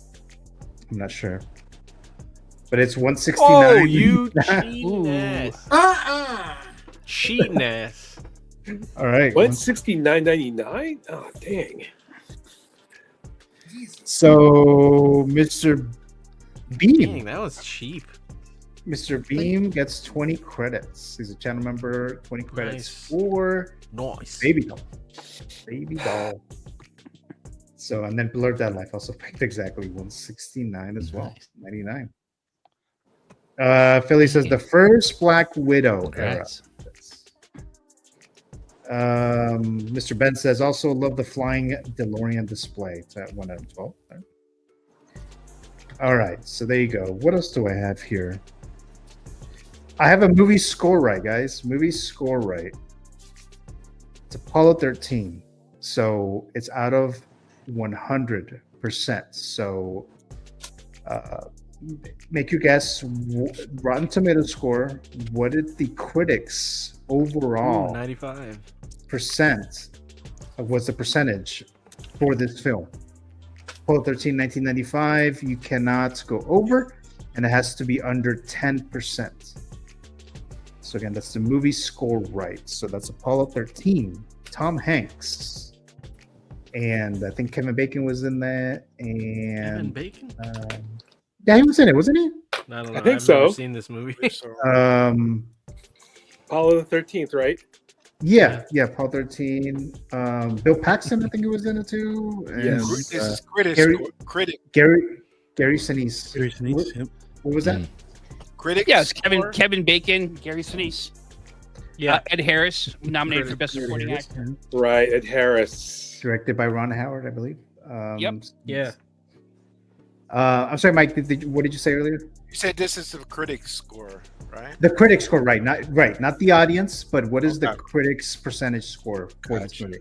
I'm not sure. But it's 169. Oh, you cheating ass. Cheating ass. All right. 169.99. Oh, dang. So Mr. Beam. Dang, that was cheap. Mr. Beam gets 20 credits. He's a channel member. 20 credits for Nice. Baby Doll. Baby Doll. So, and then Blurred That Life also picked exactly 169 as well. 99. Philly says the first Black Widow Congrats. era. Mr. Ben says also love the flying DeLorean display. It's at 1 out of 12. All right, so there you go. What else do I have here? I have a movie score right, guys. Movie score right. It's Apollo 13. So it's out of 100%. So make your guess. Rotten Tomato score. What did the critics overall 95 percent was the percentage for this film? Apollo 13, 1995. You cannot go over, and it has to be under 10%. So again, that's the movie score right. So that's Apollo 13. Tom Hanks. And I think Kevin Bacon was in that. And Kevin Bacon? Yeah, he was in it, wasn't he? I don't know. I think I've so. never seen this movie. Apollo the 13th, right? Yeah, Apollo 13. Bill Paxton, I think he was in it too. And, Yes. This is critic. Gary Sinise. Gary Sinise, yep. What was that? Critic. Yeah, it's Kevin Bacon, Gary Sinise. Yeah. Ed Harris, nominated for Best Supporting Actor. Right, Ed Harris. Directed by Ron Howard, I believe. Yep. Yeah. I'm sorry, Mike. What did you say earlier? You said this is the critic score, right? The critics score, right? Not the audience, but what is the critics' percentage score for this movie?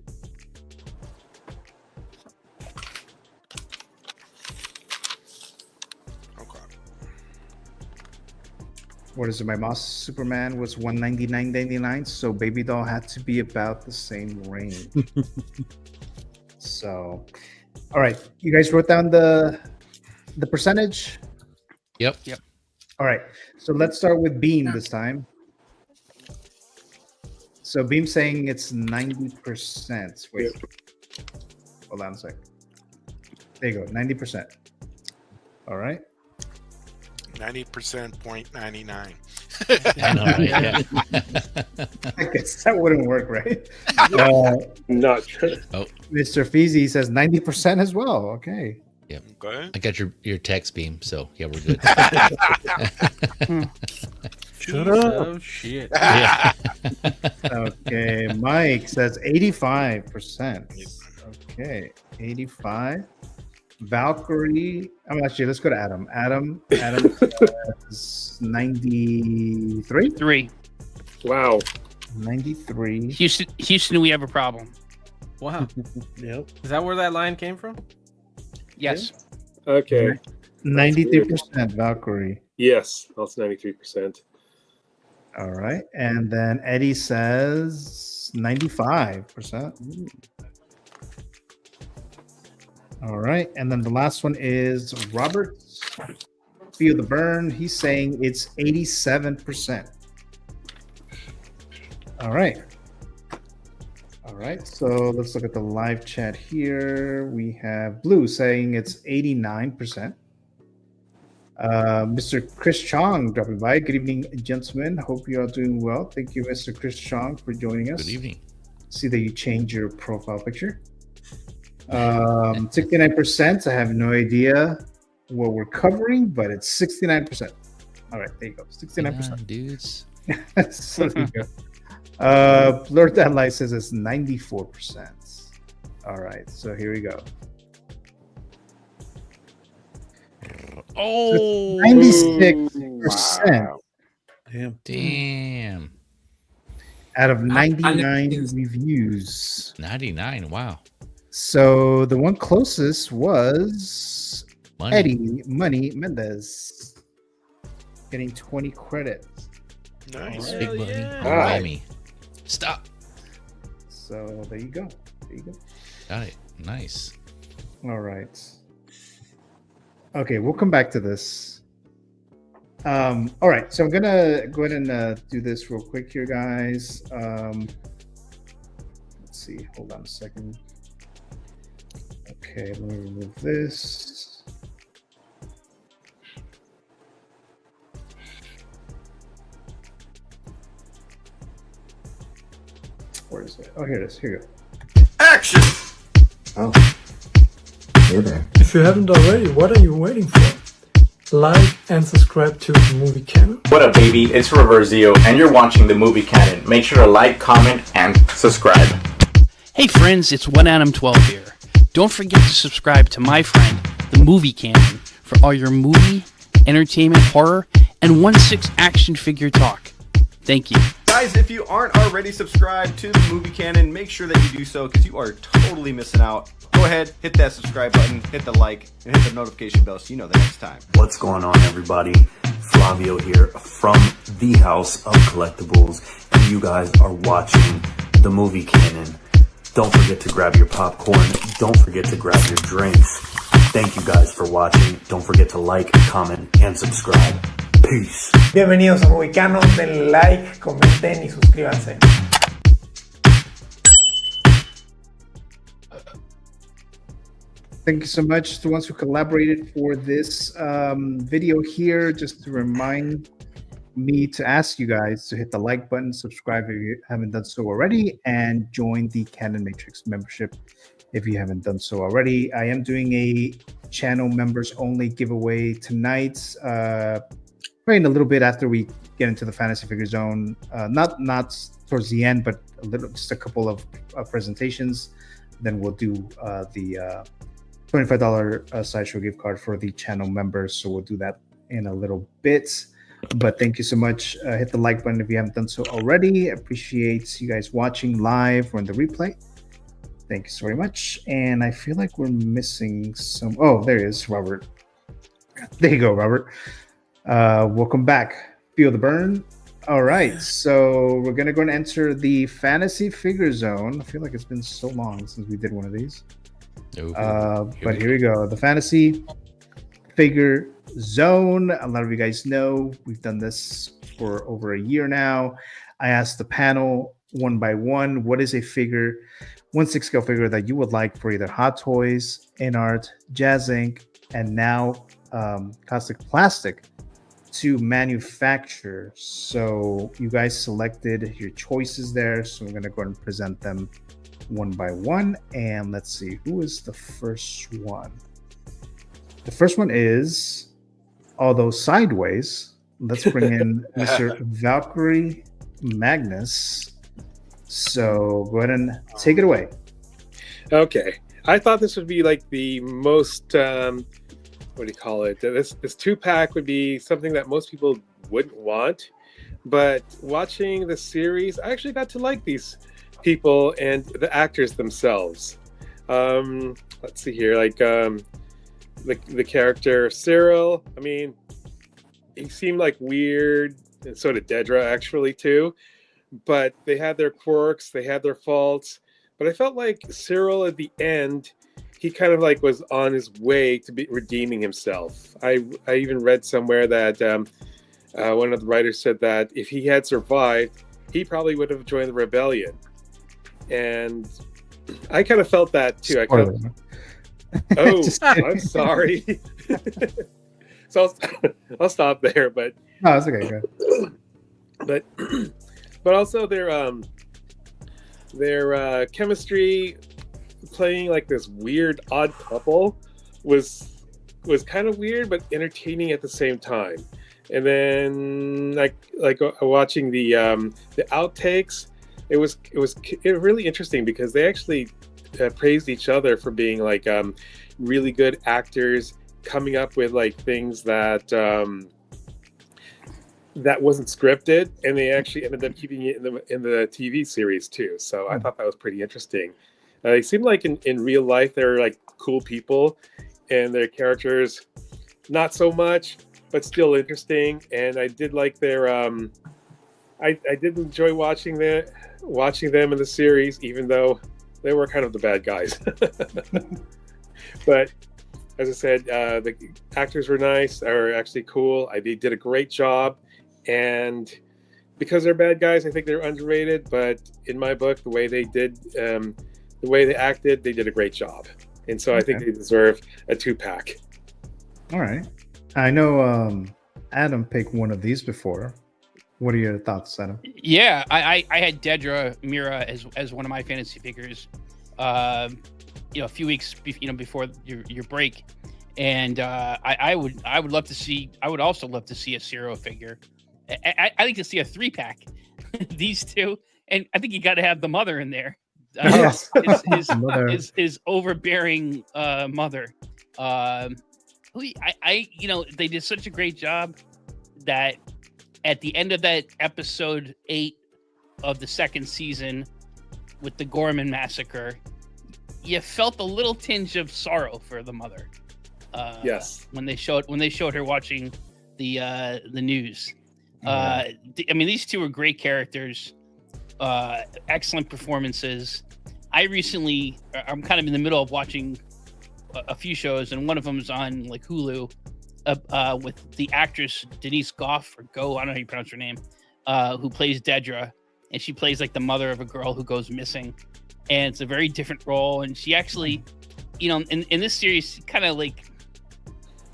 what is it? My Moss Superman was $199.99, so Baby Doll had to be about the same range. So, all right, you guys wrote down the percentage. Yep. All right, so let's start with Beam this time. So Beam's saying it's 90%. Wait, hold on a sec. There you go, 90%. All right. 90%.99. I know, right? Yeah. I guess that wouldn't work, right? Not sure. Oh, Mr. Feezy says 90% as well. Okay. yep. Okay. I got your text beam, so yeah, we're good. Shut up. Oh shit. Yeah. Okay. Mike says 85%. Okay. 85. Valkyrie. Let's go to Adam. Adam says 93. 3. Wow. 93. Houston, we have a problem. Wow. Yep. Is that where that line came from? Yes. Okay. 93% Valkyrie. Yes, that's 93%. All right. And then Eddie says 95%. All right. And then the last one is Robert. Feel the Burn. He's saying it's 87%. All right. All right. So let's look at the live chat here. We have Blue saying it's 89%. Mr. Chris Chong dropping by. Good evening, gentlemen. Hope you are doing well. Thank you, Mr. Chris Chong, for joining us. Good evening. See that you changed your profile picture. 69%. I have no idea what we're covering, but it's 69%. All right, there you go. 69%. Dudes. So there you go. Blur That Light says it's 94%. All right, so here we go. Oh, 96%. Wow. Damn. Out of 99 reviews. 99. Wow. So the one closest was Money. Eddie Money Mendez, getting 20 credits. Nice. All Big right. money. yeah. Oh, Miami. Stop. So there you go. There you go. Got it. Nice. All right. Okay, we'll come back to this. All right, so I'm gonna go ahead and do this real quick here, guys. Let's see. Hold on a second. Okay, let me remove this. Where is it? Oh, here it is. Here you go. Action! Oh. Hey there. If you haven't already, what are you waiting for? Like and subscribe to the Movie Canon. What up, baby? It's Reverzio, and you're watching the Movie Canon. Make sure to like, comment, and subscribe. Hey friends, it's One Adam 12 here. Don't forget to subscribe to my friend, the Movie Canon, for all your movie, entertainment, horror, and 1/6 action figure talk. Thank you. Guys, if you aren't already subscribed to the Movie Canon, make sure that you do so because you are totally missing out. Go ahead, hit that subscribe button, hit the like, and hit the notification bell so you know the next time. What's going on, everybody? Flavio here from the House of Collectibles, and you guys are watching the Movie Canon. Don't forget to grab your popcorn. Don't forget to grab your drinks. Thank you guys for watching. Don't forget to like, comment, and subscribe. Peace. Bienvenidos a Movie Canon. Denle like, comenten y suscríbanse. Thank you so much to the ones who collaborated for this video here. Just to remind me to ask you guys to hit the like button, subscribe if you haven't done so already, and join the Canon Matrix membership if you haven't done so already. I am doing a channel members only giveaway tonight, probably in a little bit after we get into the fantasy figure zone. Not towards the end, but just a couple of presentations. Then we'll do the $25 Sideshow gift card for the channel members. So we'll do that in a little bit. But thank you so much. Hit the like button if you haven't done so already. Appreciate you guys watching live or in the replay. Thank you so very much. And I feel like we're missing some. Oh, there he is, Robert. There you go, Robert. Welcome back. Feel the burn? All right, so we're gonna go and enter the fantasy figure zone. I feel like it's been so long since we did one of these. But here we go. The fantasy figure zone. A lot of you guys know we've done this for over a year now. I asked the panel one by one, what is a figure, 1/6 scale figure that you would like for either Hot Toys, InArt, Jazz Inc., and now Caustic Plastic to manufacture. So you guys selected your choices there. So I'm going to go ahead and present them one by one. And let's see, who is the first one? The first one is, although sideways, let's bring in Mr. Valkyrie Magnus. So go ahead and take it away. Okay. I thought this would be like the most what do you call it? This 2-pack would be something that most people wouldn't want. But watching the series, I actually got to like these people and the actors themselves. Let's see here, like the character Cyril. I mean, he seemed like weird, and so did Dedra actually too. But they had their quirks, they had their faults. But I felt like Cyril at the end, he kind of like was on his way to be redeeming himself. I even read somewhere that one of the writers said that if he had survived, he probably would have joined the rebellion. And I kind of felt that too. I'm sorry. So I'll stop there. But no, it's okay. But also their chemistry, playing like this weird odd couple, was kind of weird but entertaining at the same time. And then like watching the outtakes, it was really interesting because they actually praised each other for being like really good actors, coming up with like things that that wasn't scripted, and they actually ended up keeping it in the TV series too. So I thought that was pretty interesting. They seemed like in real life they're like cool people, and their characters not so much, but still interesting. And I did like their I did enjoy watching them in the series, even though they were kind of the bad guys. But as I said, the actors were nice, are actually cool. They did a great job, and because they're bad guys, I think they're underrated. But in my book, the way they did, the way they acted, they did a great job, and so I think they deserve a 2-pack. All right, I know Adam picked one of these before. What are your thoughts, Adam? Yeah, I had Dedra Mira as one of my fantasy figures. A few weeks before your break, and I would love to see. I would also love to see a Cyril figure. I like to see a 3-pack. These two, and I think you got to have the mother in there. His overbearing mother. They did such a great job that at the end of that episode 8 of the second season with the Gorman massacre, you felt a little tinge of sorrow for the mother. Yes. When they showed her watching the news. These two are great characters, excellent performances. I'm kind of in the middle of watching a few shows, and one of them is on like Hulu, with the actress Denise Goff, or Go, I don't know how you pronounce her name, who plays Dedra, and she plays like the mother of a girl who goes missing. And it's a very different role. And she actually, in this series, kind of like,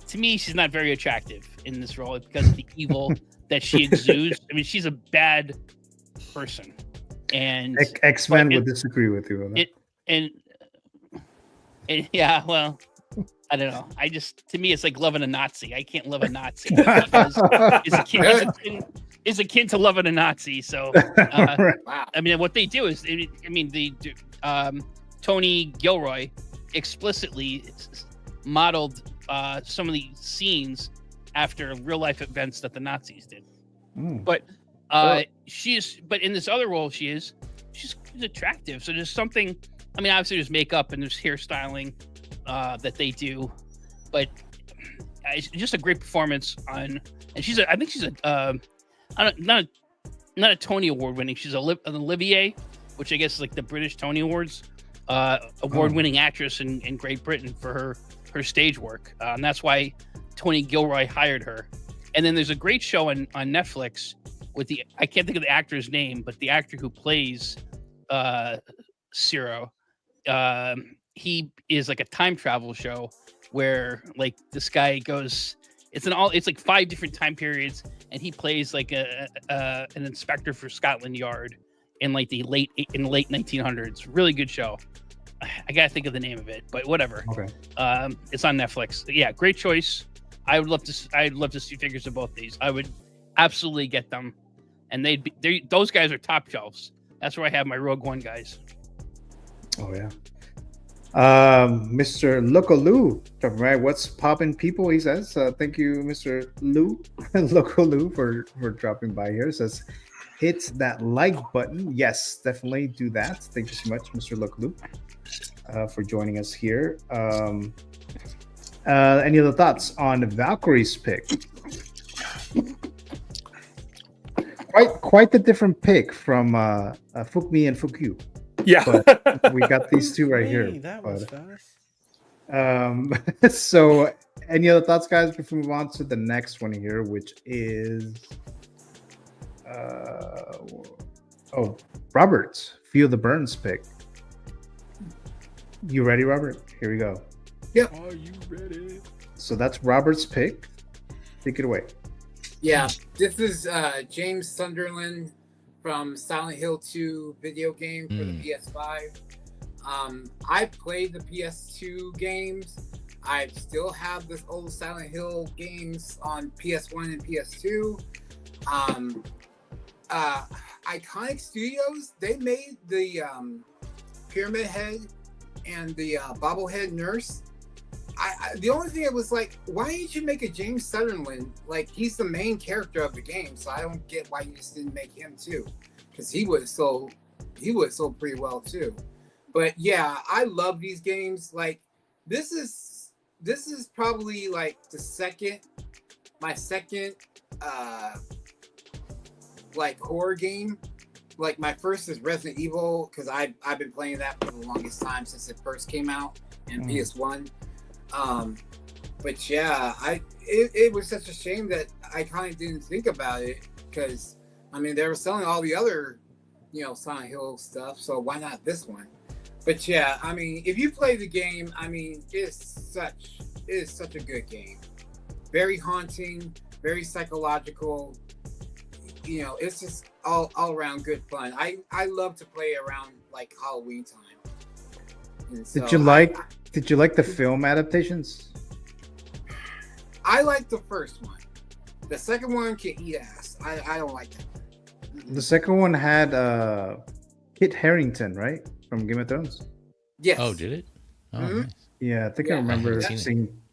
to me, she's not very attractive in this role because of the evil that she exudes. I mean, she's a bad person. And X-Men would disagree with you on that. And yeah, well, I don't know. To me, it's like loving a Nazi. I can't love a Nazi because it's akin to loving a Nazi. So, wow. I mean, what they do is, Tony Gilroy explicitly modeled some of the scenes after real life events that the Nazis did. But in this other role, she's attractive. So there's something. I mean, obviously there's makeup and there's hairstyling that they do, but it's just a great performance on. And I think she's not a Tony Award winning. She's an Olivier, which I guess is like the British Tony Awards, award winning actress in Great Britain for her stage work, and that's why Tony Gilroy hired her. And then there's a great show on Netflix with I can't think of the actor's name, but the actor who plays Ciro, he is like a time travel show where like this guy goes. It's like 5 different time periods, and he plays like an inspector for Scotland Yard in like the late 1900s. Really good show. I gotta think of the name of it, but whatever. Okay. It's on Netflix. Yeah, great choice. I'd love to see figures of both these. I would absolutely get them, and those guys are top shelves. That's where I have my Rogue One guys. Oh yeah. Mr. Loco Lou, right? What's poppin', people? He says. Thank you, Mr. Lou, Loco Lou, for dropping by here. Says, hit that like button. Yes, definitely do that. Thank you so much, Mr. Loco Lou, for joining us here. Any other thoughts on Valkyrie's pick? Quite the different pick from Fukmi and Fukyu. Yeah, but we got these two right here. That was fast. So, any other thoughts, guys, before we move on to the next one here, which is Robert's Feel the Burns pick. You ready, Robert? Here we go. Yep. Are you ready? So that's Robert's pick. Take it away. Yeah, this is James Sunderland from Silent Hill 2 video game for the PS5. I played the PS2 games. I still have this old Silent Hill games on PS1 and PS2. Iconic Studios, they made the Pyramid Head and the bobblehead nurse. The only thing it was like, why didn't you make a James Sunderland? Like, he's the main character of the game, so I don't get why you just didn't make him too, because he would sold pretty well too. But yeah, I love these games. Like, this is probably like my second like horror game. Like, my first is Resident Evil, because I've been playing that for the longest time since it first came out in PS1. But yeah, it was such a shame that I kind of didn't think about it, because I mean, they were selling all the other, Silent Hill stuff, so why not this one? But yeah, I mean, if you play the game, I mean, it is such a good game. Very haunting, very psychological. It's just all around good fun. I love to play around like Halloween time. And so Did you like the film adaptations? I like the first one. The second one can eat ass. I don't like that one. The second one had Kit Harington, right, from Game of Thrones. Yes. Oh, did it? Oh, nice. Yeah, I think I remember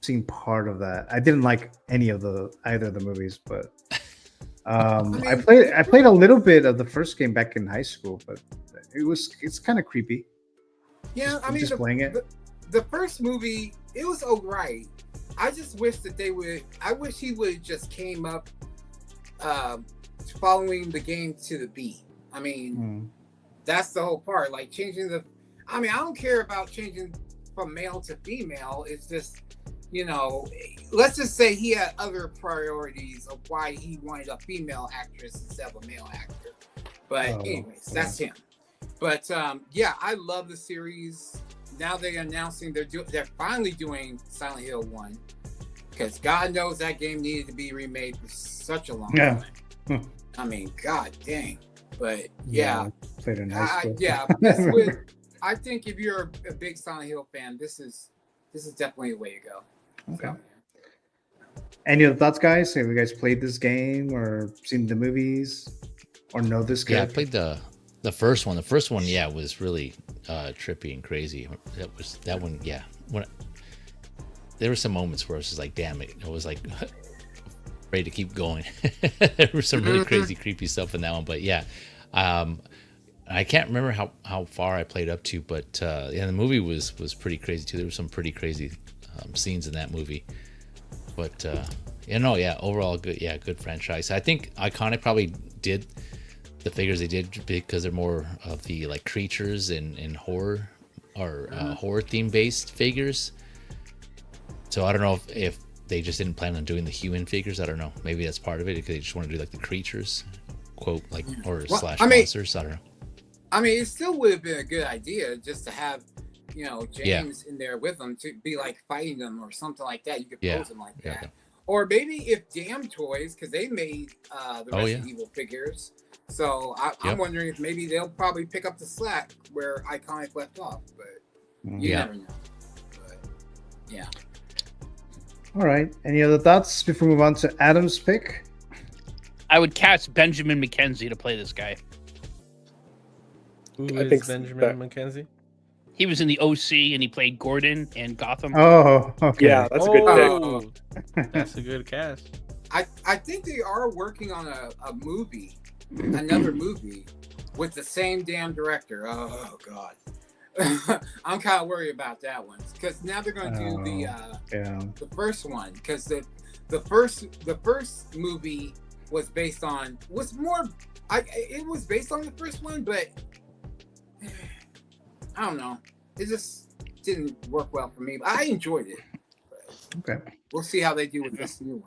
seeing part of that. I didn't like any of either of the movies, but I played a little bit of the first game back in high school, but it's kind of creepy. Yeah, I mean, just playing it. The first movie, it was alright. I just wish that I wish he would have just came up following the game to the beat. I mean, that's the whole part. Like, I don't care about changing from male to female. It's just, let's just say he had other priorities of why he wanted a female actress instead of a male actor. But anyways, that's him. But yeah, I love the series. Now they're announcing they're finally doing Silent Hill 1, because God knows that game needed to be remade for such a long time. I mean, god dang. But yeah, played in high school. I think if you're a big Silent Hill fan, this is definitely the way to go. Okay. So. Any other thoughts, guys? Have you guys played this game or seen the movies or know this game? Yeah, I played the first one. The first one, was really trippy and crazy. That one. Yeah, there were some moments where I was just like, damn it, I was like ready to keep going. There was some really crazy, creepy stuff in that one. But yeah, I can't remember how far I played up to, but the movie was pretty crazy too. There were some pretty crazy scenes in that movie. But Overall, good. Yeah, good franchise. I think Iconic probably did the figures they did because they're more of the like creatures and horror or horror theme based figures. So I don't know if they just didn't plan on doing the human figures. I don't know. Maybe that's part of it because they just want to do like the creatures, quote, like or slash monsters. I don't know. I mean, it still would have been a good idea just to have, James in there with them to be like fighting them or something like that. You could pose them like that. Yeah. Or maybe if Damn Toys, because they made the Resident Evil figures. So I'm wondering if maybe they'll probably pick up the slack where Iconic left off. But you never know. But, yeah. All right. Any other thoughts before we move on to Adam's pick? I would cast Benjamin McKenzie to play this guy. Who is Benjamin McKenzie? He was in the OC and he played Gordon in Gotham. Oh, okay. Yeah, that's a good pick. That's a good cast. I think they are working on a movie, another movie, with the same damn director. Oh God, I'm kind of worried about that one because now they're going to do the first one because the first movie was based on it was based on the first one, but I don't know. It just didn't work well for me. But I enjoyed it. Okay. We'll see how they do with this new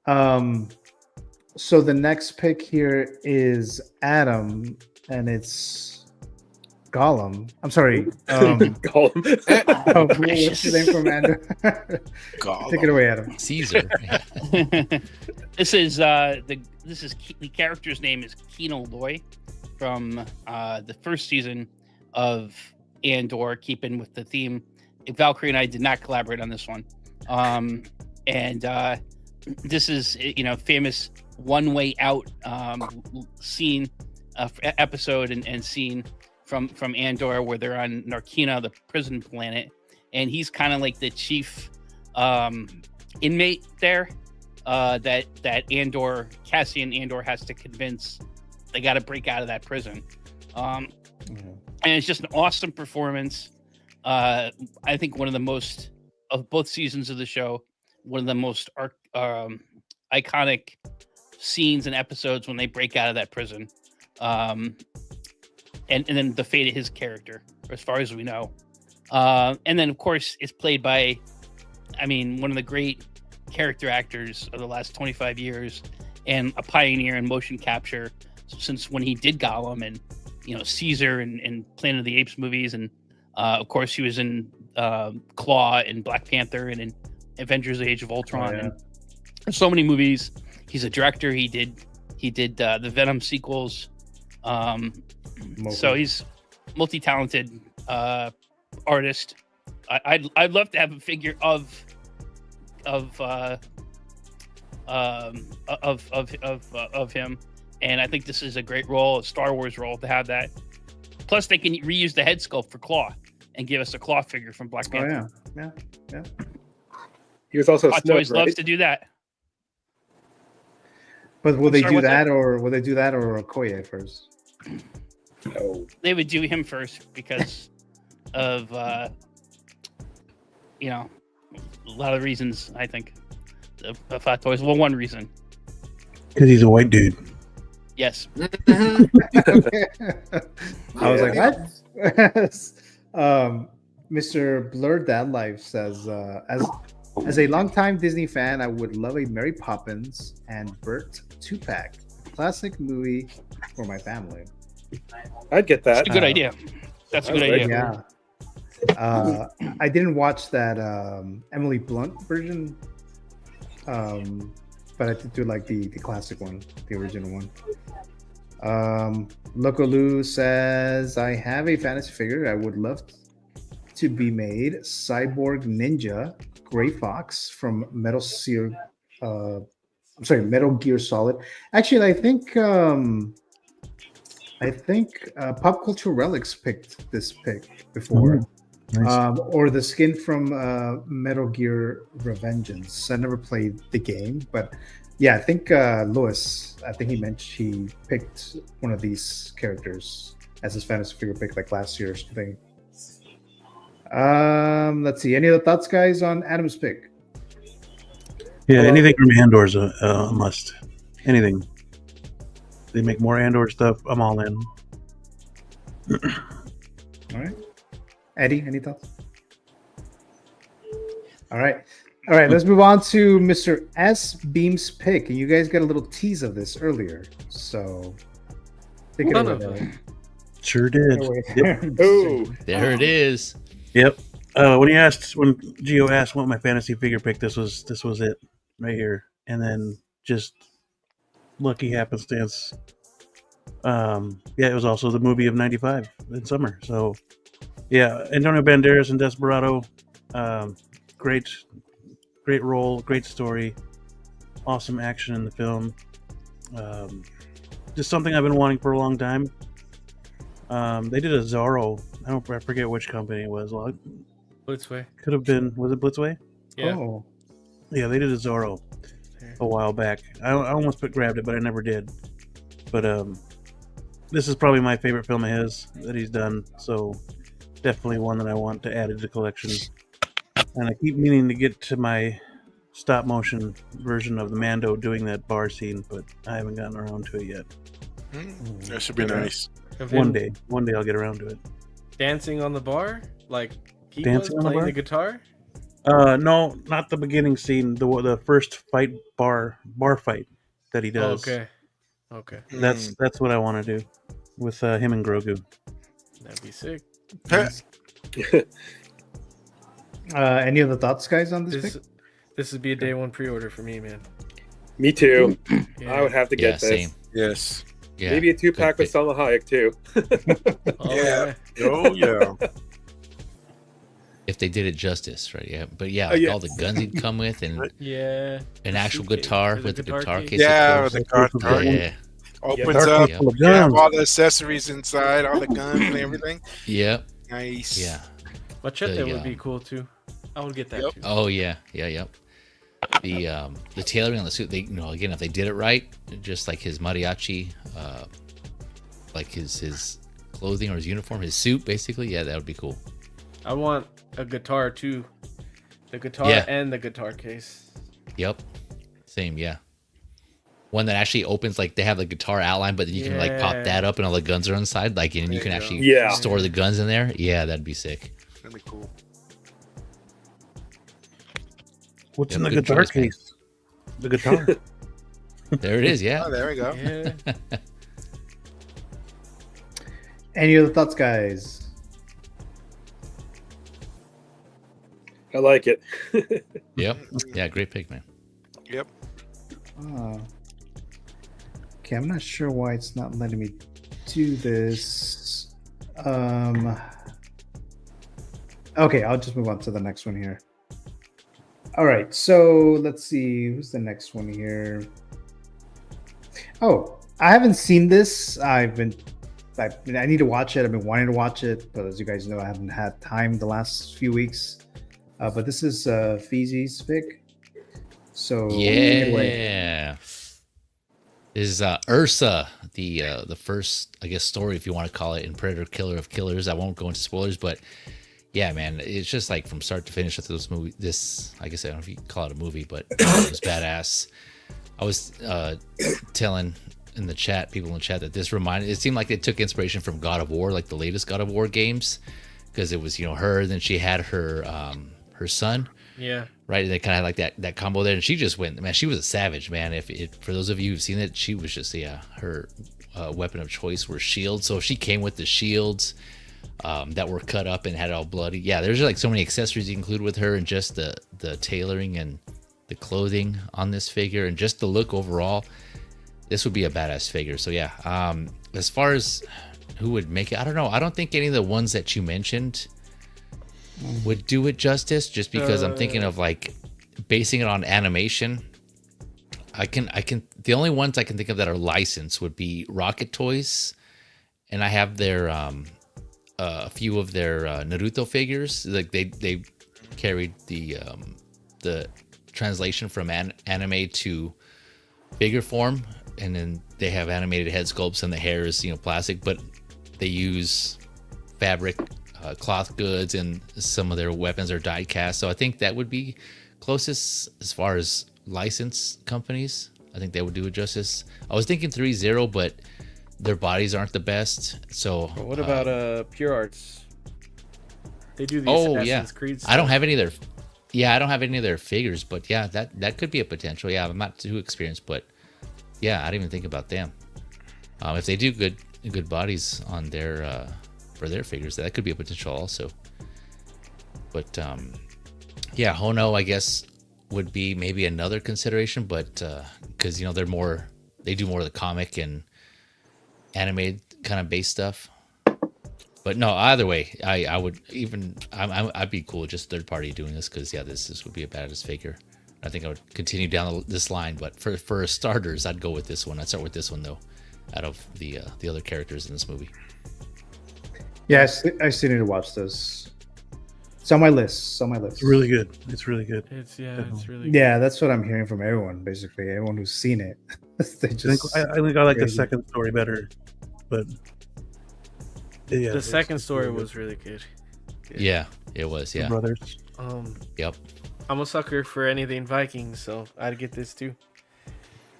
one. So the next pick here is Adam, and it's Gollum. I'm sorry. Gollum. What's your name from Andrew? Gollum. Take it away, Adam. Caesar. This is the character's name is Kino Loy from the first season of Andor, keeping with the theme. Valkyrie and I did not collaborate on this one. This is famous One Way Out scene episode and scene from Andor where they're on Narkina, the prison planet, and he's kind of like the chief inmate there that Cassian Andor has to convince they got to break out of that prison. And it's just an awesome performance. I think one of the most of both seasons of the show, one of the most iconic scenes and episodes when they break out of that prison. And then the fate of his character, as far as we know. And then, of course, it's played by, one of the great character actors of the last 25 years and a pioneer in motion capture since when he did Gollum and, Caesar and Planet of the Apes movies. And, of course, he was in Claw and Black Panther and in Avengers Age of Ultron. And so many movies. He's a director. He did the Venom sequels. So he's multi-talented artist. I'd love to have a figure of him, and I think this is a great role, a Star Wars role, to have that. Plus, they can reuse the head sculpt for Claw and give us a Claw figure from Black Panther. Yeah. He was also Hot Toys loves to do that. But will they do that, or Okoye first? No. They would do him first because of a lot of reasons. I think of Hot Toys. Well, one reason. Because he's a white dude. Yes. I was like, what? Mr. Blurred Dad Life says, as a longtime Disney fan, I would love a Mary Poppins and Bert 2-pack. Classic movie for my family. I'd get that. That's a good idea. That's a good idea. Yeah. I didn't watch that Emily Blunt version, but I did do like the classic one, the original one. Loco Lou says, I have a fantasy figure I would love to be made. Cyborg Ninja Gray Fox from Metal Gear Solid. Actually, I think Pop Culture Relics picked this pick before. Nice. Or the skin from Metal Gear Revengeance. I never played the game, but yeah, I think Lewis, he mentioned he picked one of these characters as his fantasy figure pick like last year or something. Let's see. Any other thoughts, guys, on Adam's pick? Yeah, anything from Andor's a must. Anything. They make more Andor stuff. I'm all in. All right, Eddie, any thoughts? All right. Let's move on to Mr. S. Beam's pick. And you guys got a little tease of this earlier, so take it away. Sure did. Yep. Oh, there it is. Yep. When Gio asked what my fantasy figure pick, this was it right here. And then just lucky happenstance. It was also the movie of '95 in summer. So yeah, Antonio Banderas and Desperado. Great role, great story, awesome action in the film. Just something I've been wanting for a long time. They did a Zorro. I forget which company it was. Blitzway. Could have been. Was it Blitzway? Yeah. Oh. Yeah, they did a Zorro a while back. I almost grabbed it, but I never did. But this is probably my favorite film of his that he's done. So definitely one that I want to add to the collection. And I keep meaning to get to my stop motion version of the Mando doing that bar scene, but I haven't gotten around to it yet. That should be nice. One day I'll get around to it. Dancing on the bar, like he Dancing was on the playing bar? the guitar. No, not the beginning scene. The first bar fight that he does. Okay. That's what I want to do with him and Grogu. That'd be sick. Any other thoughts, guys, on this pick? This would be a day one pre-order for me, man. Me too. Yeah. I would have to get this. Same. Yes. Yeah. Maybe a 2-pack with Salma Hayek too. Yeah. Oh yeah. If they did it justice, right? Yeah, but yeah, Oh, like yeah. all the guns he'd come with, and Yeah. an actual Suitcase. guitar There's a with the guitar guitar case. case. Yeah, of with the course. guitar. Yeah. Opens Dark up. Knight full of You have guns. all the accessories inside, all the guns and everything. Yep. Nice. Yeah. Machete The, would be cool too. I would get that too. Oh yeah. Yep. The tailoring on the suit, they again, if they did it right, just like his mariachi, like his clothing or his uniform, his suit, basically, yeah, that would be cool. I want a guitar too. The guitar Yeah. and the guitar case. Yep. Same, yeah. One that actually opens, like they have the guitar outline, but then you can like pop Yeah. that up and all the guns are inside, like, and you can actually Yeah. store the guns in there. Yeah, that'd be sick. That'd be cool. What's Yep, in the good guitar choice, man. case? The guitar. There it is. Yeah. Oh, there we go. Yeah. Any other thoughts, guys? I like it. Yep. Yeah, great pick, man. Yep. Okay, I'm not sure why it's not letting me do this. Okay, I'll just move on to the next one here. All right, so let's see. Who's the next one here? Oh, I haven't seen this. I need to watch it. I've been wanting to watch it, but as you guys know, I haven't had time the last few weeks. But this is Feezy's pick. So Yeah. Is Ursa the first, I guess, story, if you want to call it, in Predator Killer of Killers? I won't go into spoilers, but yeah, man, it's just like from start to finish with this movie. This, I guess, I don't know if you can call it a movie, but it was badass. I was telling in the chat, people in the chat, that it seemed like they took inspiration from God of War, like the latest God of War games, because it was, her, then she had her son. Yeah. Right, and they kind of had like that combo there, and she just went, man. She was a savage, man. For those of you who've seen it, she was just her weapon of choice were shields. So she came with the shields that were cut up and had it all bloody. Yeah, there's like so many accessories you include with her, and just the tailoring and the clothing on this figure, and just the look overall. This would be a badass figure. So yeah, as far as who would make it, I don't know. I don't think any of the ones that you mentioned would do it justice, just because I'm thinking of like basing it on animation. The only ones I can think of that are licensed would be Rocket Toys, and I have their a few of their Naruto figures. Like they carried the translation from anime to figure form, and then they have animated head sculpts, and the hair is plastic, but they use fabric, cloth goods, and some of their weapons are die cast. So I think that would be closest as far as license companies. I think they would do it justice. I was thinking 3-0, but their bodies aren't the best. So But what about Pure Arts? They do the Assassin's Creed stuff. I don't have any of their. Yeah, I don't have any of their figures, but yeah, that could be a potential. Yeah, I'm not too experienced, but yeah, I didn't even think about them. If they do good bodies on their for their figures, that could be a potential also. But yeah, Hono, I guess, would be maybe another consideration, but because they do more of the comic and animated kind of base stuff. But no, either way, I'd be cool with just third party doing this, because yeah, this would be a badass figure. I think I would continue down this line, but for starters, I'd go with this one. I'd start with this one though, out of the other characters in this movie. Yeah, I still need to watch this. It's on my list. It's really good. It's really good. It's really good. Yeah, that's what I'm hearing from everyone. Basically, everyone who's seen it. They just. I think I like the second story better, but yeah, the second story was really good. Yeah, it was. Yeah, brothers. Yep. I'm a sucker for anything Vikings, so I'd get this too.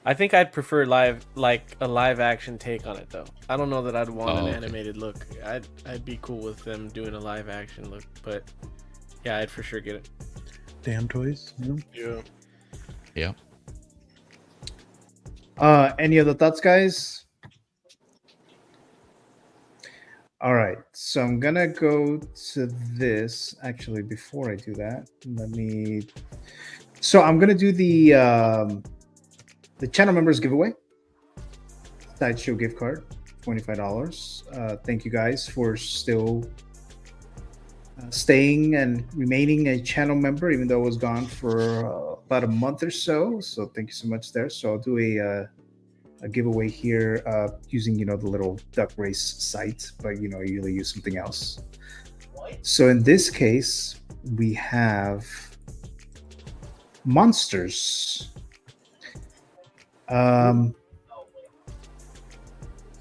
I think I'd prefer a live action take on it though. I don't know that I'd want an animated look. I'd be cool with them doing a live action look, but yeah, I'd for sure get it. Damn toys. Yeah. Any other thoughts, guys? All right, so I'm gonna go to this. Actually, before I do that, So I'm gonna do the channel members giveaway. Sideshow gift card, $25. Thank you guys for still staying and remaining a channel member, even though I was gone for about a month or so. So thank you so much there. So I'll do a giveaway here using the little duck race site, but I usually use something else. So in this case, we have monsters. Hold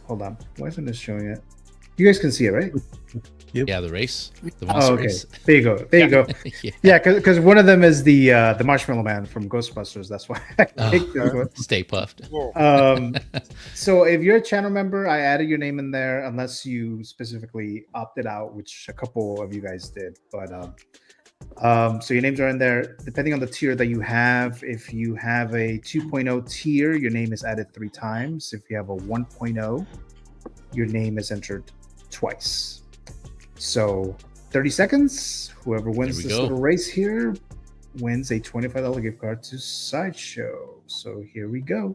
on, why isn't this showing it? You guys can see it, right? Yep. Yeah, the race. The monster okay. race. There you go. Yeah, because one of them is the Marshmallow Man from Ghostbusters. That's why I picked this one. Stay puffed. So if you're a channel member, I added your name in there, unless you specifically opted out, which a couple of you guys did. But so your names are in there. Depending on the tier that you have, if you have a 2.0 tier, your name is added 3 times. If you have a 1.0, your name is entered twice. So 30 seconds. Whoever wins this little race here wins a $25 gift card to Sideshow. So here we go.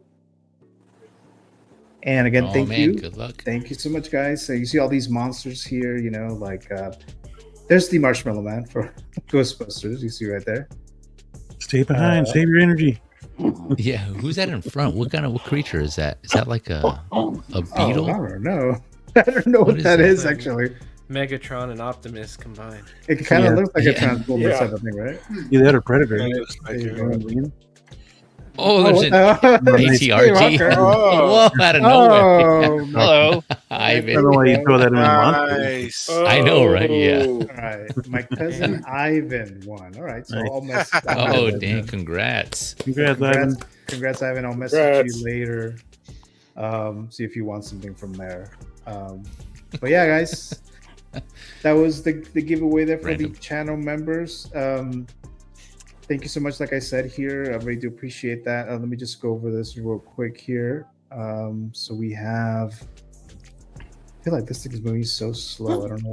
And again, thank you. Good luck. Thank you so much, guys. So you see all these monsters here, there's the Marshmallow Man for Ghostbusters. You see right there. Stay behind. Save your energy. Yeah, who's that in front? What creature is that? Is that like a beetle? I don't know. I don't know what that is actually. Megatron and Optimus combined. It kind of looks like a Transformers type of thing, right? Yeah, that or Predator. Oh, there's an ATRT. Whoa, out of nowhere. Hello, Ivan. I don't know why you throw that in Nice. I know, right? Yeah. All right. My cousin Ivan won. All right. So I'll mess. Oh, dang. Congrats. Ivan. Congrats, Ivan. I'll message you later. See if you want something from there. But yeah, guys, that was the giveaway there for the channel members. Thank you so much. Like I said here, I really do appreciate that. Let me just go over this real quick here. So we have, I feel like this thing is moving so slow. I don't know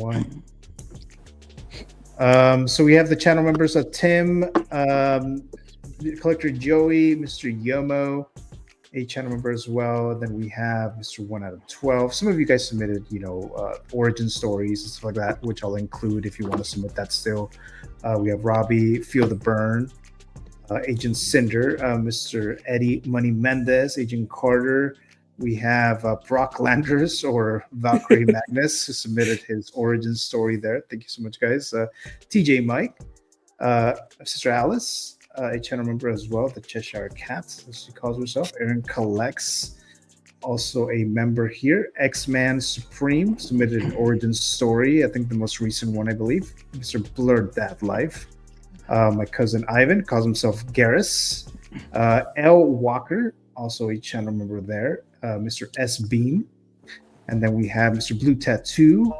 why. So we have the channel members of Tim, Collector Joey, Mr. Yomo, a channel member as well. And then we have Mr. 1 out of 12. Some of you guys submitted, origin stories and stuff like that, which I'll include if you want to submit that still. We have Robbie, Feel the Burn, Agent Cinder, Mr. Eddie Money Mendez, Agent Carter. We have Brock Landers or Valkyrie Magnus, who submitted his origin story there. Thank you so much, guys. TJ Mike, Sister Alice, a channel member as well, the Cheshire Cat, as she calls herself. Erin Collects, also a member here. X-Man Supreme submitted an origin story, I think the most recent one, I believe. Mr. Blurred That Life. My cousin Ivan calls himself Garrus. L Walker, also a channel member there. Mr. S Beam, and then we have Mr. Blue Tattoo,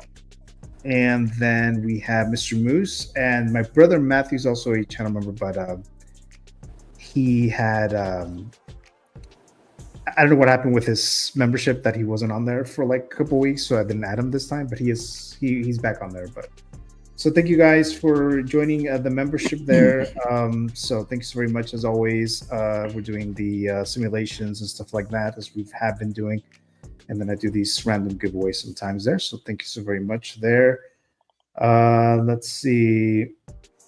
and then we have Mr. Moose, and my brother Matthew's also a channel member, but he had I don't know what happened with his membership that he wasn't on there for like a couple weeks, so I didn't add him this time. But he's back on there. But so thank you guys for joining the membership there. So thanks very much as always. We're doing the simulations and stuff like that as we have been doing, and then I do these random giveaways sometimes there. So thank you so very much there. Let's see.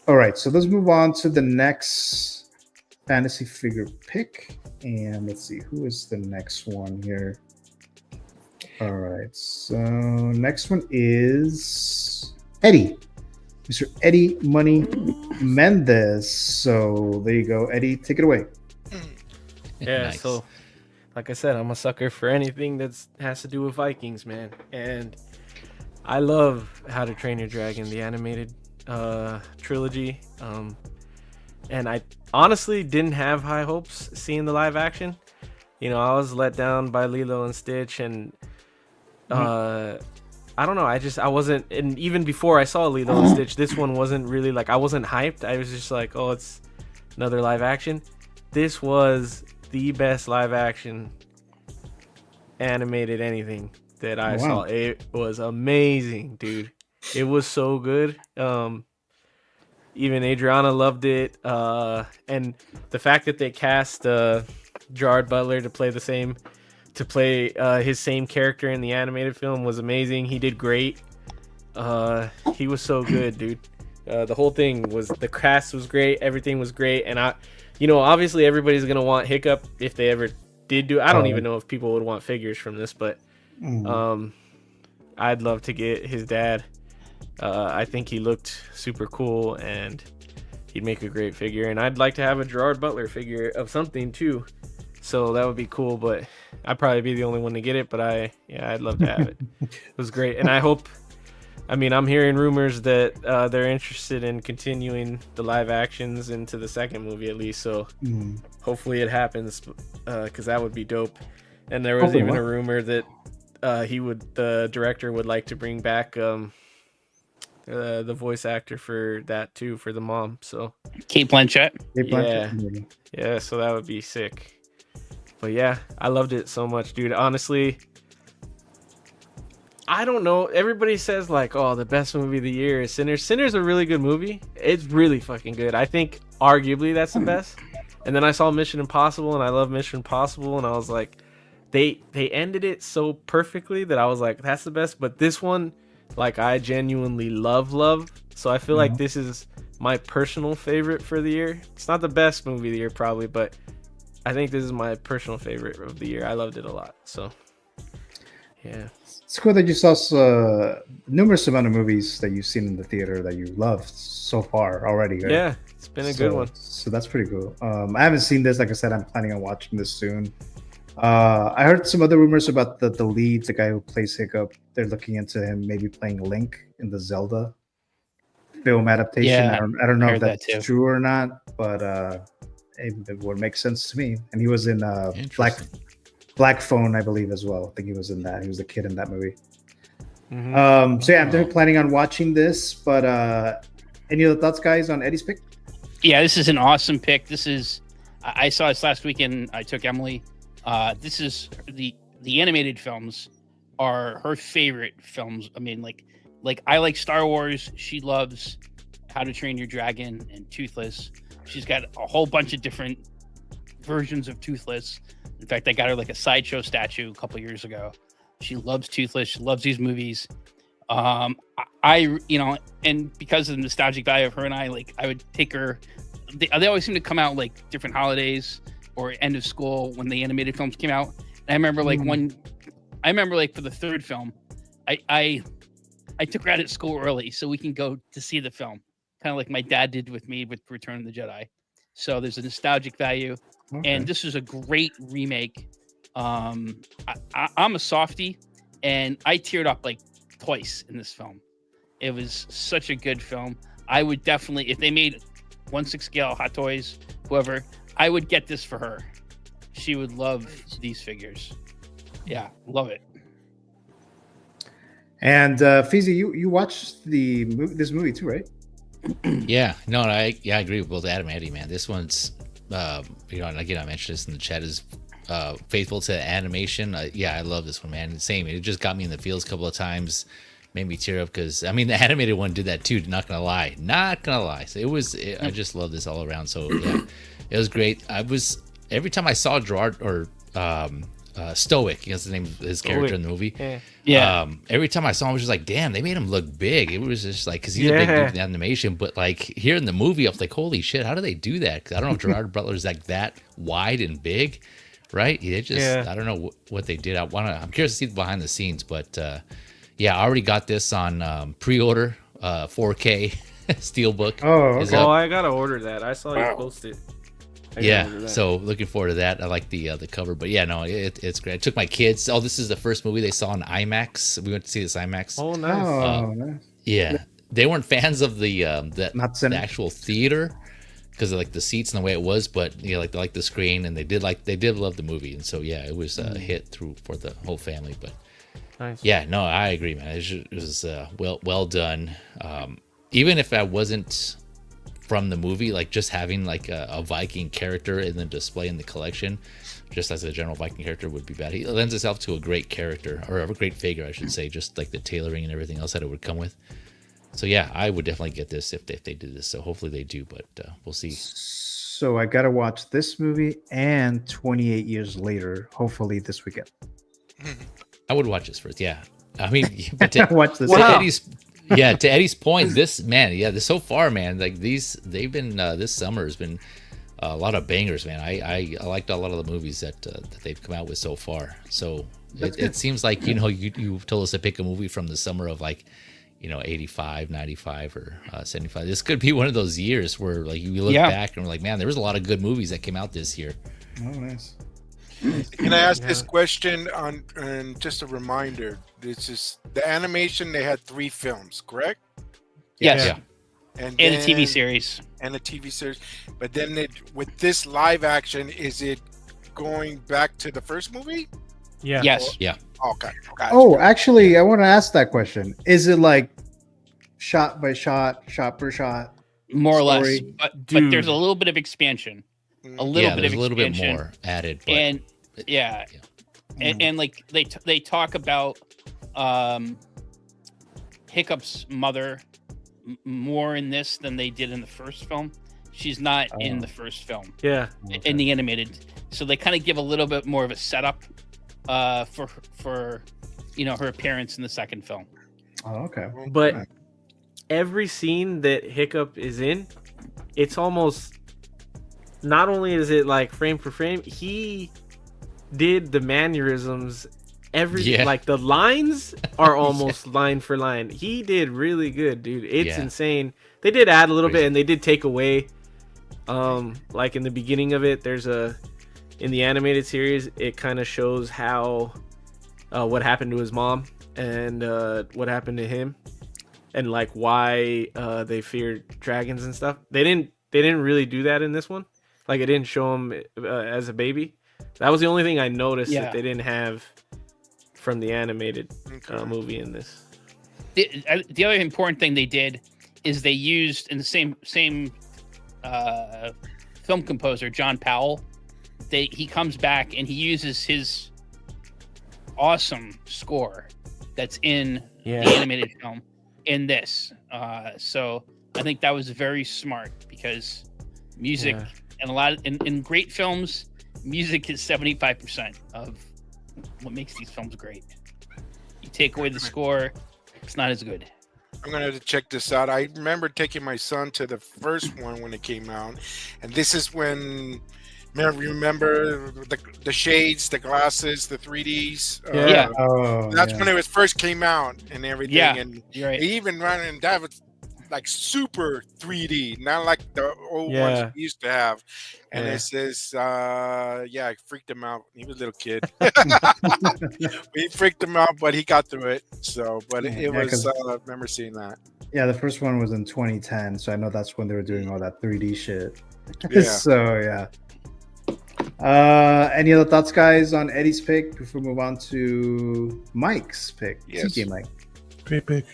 All right, so let's move on to the next fantasy figure pick. And let's see, who is the next one here? All right, so next one is Eddie, Mr. Eddie Money Mendez. So there you go, Eddie, take it away. Yeah, Nice. so like I said, I'm a sucker for anything that has to do with Vikings, man. And I love How to Train Your Dragon, the animated trilogy. And I honestly didn't have high hopes seeing the live action. You know, I was let down by Lilo and Stitch, and I don't know. I wasn't, and even before I saw Lilo and Stitch, this one wasn't really like, I wasn't hyped. I was just like, oh, it's another live action. This was the best live action animated anything that I saw. It was amazing, dude. It was so good. Even Adriana loved it, and the fact that they cast Gerard Butler to play his same character in the animated film was amazing. He did great. He was so good, dude. The whole thing the cast was great. Everything was great, and obviously everybody's gonna want Hiccup if they ever did do. I don't even know if people would want figures from this, but I'd love to get his dad. I think he looked super cool, and he'd make a great figure. And I'd like to have a Gerard Butler figure of something too, so that would be cool. But I'd probably be the only one to get it. But I'd love to have it. It was great, and I hope. I mean, I'm hearing rumors that they're interested in continuing the live actions into the second movie at least. So hopefully it happens, because that would be dope. And there was even a rumor that the director would like to bring back the voice actor for that too, for the mom. So Kate Blanchett. Yeah, so that would be sick. But yeah, I loved it so much, dude. Honestly, I don't know. Everybody says like, oh, the best movie of the year is Sinners. Sinners a really good movie. It's really fucking good. I think arguably that's the best. And then I saw Mission Impossible, and I love Mission Impossible, and I was like, they ended it so perfectly that I was like, that's the best. But this one, like, I genuinely love. So I feel like this is my personal favorite for the year. It's not the best movie of the year probably, but I think this is my personal favorite of the year. I loved it a lot. So yeah. It's cool that you saw numerous amount of movies that you've seen in the theater that you loved so far already. Right? Yeah, it's been a good one. So that's pretty cool. I haven't seen this. Like I said, I'm planning on watching this soon. I heard some other rumors about the lead, the guy who plays Hiccup. They're looking into him maybe playing Link in the Zelda film adaptation. Yeah, I don't know if that that's true or not, but it would make sense to me. And he was in Black Phone, I believe, as well. I think he was in that. He was the kid in that movie. So yeah, I'm definitely planning on watching this. But any other thoughts, guys, on Eddie's pick? Yeah, this is an awesome pick. I saw this last weekend. I took Emily. This is the animated films are her favorite films. I mean, like I like Star Wars. She loves How to Train Your Dragon and Toothless. She's got a whole bunch of different versions of Toothless. In fact, I got her like a sideshow statue a couple years ago. She loves Toothless. She loves these movies. And because of the nostalgic value of her and I would take her. They always seem to come out like different holidays or end of school when the animated films came out. And I remember for the third film, I took her out of school early so we can go to see the film, kind of like my dad did with me with Return of the Jedi. So there's a nostalgic value. Okay. And this is a great remake. I'm a softie, and I teared up like twice in this film. It was such a good film. I would definitely, if they made 1/6 scale Hot Toys, whoever, I would get this for her. She would love these figures. Yeah, love it. And Feezy, you watched this movie too, right? Yeah, no, I agree with both Adam and Eddie, man. This one's, and again, I mentioned this in the chat, is faithful to animation. I love this one, man. Same, it just got me in the feels a couple of times, made me tear up because the animated one did that too. Not gonna lie. So I just love this all around. So yeah, it was great. Every time I saw Gerard or Stoic, that's the name of his character in the movie. Yeah. Every time I saw him, I was just like, damn, they made him look big. It was just like, because he's a big dude in animation, but like here in the movie, I was like, holy shit, how do they do that? Because I don't know if Gerard Butler's like that wide and big, right? They just, I don't know what they did. I'm curious to see behind the scenes, but I already got this on pre-order, 4K Steelbook. Oh, okay. I gotta order that. I saw you post it. So looking forward to that. I like the cover, but it's great. I took my kids. This is the first movie they saw in IMAX. We went to see this IMAX. Oh, nice. Nice. Yeah, they weren't fans of the actual theater because of like the seats and the way it was, but they like the screen and they did love the movie, and so it was a hit for the whole family. But nice. I agree, man. It was well done. Even if I wasn't from the movie, like just having like a Viking character in the display in the collection, just as a general Viking character would be bad. He lends itself to a great character, or a great figure, I should say, just like the tailoring and everything else that it would come with. So I would definitely get this if they did this. So hopefully they do, but we'll see. So I gotta watch this movie and 28 Years Later, hopefully this weekend. I would watch this first. But watch this. To Eddie's point, this so far, man, like this summer has been a lot of bangers, man. I liked a lot of the movies that they've come out with so far. So it seems like you told us to pick a movie from the summer of 85, 95, or 75. This could be one of those years where like you look back and we're like, man, there was a lot of good movies that came out this year. Oh, nice. Can I ask this question and just a reminder? This is the animation. They had 3 films, correct? Yes. Yeah. And a TV series. And a TV series. But then with this live action, is it going back to the first movie? Yeah. Yes. Yeah. Okay. Oh, actually, I want to ask that question. Is it like shot by shot, shot per shot? More or less. story? But there's a little bit of expansion. A little bit more added. But, and like they talk about Hiccup's mother more in this than they did in the first film. She's not in the first film. Yeah. In the animated. So they kind of give a little bit more of a setup for her appearance in the second film. Oh, okay. But every scene that Hiccup is in, it's almost, not only is it like frame for frame, he did the mannerisms. Like the lines are almost line for line. He did really good, dude. It's insane. They did add a little bit, and they did take away. Like in the beginning of it, in the animated series, it kind of shows how what happened to his mom and what happened to him, and like why they feared dragons and stuff. They didn't really do that in this one. Like it didn't show him as a baby. That was the only thing I noticed that they didn't have from the animated movie in this. The other important thing they did is they used in the same film composer, John Powell. He comes back and he uses his awesome score that's in the animated film in this. So I think that was very smart because music and a lot in great films, music is 75% of what makes these films great. You take away the score, it's not as good. I'm gonna have to check this out. I remember taking my son to the first one when it came out, and this is when remember the shades, the glasses, the 3Ds. That's when it first came out and everything. Yeah, and you're right. Even running that was like super 3D, not like the old ones we used to have. And it says, it freaked him out. He was a little kid. We freaked him out, but he got through it. So, but it was, I remember seeing that. Yeah, the first one was in 2010, so I know that's when they were doing all that 3D shit. Yeah. So, yeah. Any other thoughts, guys, on Eddie's pick before we move on to Mike's pick? Yes. TJ Mike. Great pick.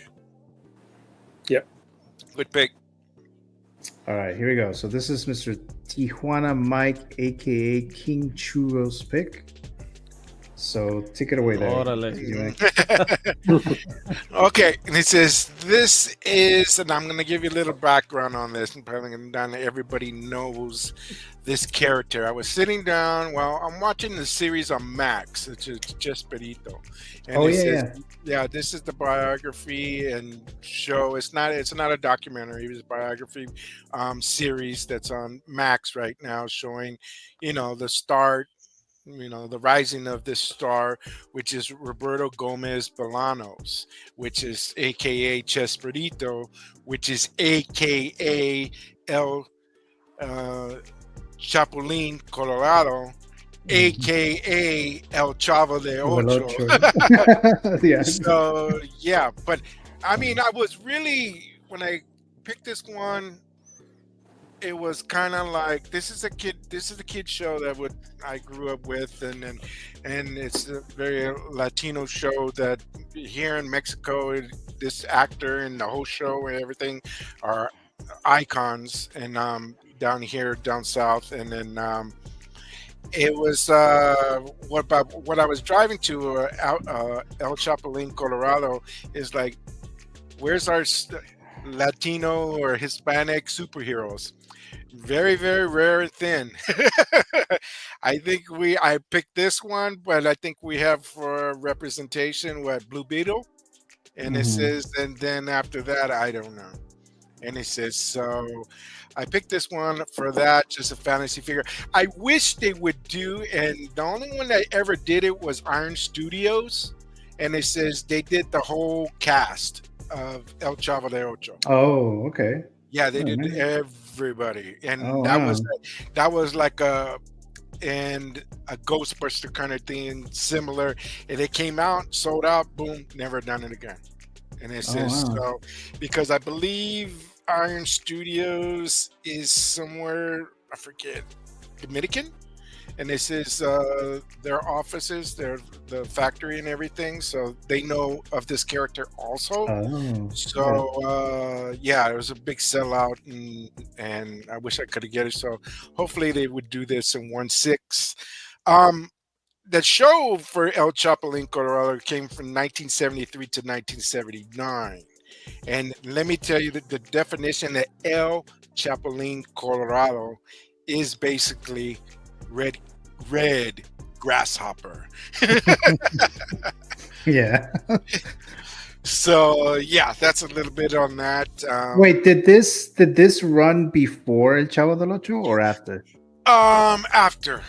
Yep. Good pick. All right, here we go. So this is Mr. Tijuana Mike, aka King Churro's pick. So take it away there. Okay, and it says this is, and I'm going to give you a little background on this, and probably not everybody knows this character. I was sitting down while I'm watching the series on Max, which is Chespirito, and yeah, this is the biography and show. It's not a documentary. It's a biography series that's on Max right now, showing, the start. The rising of this star, which is Roberto Gomez Bolaños, which is AKA Chespirito, which is AKA El Chapulín Colorado, AKA El Chavo de Ocho. Yeah. So, yeah, but I mean, I was really, when I picked this one, it was kind of like, this is a kid show that I grew up with, and it's a very Latino show that here in Mexico, this actor and the whole show and everything are icons, and down here down south, and then it was what I was driving to El Chapulín, Colorado, is like, where's our Latino or Hispanic superheroes? Very, very rare and thin. I think I picked this one, but I think we have for representation Blue Beetle, and it says, and then after that I don't know. And it says, so I picked this one for that, just a fantasy figure. I wish they would do, and the only one that ever did it was Iron Studios, and it says they did the whole cast of El Chavo de Ocho. Oh, okay. Yeah, they did everybody, and that was like a Ghostbuster kind of thing, similar. And it came out, sold out, boom, never done it again. And it says so, because I believe Iron Studios is somewhere, I forget, Dominican, and this is their offices, the factory and everything, so they know of this character also. Yeah, it was a big sellout, and I wish I could have get it. So hopefully they would do this in 1/6. The show for El Chapulín Colorado came from 1973 to 1979, and let me tell you that the definition of El Chapulín Colorado is basically red grasshopper. Yeah. So yeah, that's a little bit on that. Wait, did this run before El Chavo del Ocho or after? After.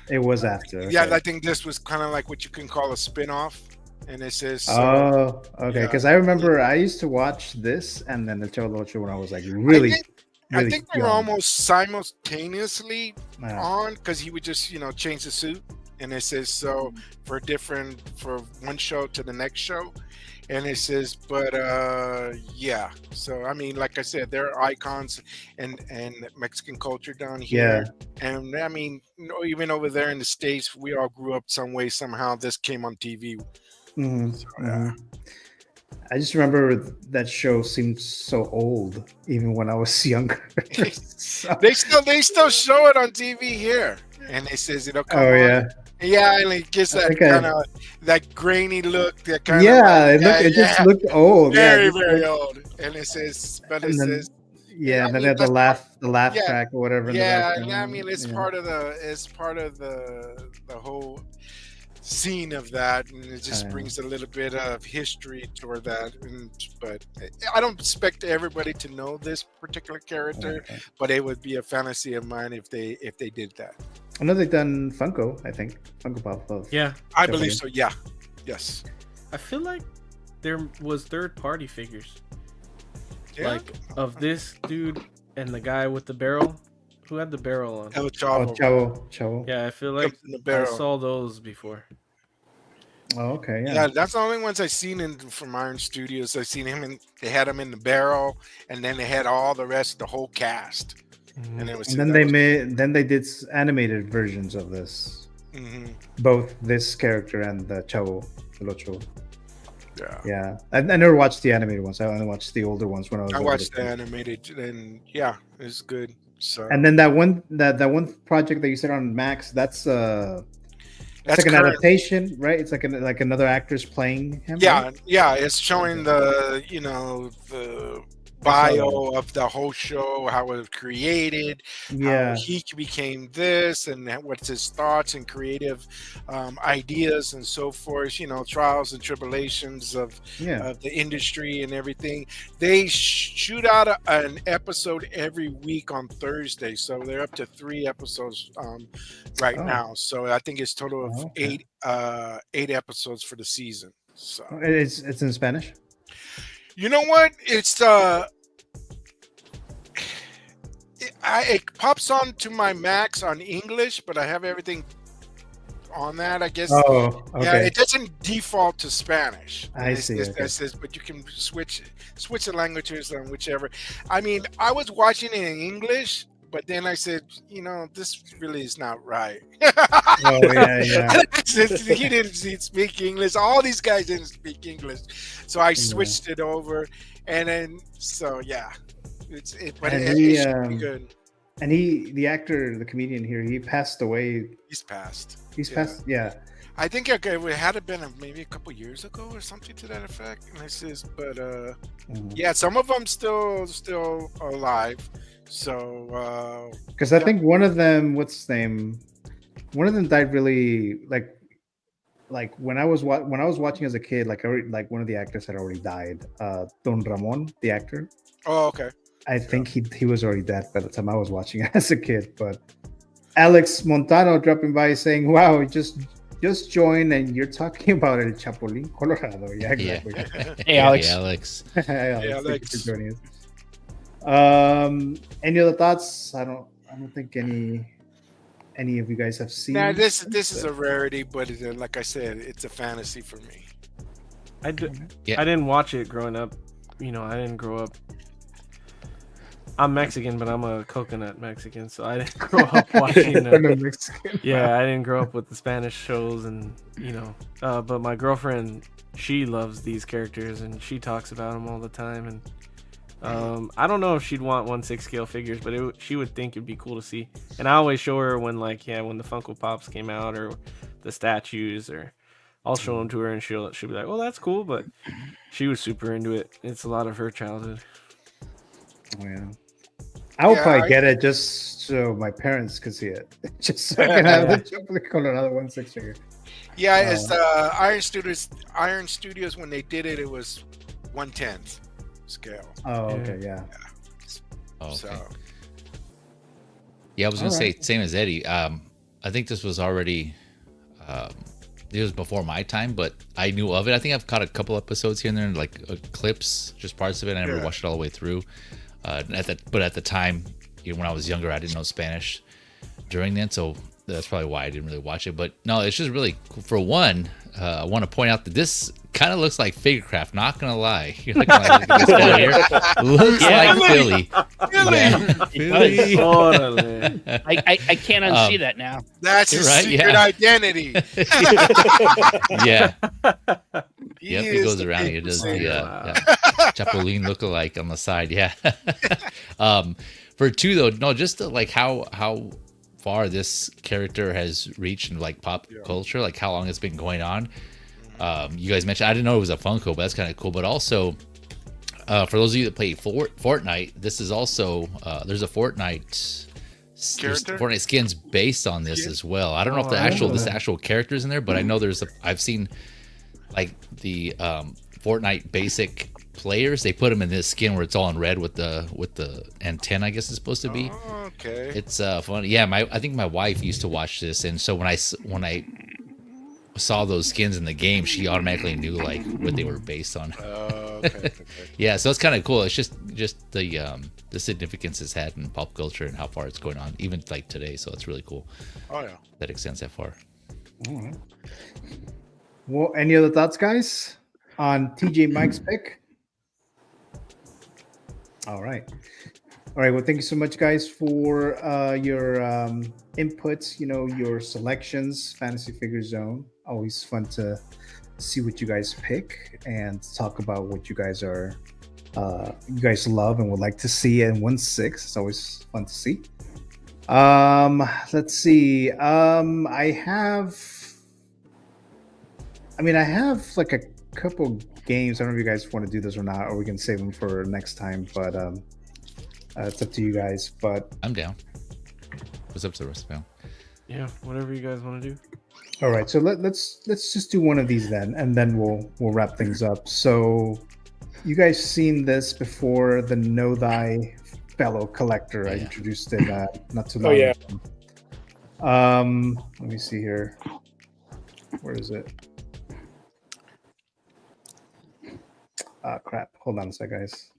It was after. Okay. Yeah, I think this was kind of like what you can call a spin-off. And it says okay, because I remember I used to watch this and then El Chavo del Ocho when I was like really I think they were almost simultaneously on, because he would just change the suit, and it says so for one show to the next show, and it says, but yeah, so I mean, like I said, they're icons and Mexican culture down here, and I mean, even over there in the States, we all grew up some way, somehow. This came on TV. I just remember that show seemed so old, even when I was younger. So. They still show it on TV here, and it says it'll come on. Yeah, and it gets that kind of that grainy look. That kind of it just looked old. Very old. And it says, and then they had the laugh track or whatever. Yeah, I mean, it's part of the whole scene of that, and it just brings a little bit of history toward that. But I don't expect everybody to know this particular character, but it would be a fantasy of mine if they did that. I know they've done Funko, I think. Funko Pop. Yeah. I believe so, yeah. Yes. I feel like there was third-party figures. Yeah. Like, of this dude and the guy with the barrel. Who had the barrel on? El Chavo. Chavo. Yeah, I feel like I saw those before. Oh, okay. Yeah, that's the only ones I've seen from Iron Studios. I've seen him, and they had him in the barrel, and then they had all the rest, the whole cast. And it was. And then they did animated versions of this. Both this character and the Chavo El Ocho. Yeah. I never watched the animated ones. I only watched the older ones when I was. I watched the animated, and yeah, it's good. So. And then that one project that you said on Max, that's like an adaptation, right? It's like another actor's playing him. Yeah, right? yeah. It's showing the bio of the whole show, how it was created, how he became this, and what's his thoughts and creative ideas and so forth. Trials and tribulations of the industry and everything. They shoot out an episode every week on Thursday, so they're up to 3 episodes right now. So I think it's total of 8 episodes for the season. So it's in Spanish. You know what? It pops on to my Max on English, but I have everything on that, I guess. Oh, okay. Yeah, it doesn't default to Spanish. I see. But you can switch the languages on whichever. I mean, I was watching it in English, but then I said, this really is not right. Oh, yeah. He didn't speak English. All these guys didn't speak English. So I switched it over. And then, so yeah. It should be good. And the actor, the comedian here, he passed away. He's passed. Yeah. I think it had been maybe a couple years ago or something to that effect. And yeah, some of them still alive. So, because I think one of them, what's his name? One of them died really like when I was watching as a kid, like one of the actors had already died. Don Ramon, the actor. Oh, okay. I think he was already dead by the time I was watching as a kid. But Alex Montano dropping by saying, "Wow, just joined and you're talking about El Chapulín Colorado." Yeah, exactly. Hey, Alex. Hey, Alex. Hey, Alex. Thank you for joining us. Any other thoughts? I don't think any of you guys have seen. Nah, this is a rarity, but like I said, it's a fantasy for me. I didn't watch it growing up. I didn't grow up. I'm Mexican, but I'm a coconut Mexican, so I didn't grow up watching. I didn't grow up with the Spanish shows, and but my girlfriend, she loves these characters, and she talks about them all the time. And I don't know if she'd want 1/6 scale figures, but she would think it'd be cool to see. And I always show her when when the Funko Pops came out or the statues, or I'll show them to her, and she'll be like, "Well, that's cool," but she was super into it. It's a lot of her childhood. Oh, yeah. I would probably get it just so my parents could see it, just so I can have the Chapulín Colorado 1/6 figure. Yeah, it's Iron Studios. When they did it, it was 1/10 scale. Oh, okay, yeah. Oh, okay. So. Yeah, I was gonna say same as Eddie. I think this was already. It was before my time, but I knew of it. I think I've caught a couple episodes here and there, like clips, just parts of it. I never watched it all the way through. But at the time, when I was younger, I didn't know Spanish during then, so that's probably why I didn't really watch it. But no, it's just really cool. For one, I want to point out that this kind of looks like figure craft. Not gonna lie, you're not gonna look at this guy here. Looks like Philly. Philly. I can't unsee that now. That's his secret identity. Yeah. Yep, he goes around. He does the Chapulín look-alike on the side. Yeah. For 2 though, no, just how far this character has reached in pop culture, like how long it's been going on. You guys mentioned, I didn't know it was a Funko, but that's kind of cool. But also, for those of you that play Fortnite, this is also there's a Fortnite skins based on this as well. I don't know if this actual character is in there, but I know I've seen the Fortnite basic players. They put them in this skin where it's all in red with the antenna, I guess it's supposed to be. Oh, okay. It's fun. Yeah, I think my wife used to watch this, and so when I saw those skins in the game, she automatically knew what they were based on. Okay. Yeah, so it's kind of cool. It's just the significance it's had in pop culture and how far it's going on, even today. So it's really cool. Oh yeah, that extends that far. All right. Well, any other thoughts, guys, on TJ Mike's pick? All right. All right. Well, thank you so much, guys, for your inputs. Your selections. Fantasy Figure Zone. Always fun to see what you guys pick and talk about what you guys are, you guys love and would like to see in 1/6. It's always fun to see. Let's see. I have like a couple games. I don't know if you guys want to do this or not, or we can save them for next time. But it's up to you guys. But I'm down. What's up to the rest of you? Yeah, whatever you guys want to do. All right, so let's just do one of these then, and then we'll wrap things up. So, you guys seen this before? The Know Thy Fellow Collector. I introduced it not too long ago. Let me see here. Where is it? Crap. Hold on a sec, guys.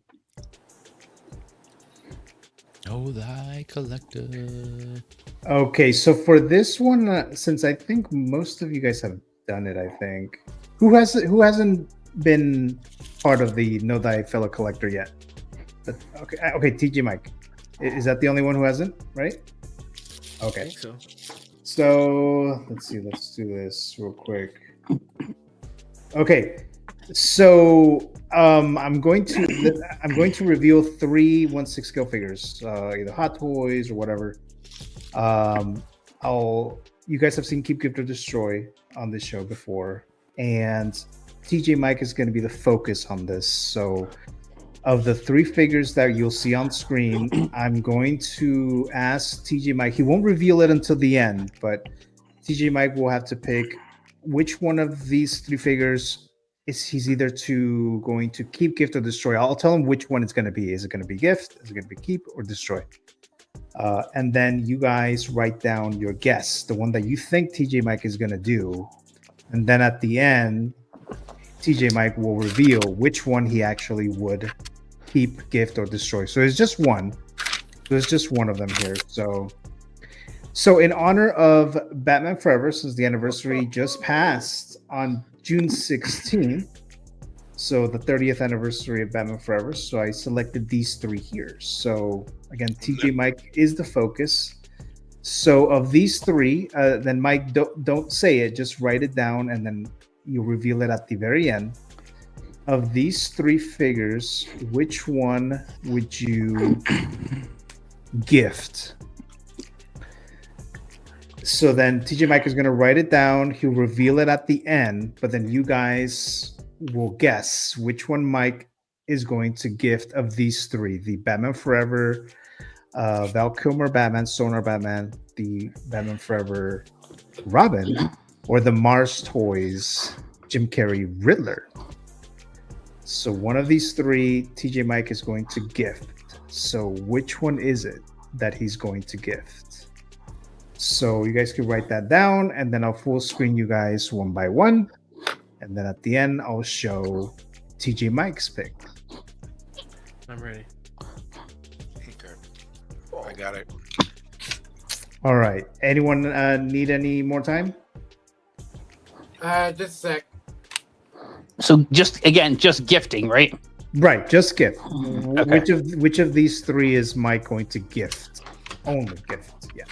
Know Thy Collector. Okay, so for this one, since I think most of you guys have done it, I think who hasn't been part of the Know Thy Fellow Collector yet? Okay, TJ Mike, is that the only one who hasn't? Right? Okay. I think so. So let's see. Let's do this real quick. Okay, so I'm going to reveal 3 1/6 scale figures, either Hot Toys or whatever. You guys have seen Keep, Gift, or Destroy on this show before, and TJ Mike is going to be the focus on this. So, of the 3 figures that you'll see on screen, I'm going to ask TJ Mike. He won't reveal it until the end, but TJ Mike will have to pick which one of these 3 figures he's either going to keep, gift, or destroy. I'll tell him which one it's going to be. Is it going to be gift? Is it going to be keep or destroy? And then you guys write down your guess, the one that you think TJ Mike is going to do. And then at the end, TJ Mike will reveal which one he actually would keep, gift, or destroy. So it's just one. There's just one of them here. So in honor of Batman Forever, since the anniversary just passed on June 16th, so the 30th anniversary of Batman Forever, so I selected these 3 here. So again, TJ Mike is the focus. So of these 3, then Mike, don't say it, just write it down, and then you'll reveal it at the very end. Of these 3 figures, which one would you gift? So then TJ Mike is going to write it down. He'll reveal it at the end, but then you guys will guess which one Mike is going to gift of these 3: the Batman Forever, Val Kilmer Batman, Sonar Batman, the Batman Forever Robin, or the Mars Toys Jim Carrey Riddler. So one of these 3 TJ Mike is going to gift. So which one is it that he's going to gift? So you guys can write that down, and then I'll full screen you guys one by one. And then at the end, I'll show TJ Mike's pick. I'm ready. Okay. I got it. All right. Anyone need any more time? Just a sec. So just gifting, right? Right, just gift. Okay. Which of these 3 is Mike going to gift? Only gift. Yeah.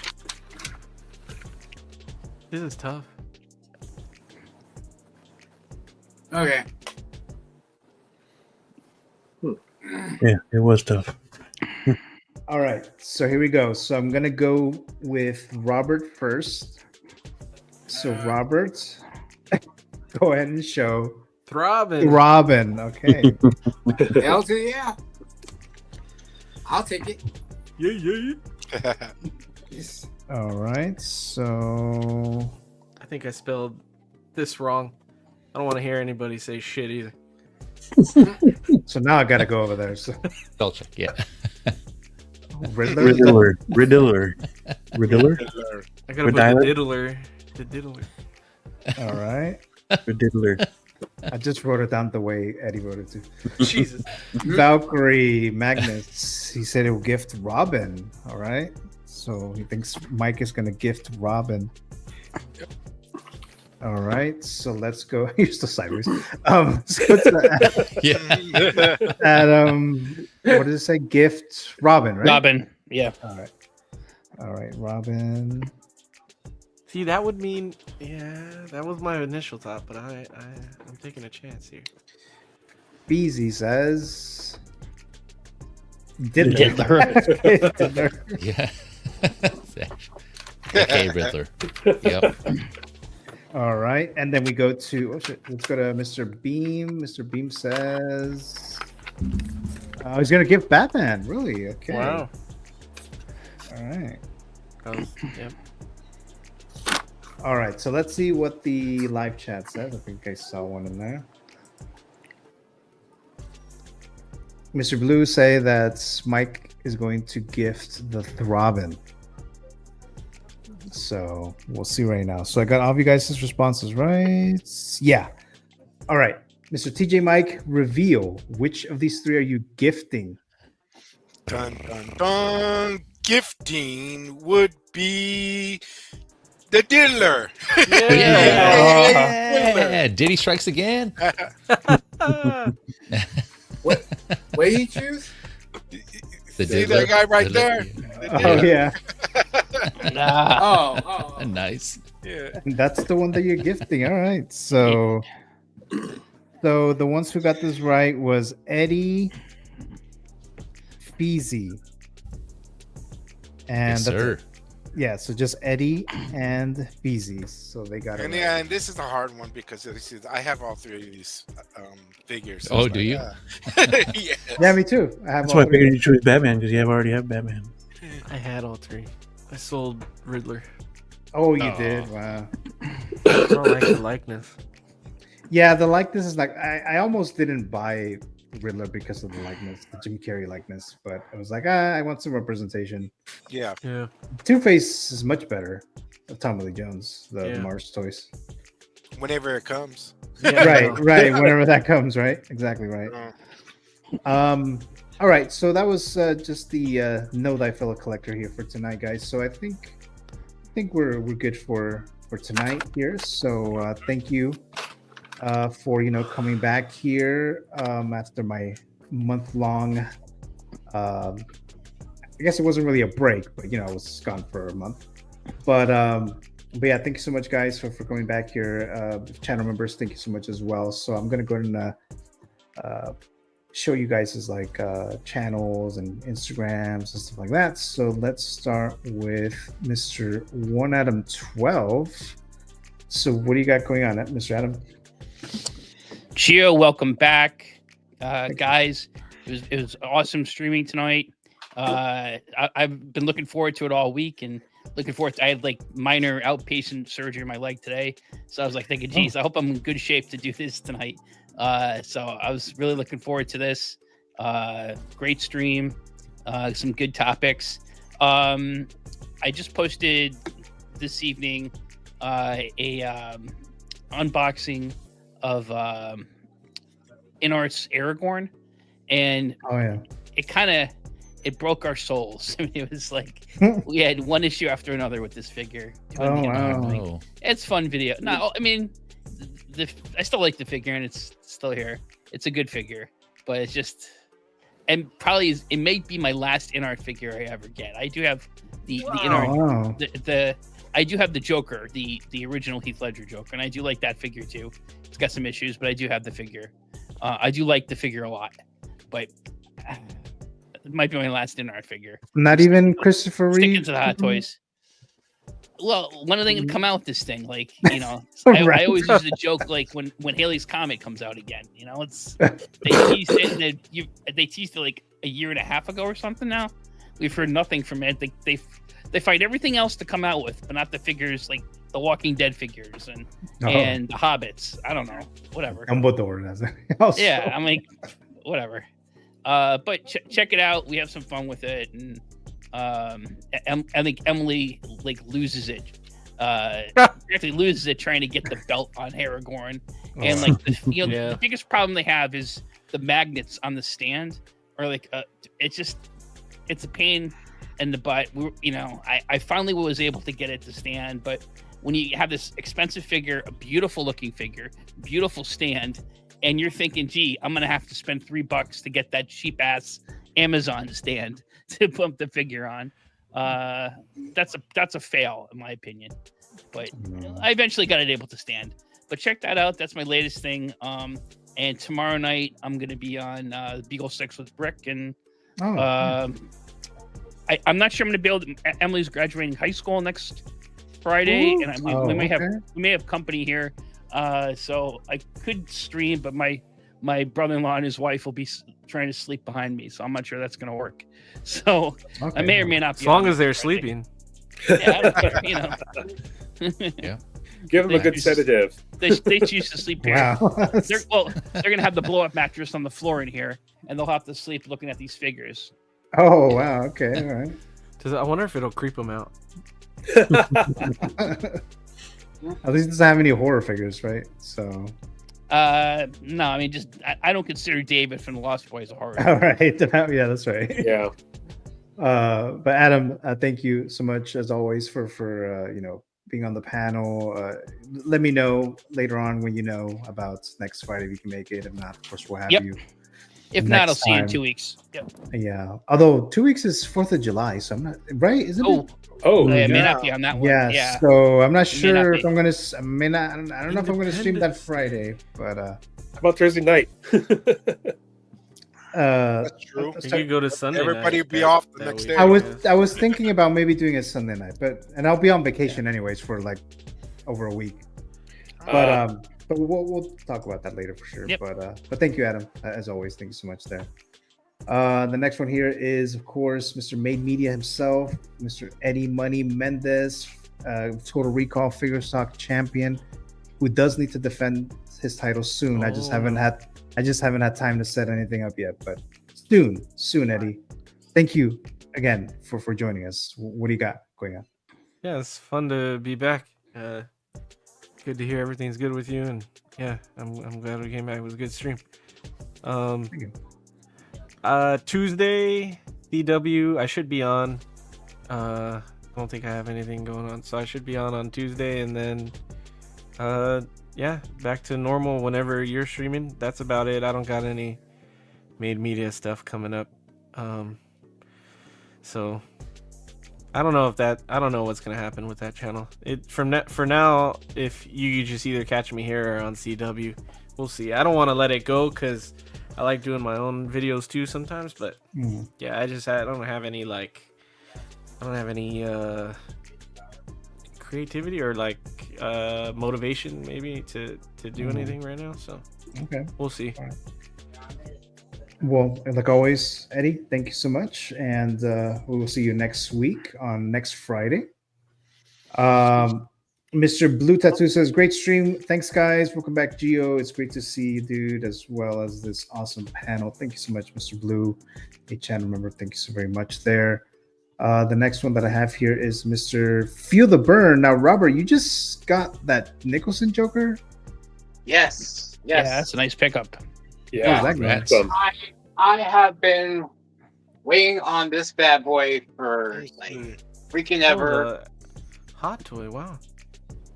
This is tough. Okay. Yeah, it was tough. All right, so here we go. So I'm gonna go with Robert first. So Robert, go ahead and show Robin. Okay. Hell to yeah. I'll take it. Yeah. Yes. All right, so I think I spelled this wrong. I don't want to hear anybody say shit either. So now I gotta go over there. So Spell check, yeah. Riddler. Riddler. I gotta put the diddler. The diddler. All right. Riddler. I just wrote it down the way Eddie wrote it too. Jesus. Valkyrie Magnus. He said he will gift Robin. All right. So he thinks Mike is gonna gift Robin. All right, so let's go. You're still sideways. Let's go to Adam. What does it say? Gift Robin, right? Robin. Yeah. All right, Robin. See, that would mean, that was my initial thought, but I'm taking a chance here. Beezy says Diddler. Diddler. Yeah. Okay, Riddler. Yep. All right, and then we go to let's go to Mr. Beam. Mr. Beam says he's gonna give Batman. Really? Okay. Wow. All right. Yep. All right, so let's see what the live chat says. I think I saw one in there. Mr. Blue say that Mike is going to gift the Throbbin. So we'll see right now. So I got all of you guys' responses right. Yeah. All right. Mr. TJ Mike, reveal which of these three are you gifting? Dun, dun, dun. Gifting would be the Diddler. Yeah. Diddy strikes again. What did he choose? The See that guy right there? Oh yeah. Oh. Nice. Yeah. That's the one that you're gifting. All right. So the ones who got this right was Eddie, Feezy, and Yes, sir. Yeah, so just Eddie and Feezy. So they got it. And right. yeah, and this is a hard one because I have all three of these figures. So Oh, it's do you? Yes. Yeah, me too. I have That's all why I three. figured you chose Batman because you already have Batman. I had all three. I sold Riddler. Oh, you did? Wow. I don't like the likeness. Yeah, the likeness is like I almost didn't buy Riddler because of the likeness, the Jim Carrey likeness, but I was like, I want some representation. Yeah. Yeah. Two-Face is much better. Tommy Lee Jones, the Mars toys. Whenever it comes. Yeah, right. Whenever that comes, right? Exactly right. All right, so that was just the Know Thy Fellow Collector here for tonight, guys. So I think we're good for tonight here. So thank you for coming back here after my month-long. I guess it wasn't really a break, but I was gone for a month. But yeah, thank you so much, guys, for coming back here. Channel members, thank you so much as well. So I'm gonna go ahead and show you guys his channels and Instagrams and stuff like that. So let's start with Mr. 1Adam12. So what do you got going on, Mr. Adam? Gio, welcome back, guys. It was awesome streaming tonight. I've been looking forward to it all week and looking forward to, I had minor outpatient surgery in my leg today. So I was thinking, geez, I hope I'm in good shape to do this tonight. So I was really looking forward to this. Great stream, some good topics. I just posted this evening a unboxing of InArt's Aragorn, and it broke our souls. I mean, it was we had one issue after another with this figure. Wow. It's fun video. No, I mean, I still like the figure, and it's still here. It's a good figure, but it's just, and probably it may be my last InArt figure I ever get. I do have the InArt, I do have the Joker, the original Heath Ledger Joker, and I do like that figure too. It's got some issues, but I do have the figure. I do like the figure a lot, but it might be my last InArt figure. Not even Christopher Reeve. Sticking to the Hot Toys. Well, when are they gonna come out with this thing? I always use the joke when Haley's Comet comes out again. It's they teased it. They teased it a year and a half ago or something. Now we've heard nothing from it. They find everything else to come out with, but not the figures like the Walking Dead figures and the Hobbits. I don't know, whatever. Dumbledore does it. Yeah, I'm whatever. But check it out. We have some fun with it, and I think Emily loses it. Actually loses it trying to get the belt on Aragorn, and the biggest problem they have is the magnets on the stand, or it's a pain in the butt. I finally was able to get it to stand, but when you have this expensive figure, a beautiful looking figure, beautiful stand, and you're thinking, gee, I'm going to have to spend $3 to get that cheap ass Amazon stand to pump the figure on. That's a fail in my opinion, but I eventually got it able to stand. But check that out. That's my latest thing. And tomorrow night I'm going to be on Beagle 6 with Brick, and I'm not sure I'm going to be able to. Emily's graduating high school next Friday. Ooh. And we may have company here, so I could stream, but my brother-in-law and his wife will be trying to sleep behind me, so I'm not sure that's going to work. So I may or may not be. As long as they're sleeping. Yeah, I don't care, you know. Yeah. Give them a good sedative. They choose to sleep here. Wow. They're going to have the blow-up mattress on the floor in here, and they'll have to sleep looking at these figures. Oh, wow. Okay. All right. I wonder if it'll creep them out. At least it doesn't have any horror figures, right? So. No, I mean, I don't consider David from the Lost Boys a horror. All right. Yeah, that's right. Yeah. But Adam, thank you so much as always for being on the panel. Let me know later on when you know about next Friday if you can make it. If not, of course, we'll have you. If not, I'll see you in 2 weeks. Yep. Yeah. Although 2 weeks is 4th of July, so I'm not right. Isn't it? Oh, it may not be on that one. Yeah. So I'm not sure if I'm gonna. I don't know if I'm gonna stream that Friday, but how about Thursday night? That's true. You could go to Sunday. Everybody night, will be off the next day. I was thinking about maybe doing a Sunday night, and I'll be on vacation anyways for like over a week. But we'll talk about that later for sure. Yep. But thank you, Adam, as always. Thank you so much there. The next one here is, of course, Mr. Made Media himself, Mr. Eddie Money Mendez, Total Recall Figure Stock champion, who does need to defend his title soon. I just haven't had time to set anything up yet, but soon, Eddie. Thank you again for joining us. What do you got going on? Yeah, it's fun to be back. Good to hear everything's good with you, and yeah, I'm glad we came back. It was a good stream. Thank you. Tuesday, DW, I should be on. I don't think I have anything going on, so I should be on Tuesday, and then back to normal whenever you're streaming. That's about it. I don't got any Made Media stuff coming up. So I don't know what's gonna happen with that channel. For now, if you just either catch me here or on CW, we'll see. I don't want to let it go because I like doing my own videos too sometimes, but yeah, I don't have any creativity or motivation maybe to do anything right now. So okay, we'll see. Right. Well, like always, Eddie, thank you so much, and we will see you next week on next Friday. Mr. Blue Tattoo says, great stream. Thanks, guys. Welcome back, Gio. It's great to see you, dude, as well as this awesome panel. Thank you so much, Mr. Blue, a channel member. Thank you so very much there. The next one that I have here is Mr. Feel the Burn. Now, Robert, you just got that Nicholson Joker? Yes. Yeah, that's a nice pickup. Yeah, I have been waiting on this bad boy for freaking ever. Hot toy, wow.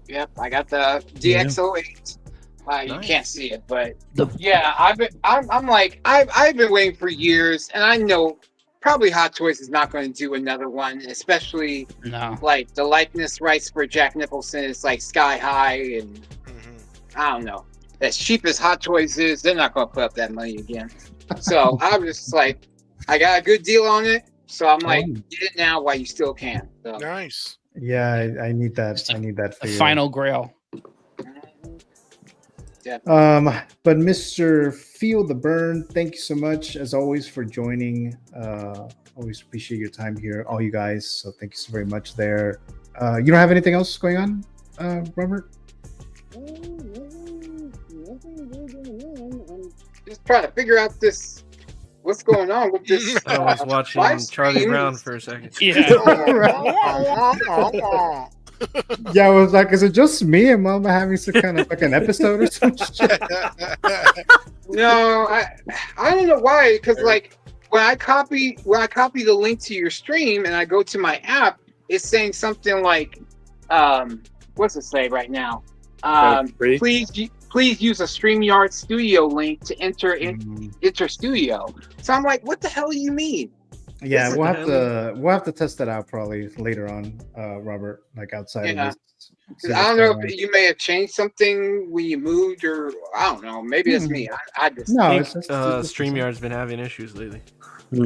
Yep, I got the DX08. You can't see it, but yeah, I've been waiting for years, and I know probably Hot Toys is not going to do another one, especially like the likeness rights for Jack Nicholson is like sky high, and I don't know. As cheap as Hot Toys is, they're not going to put up that money again. So I'm just like, I got a good deal on it, so I'm like, get it now while you still can. So. Nice. Yeah, I need that. I need that. A final grail. Yeah. But Mr. Feel the Burn, thank you so much as always for joining. Always appreciate your time here, all you guys. So thank you so very much there. You don't have anything else going on, Robert? Just trying to figure out what's going on with this. I was watching Charlie Brown for a second. Yeah. Yeah, I was like, is it just me and Mama having some kind of like an episode or something? No, I don't know why. Because like when I copy the link to your stream and I go to my app, it's saying something like what's it say right now? Please use a StreamYard Studio link to enter Studio. So I'm like, what the hell do you mean? Yeah, we'll have to test that out probably later on, Robert. Like outside of this. I don't know if you may have changed something when you moved, or I don't know. Maybe it's me. I just StreamYard's been having issues lately.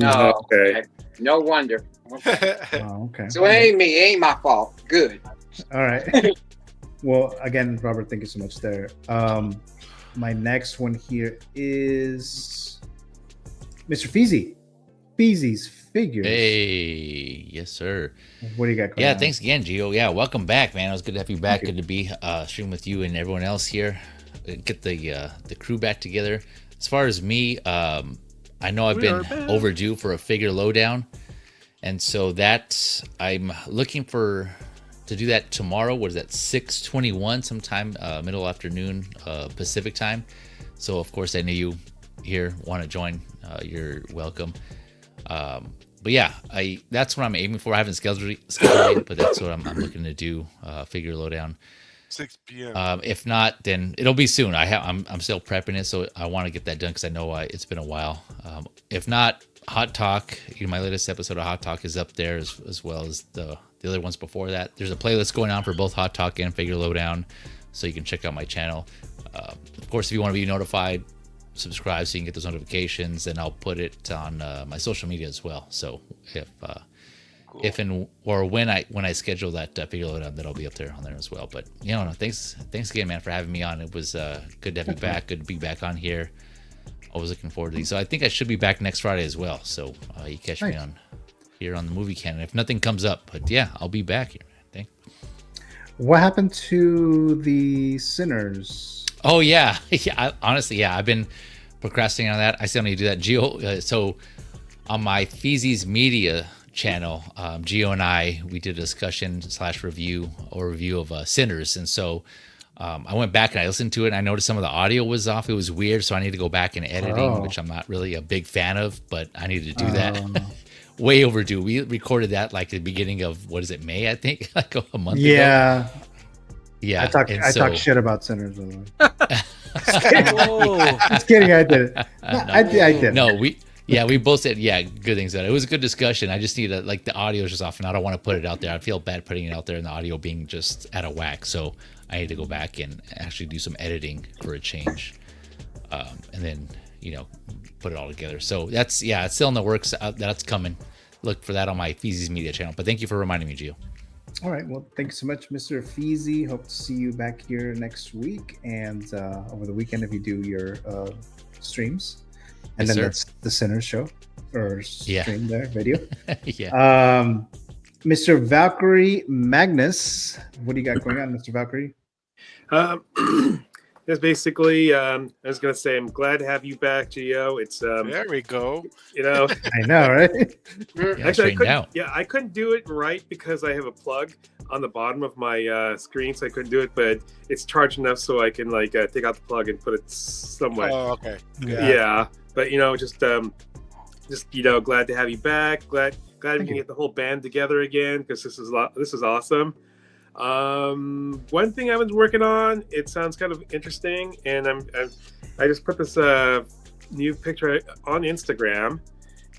Oh, okay. No wonder. Okay. Okay. So it ain't me. It ain't my fault. Good. All right. Well, again, Robert, thank you so much there. My next one here is Mr. Feezy. Feezy's Figures. Hey, yes, sir. What do you got going on? Thanks again, Gio. Yeah, welcome back, man. It was good to have you back. Good to be streaming with you and everyone else here. Get the crew back together. As far as me, I know I've been overdue for a figure lowdown, and so that I'm looking to do that tomorrow. What is that? 6:21, sometime middle afternoon Pacific time. So of course, any of you here want to join, you're welcome. But yeah, that's what I'm aiming for. I haven't scheduled it, but that's what I'm looking to do. Figure lowdown. 6 p.m. If not, then it'll be soon. I'm still prepping it, so I want to get that done because I know it's been a while. If not, Hot Talk, my latest episode of Hot Talk is up there as well as the other ones before that. There's a playlist going on for both Hot Talk and Figure Lowdown, so you can check out my channel. Of course, if you want to be notified, subscribe so you can get those notifications, and I'll put it on my social media as well. So if and or when I schedule that Figure Lowdown, that'll be up there on there as well. But thanks again, man, for having me on. It was good to have you back. Good to be back on here. Always looking forward to these. So I think I should be back next Friday as well. So you catch me here on the Movie Canon if nothing comes up. But yeah, I'll be back here, man. Thanks. What happened to the Sinners? Oh yeah, honestly, I've been procrastinating on that. I still need to do that. Gio, so on my Feezy's Media channel, Gio and we did a discussion / review of Sinners, and so I went back and I listened to it, and I noticed some of the audio was off. It was weird, so I need to go back and editing, which I'm not really a big fan of, but I need to do that. Way overdue. We recorded that like the beginning of, what is it, May, I think, like a month ago. Yeah. I talk shit about Sinners, by the way. Just kidding, I did it. I did. No, we both said good things about it. It was a good discussion. I just need to, the audio is just off, and I don't want to put it out there. I feel bad putting it out there and the audio being just out of whack. So I need to go back and actually do some editing for a change, and then put it all together. So that's it's still in the works. That's coming. Look for that on my Feezy's Media channel. But thank you for reminding me, Gio. All right. Well, thank you so much, Mr. Feezy. Hope to see you back here next week and over the weekend if you do your streams. And then that's the Sinners show or stream there, video. Mr. Valkyrie Magnus, what do you got going on, Mr. Valkyrie? It's basically, I was going to say, I'm glad to have you back, Gio. It's there we go. I know, right? Actually, I couldn't do it right because I have a plug on the bottom of my screen, so I couldn't do it. But it's charged enough so I can take out the plug and put it somewhere. Oh, okay. Yeah, but just glad to have you back. Glad we can get the whole band together again because this is awesome. One thing I was working on, it sounds kind of interesting, and I just put this new picture on Instagram,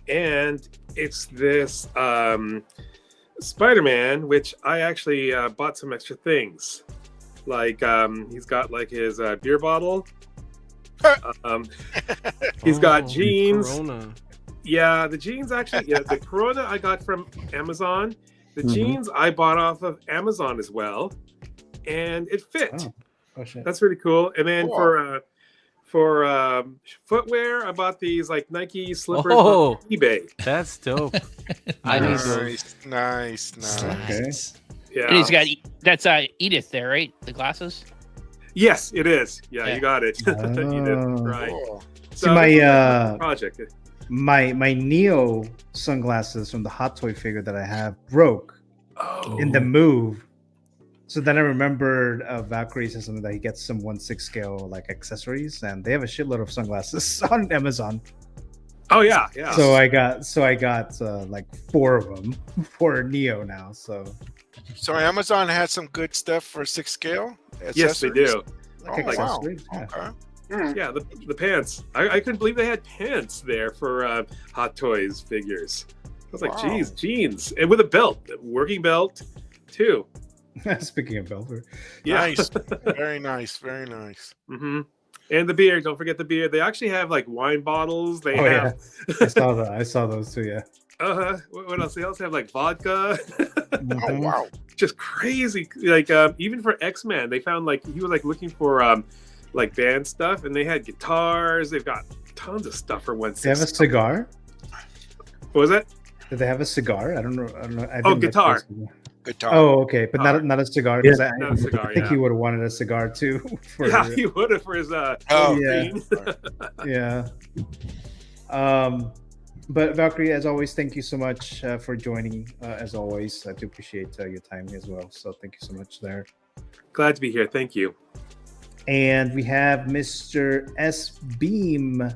and it's this Spider-Man, which I actually bought some extra things, he's got his beer bottle, he's got jeans. Corona. Yeah, the jeans actually. Yeah, the Corona I got from Amazon. The jeans I bought off of Amazon as well, and it fit. Oh shit. That's really cool. And then for footwear, I bought these Nike slippers on eBay. That's dope. I need those. Nice. Okay. Yeah. And he's got that's Edith there, right? The glasses. Yes, it is. Yeah, you got it. Edith, right. Cool. So my project. My Neo sunglasses from the Hot Toy figure that I have broke in the move. So then I remembered Valkyrie said something that he gets some 1/6 scale accessories, and they have a shitload of sunglasses on Amazon. Oh yeah, yeah. So I got like 4 of them for Neo now. So Amazon has some good stuff for 6 scale. Yes, they do. Like accessories. Wow. Yeah. Okay. Yeah, the pants. I couldn't believe they had pants there for Hot Toys figures. I was like, geez, jeans. And with a belt, a working belt, too. Speaking of belt. Yeah. Nice. Very nice. Very nice. Mm-hmm. And the beer. Don't forget the beer. They actually have like wine bottles. They have. Yeah. I saw that. I saw those too. Yeah. What else? They also have like vodka. Oh wow! Just crazy. Like even for X-Men, they found like he was like looking for like band stuff, and they had guitars. They've got tons of stuff for 160. They have a cigar. What was that? Did they have a cigar? I don't know. Guitar. Guitar. Oh, okay, but not a cigar. Yeah, I not a cigar, think he would have wanted a cigar too. Yeah, he would have for his yeah. But Valkyrie, as always, thank you so much for joining. As always, I do appreciate your time as well. So thank you so much there. Glad to be here. Thank you. And we have Mr. S Beam,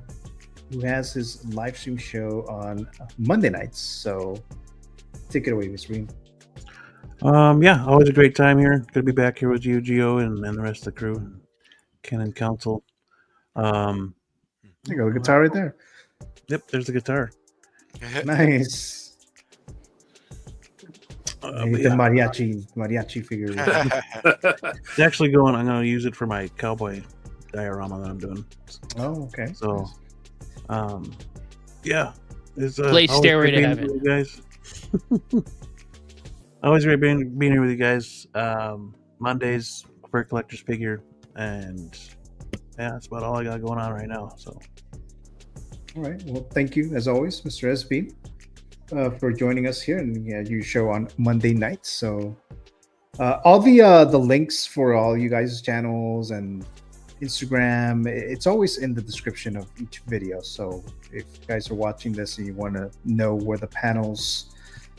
who has his live stream show on Monday nights. So take it away, Mr. Beam. Yeah, always a great time here. Good to be back here with you, Gio, and the rest of the crew, Canon Council. There you go, the guitar right there. Yep, there's the guitar. Nice. The mariachi figure. It's actually going. I'm going to use it for my cowboy diorama that I'm doing. Oh, okay. So, yeah, it's Play always Stairway great to being Heaven. with you guys. Always great being here with you guys. Mondays for collector's figure, and yeah, that's about all I got going on right now. So. All right. Well, thank you as always, Mr. SB, for joining us here, and your show on Monday nights. So, all the links for all you guys' channels and Instagram, it's always in the description of each video. So, if you guys are watching this and you want to know where the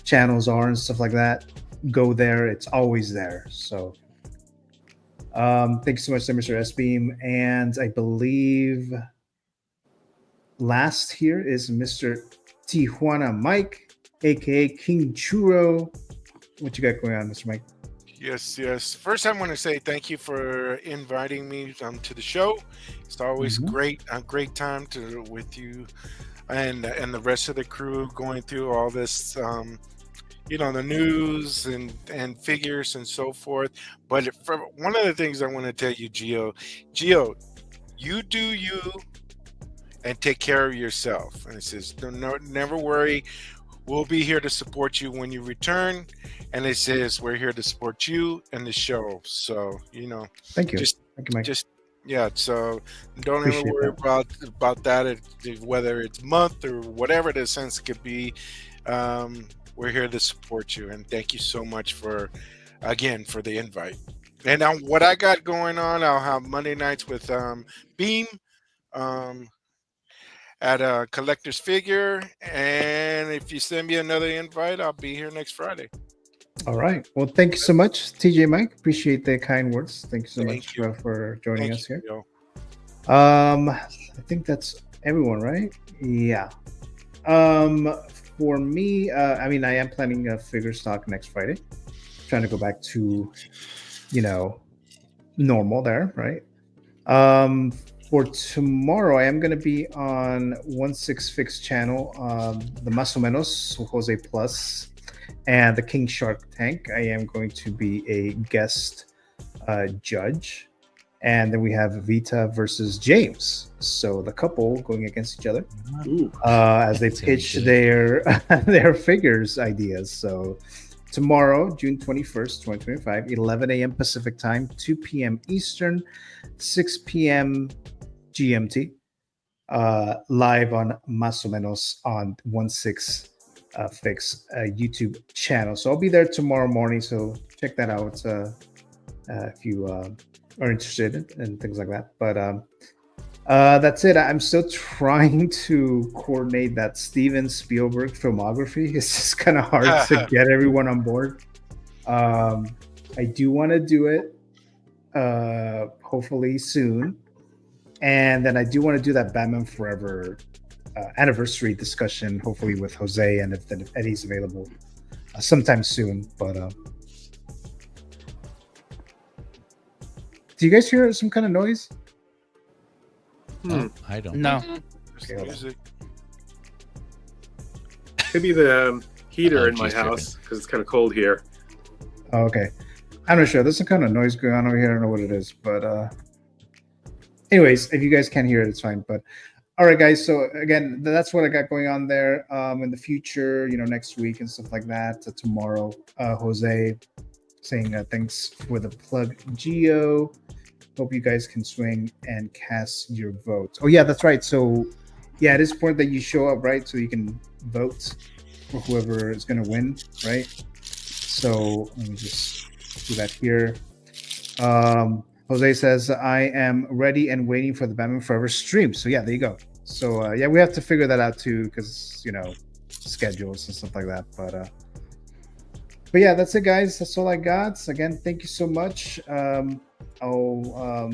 channels are and stuff like that, go there. It's always there. So, thank you so much, Mr. SBeam, and I believe. Last here is Mr. Tijuana Mike, aka King Churro. What you got going on, Mr. Mike? Yes. First, I want to say thank you for inviting me to the show. It's always a great time with you and the rest of the crew going through all this, the news and figures and so forth. But one of the things I want to tell you, Gio, you do you. And take care of yourself. And it says, never worry. We'll be here to support you when you return. And it says, we're here to support you and the show. So, thank you. Thank you, Mike. So don't ever worry about that, whether it's month or whatever the sense could be. We're here to support you. And thank you so much for the invite. And now what I got going on, I'll have Monday nights with Beam. At a collector's figure, and if you send me another invite, I'll be here next Friday. All right. Well, thank you so much, TJ Mike. Appreciate the kind words. Thank you so much for joining us here. I think that's everyone, right? Yeah. For me, I am planning a figure stock next Friday. Trying to go back to, normal there, right? For tomorrow, I am going to be on 16Fix channel, the Más o Menos, Jose Plus, and the King Shark Tank. I am going to be a guest judge. And then we have Vita versus James. So the couple going against each other as they pitch their figures ideas. So tomorrow, June 21st, 2025, 11 a.m. Pacific time, 2 p.m. Eastern, 6 p.m. GMT, live on Más o Menos on 16Fix YouTube channel. So I'll be there tomorrow morning. So check that out if you are interested in things like that. But that's it. I'm still trying to coordinate that Steven Spielberg filmography. It's just kind of hard to get everyone on board. I do want to do it hopefully soon. And then I do want to do that Batman Forever anniversary discussion, hopefully with Jose and if Eddie's available sometime soon. But do you guys hear some kind of noise? I don't. No. Okay, Music. Could be the heater in my Allergies tripping. house because it's kind of cold here. oh, okay. I'm not sure. There's some kind of noise going on over here. I don't know what it is, but anyways, if you guys can't hear it, it's fine. But all right, guys. So again, that's what I got going on there. In the future, next week and stuff like that. Tomorrow, Jose saying thanks for the plug, Geo. Hope you guys can swing and cast your votes. Oh yeah, that's right. So yeah, it is important that you show up, right? So you can vote for whoever is going to win, right? So let me just do that here. Jose says, I am ready and waiting for the Batman Forever stream. So yeah, there you go. So yeah, we have to figure that out too, because schedules and stuff like that. But yeah, that's it, guys. That's all I got. Again, thank you so much. I'll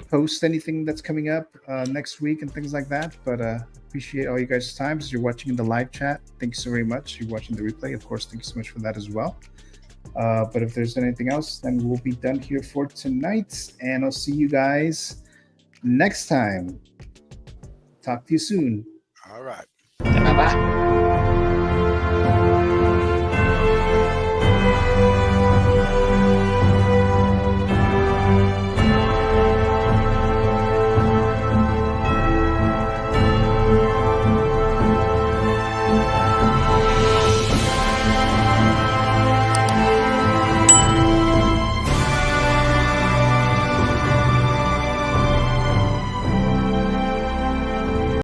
post anything that's coming up next week and things like that. But appreciate all you guys' time as you're watching in the live chat. Thank you so very much. You're watching the replay, of course. Thank you so much for that as well. But if there's anything else, then we'll be done here for tonight. And I'll see you guys next time. Talk to you soon. All right. Bye-bye.